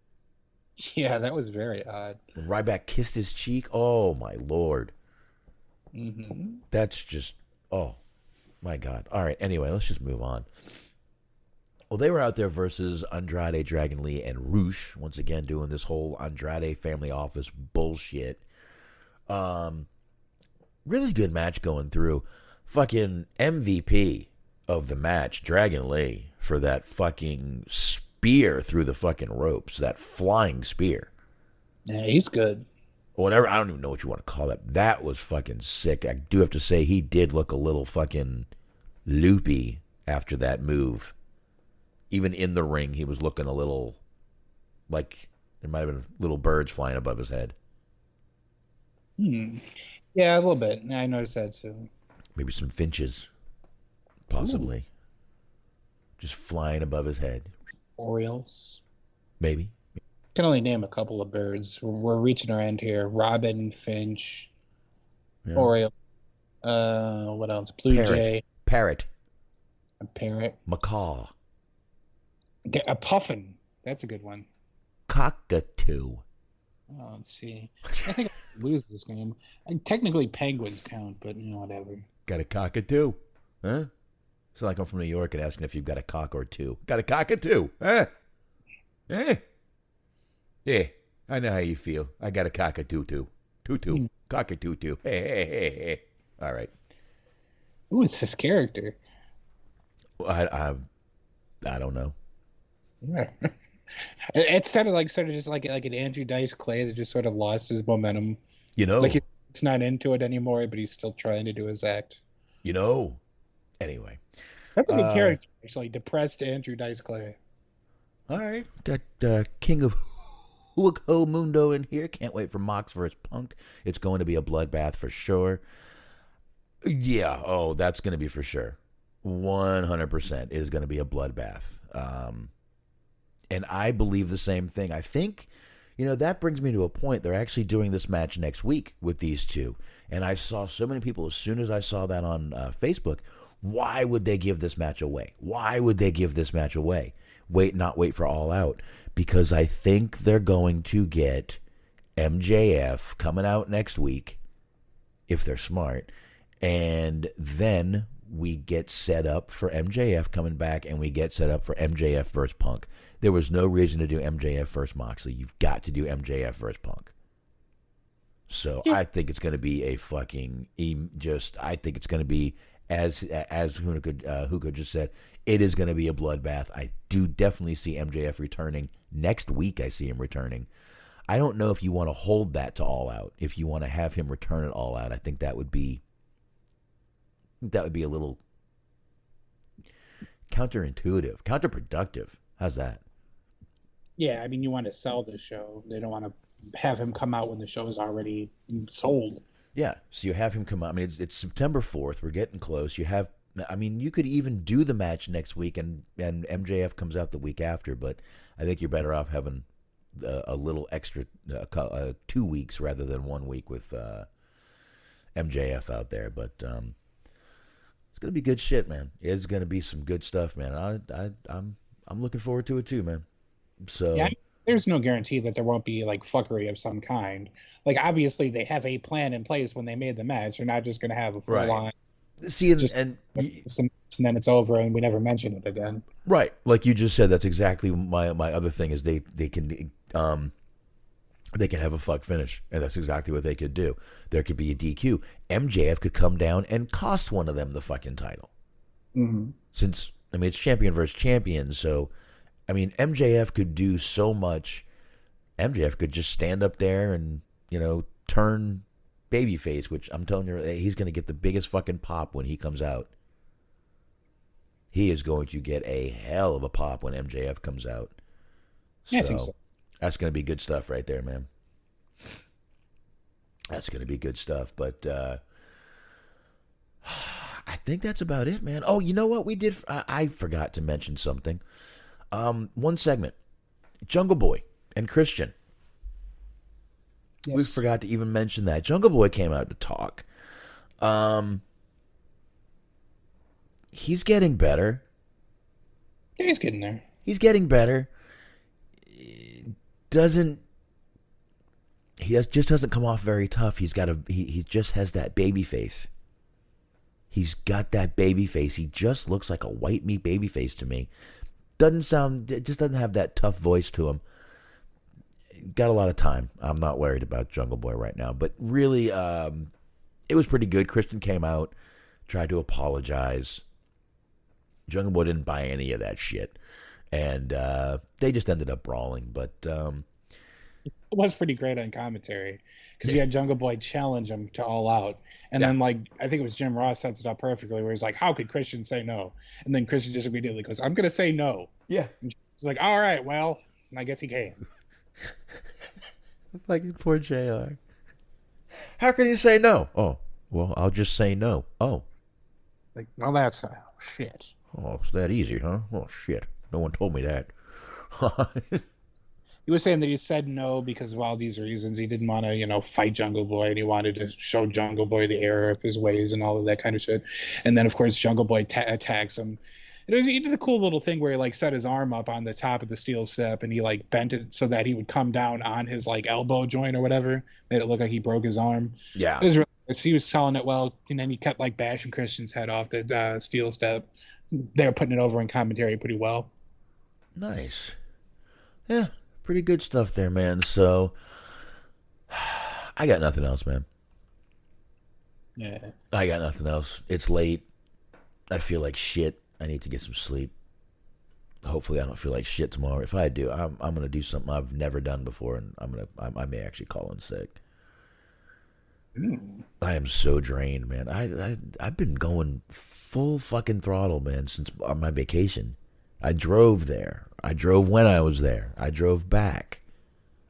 Yeah, that was very odd.
When Ryback kissed his cheek, oh my lord.
Mm-hmm.
That's just, oh my God. All right, anyway, let's just move on. Well, they were out there versus Andrade, Dragon Lee, and Roosh. Once again, doing this whole Andrade family office bullshit. Really good match going through. Fucking MVP of the match, Dragon Lee, for that fucking spear through the fucking ropes. That flying spear.
Yeah, he's good.
Whatever, I don't even know what you want to call that. That was fucking sick. I do have to say, he did look a little fucking loopy after that move. Even in the ring, he was looking a little like there might have been little birds flying above his head.
Yeah, a little bit. I noticed that too.
Maybe some finches, possibly. Ooh. Just flying above his head.
Orioles.
Maybe.
Can only name a couple of birds. We're reaching our end here. Robin, finch, yeah. Oriole. What else? Blue
Parrot.
jay.
Parrot.
A parrot.
Macaw.
A puffin. That's a good one.
Cockatoo.
Oh, let's see. I think I lose this game. Technically, penguins count, but whatever.
Got a cockatoo, huh? It's like I'm from New York and asking if you've got a cock or two. Got a cockatoo, huh? Eh? Yeah, I know how you feel. I got a cockatoo too. Tutu. Cockatoo. Hey. All right.
Who is this character?
I don't know.
Yeah. It sounded like just like an Andrew Dice Clay that just sort of lost his momentum. Like it's not into it anymore, but he's still trying to do his act.
Anyway.
That's a good character, actually. Depressed Andrew Dice Clay.
All right. Got King of Huaco Mundo in here. Can't wait for Mox versus Punk. It's going to be a bloodbath for sure. Yeah. Oh, that's going to be for sure. 100% is going to be a bloodbath. And I believe the same thing. I think, that brings me to a point. They're actually doing this match next week with these two. And I saw so many people, as soon as I saw that on Facebook, why would they give this match away? Why would they give this match away? Not wait for All Out. Because I think they're going to get MJF coming out next week, if they're smart. And then we get set up for MJF coming back, and we get set up for MJF versus Punk. There was no reason to do MJF versus Moxley. You've got to do MJF versus Punk. So yeah. I think it's going to be a fucking I think it's going to be, as Hugo just said, it is going to be a bloodbath. I do definitely see MJF returning. Next week I see him returning. I don't know if you want to hold that to All Out. If you want to have him return it All Out, I think that would be a little counterintuitive, counterproductive. How's that?
Yeah, I mean, you want to sell the show. They don't want to have him come out when the show is already sold.
Yeah, so you have him come out. I mean, it's September 4th. We're getting close. You could even do the match next week, and MJF comes out the week after, but I think you're better off having a little extra 2 weeks rather than 1 week with MJF out there. But it's gonna be good shit, man. It's gonna be some good stuff, man. I'm looking forward to it too, man. So
yeah, there's no guarantee that there won't be like fuckery of some kind. Like obviously they have a plan in place when they made the match. They're not just gonna have a full on.
See, and
then it's over and we never mention it again.
Right, like you just said. That's exactly my other thing is they can have a fuck finish, and that's exactly what they could do. There could be a DQ. MJF could come down and cost one of them the fucking title.
Mm-hmm.
Since, it's champion versus champion, so, MJF could do so much. MJF could just stand up there and, turn babyface, which I'm telling you, he's going to get the biggest fucking pop when he comes out. He is going to get a hell of a pop when MJF comes out.
Yeah, I think so.
That's going to be good stuff right there, man. That's going to be good stuff. But I think that's about it, man. Oh, you know what we did? I forgot to mention something. One segment, Jungle Boy and Christian. Yes. We forgot to even mention that. Jungle Boy came out to talk. He's getting better.
Yeah, he's getting there.
He's getting better. Just doesn't come off very tough. He just has that baby face. He's got that baby face. He just looks like a white meat baby face to me. Just doesn't have that tough voice to him. Got a lot of time. I'm not worried about Jungle Boy right now. But really, it was pretty good. Christian came out, tried to apologize. Jungle Boy didn't buy any of that shit. And they just ended up brawling. But
it was pretty great on commentary because you had Jungle Boy challenge him to All Out. And then, I think it was Jim Ross sets it up perfectly where he's like, how could Christian say no? And then Christian just immediately goes, I'm going to say no.
Yeah.
And he's like, all right, well, and I guess he can.
Like poor JR. How can you say no? Oh, well, I'll just say no. Oh.
Like, well, that's shit.
Oh, it's that easy, huh? Oh, shit. No one told me that.
He was saying that he said no because of all these reasons. He didn't want to, fight Jungle Boy, and he wanted to show Jungle Boy the error of his ways and all of that kind of shit. And then, of course, Jungle Boy attacks him. He did a cool little thing where he set his arm up on the top of the steel step, and he bent it so that he would come down on his elbow joint or whatever. Made it look like he broke his arm.
Yeah,
it was really nice. He was selling it well, and then he kept bashing Christian's head off the steel step. They were putting it over in commentary pretty well.
Nice. Yeah, pretty good stuff there, man. So I got nothing else, man.
Yeah,
I got nothing else. It's late. I feel like shit. I need to get some sleep. Hopefully I don't feel like shit tomorrow. If I do, I'm going to do something I've never done before, and I may actually call in sick. I am so drained, man. I've been going full fucking throttle, man, since my vacation. I drove there. I drove when I was there. I drove back.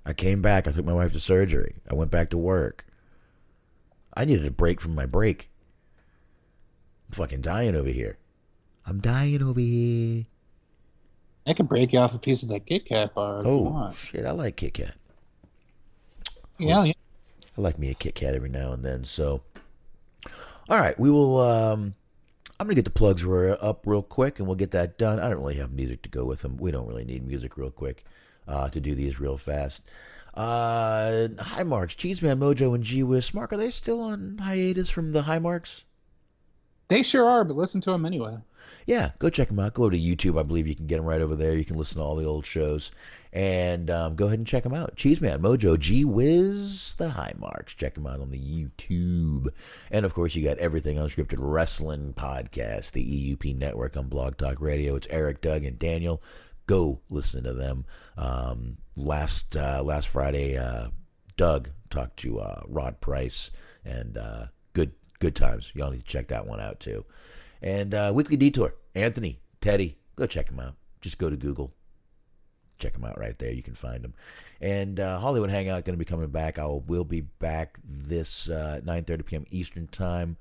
I came back. I took my wife to surgery. I went back to work. I needed a break from my break. I'm fucking dying over here. I'm dying over here.
I can break you off a piece of that Kit Kat bar if you want.
Shit, I like Kit Kat.
Yeah.
I like me a Kit Kat every now and then. So, all right, we will. I'm gonna get the plugs up real quick, and we'll get that done. I don't really have music to go with them. We don't really need music real quick to do these real fast. High Marks, Cheeseman, Mojo, and G Wiz. Mark, are they still on hiatus from the High Marks?
They sure are, but listen to them anyway.
Yeah, go check them out. Go to YouTube. I believe you can get them right over there. You can listen to all the old shows. And go ahead and check them out. Cheeseman, Mojo, G Wiz, the High Marks. Check them out on the YouTube. And, of course, you got Everything Unscripted Wrestling Podcast, the EUP Network on Blog Talk Radio. It's Eric, Doug, and Daniel. Go listen to them. Last Friday, Doug talked to Rod Price, and good times. Y'all need to check that one out, too. And Weekly Detour, Anthony, Teddy, go check them out. Just go to Google. Check them out right there. You can find them. And Hollywood Hangout going to be coming back. We'll be back this 9:30 p.m. Eastern Time.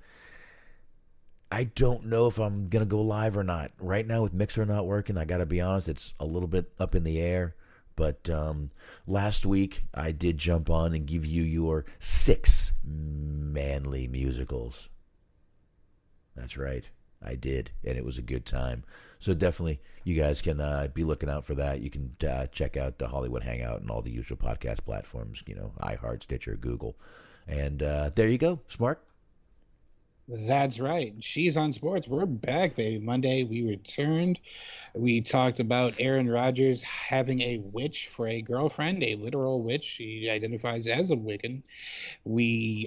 I don't know if I'm going to go live or not. Right now with Mixer not working, I got to be honest, it's a little bit up in the air. But last week, I did jump on and give you your 6 manly musicals. That's right. I did, and it was a good time. So definitely, you guys can be looking out for that. You can check out the Hollywood Hangout and all the usual podcast platforms, iHeart, Stitcher, Google. And there you go, Smart.
That's right. She's on sports. We're back, baby. Monday, we returned. We talked about Aaron Rodgers having a witch for a girlfriend, a literal witch. She identifies as a Wiccan.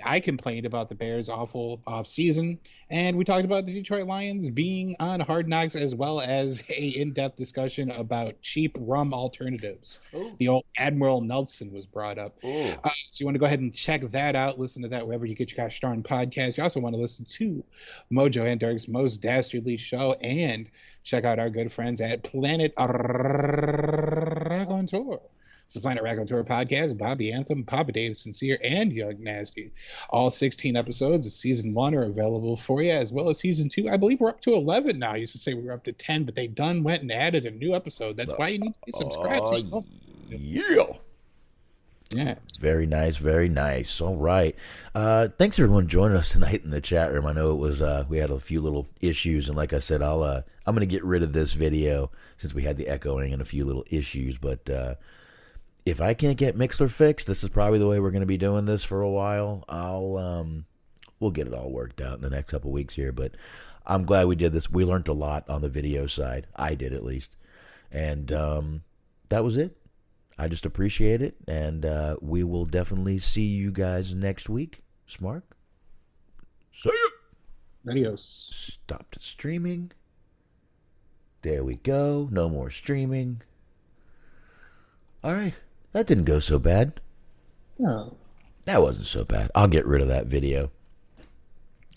I complained about the Bears' awful off season, and we talked about the Detroit Lions being on Hard Knocks, as well as a in-depth discussion about cheap rum alternatives.
Ooh.
The old Admiral Nelson was brought up.
Ooh.
So you want to go ahead and check that out. Listen to that wherever you get your gosh darn podcast. You also want to listen to Mojo and Dirk's Most Dastardly Show, and check out our good friends at Planet Raconteur. It's the Planet Raconteur podcast. Bobby Anthem, Papa Dave Sincere, and Young Nasty. All 16 episodes of season 1 are available for you, as well as season 2. I believe we're up to 11 now. I used to say we were up to 10, but they went and added a new episode. That's why you need to subscribe.
Yeah.
Yeah.
Very nice, very nice. All right. Thanks everyone joining us tonight in the chat room. I know it was we had a few little issues, and like I said, I'm gonna get rid of this video since we had the echoing and a few little issues. But if I can't get Mixler fixed, this is probably the way we're gonna be doing this for a while. We'll get it all worked out in the next couple weeks here. But I'm glad we did this. We learned a lot on the video side. I did, at least, and that was it. I just appreciate it, and we will definitely see you guys next week. Smark? See ya!
Adios.
Stopped streaming. There we go. No more streaming. All right. That didn't go so bad.
No.
That wasn't so bad. I'll get rid of that video.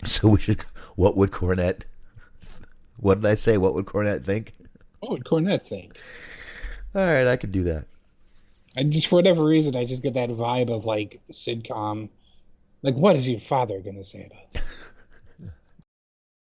So we should... What would Cornette... What did I say? What would Cornette think?
What would Cornette think?
All right, I could do that.
For whatever reason, I just get that vibe of like sitcom. Like, what is your father going to say about this?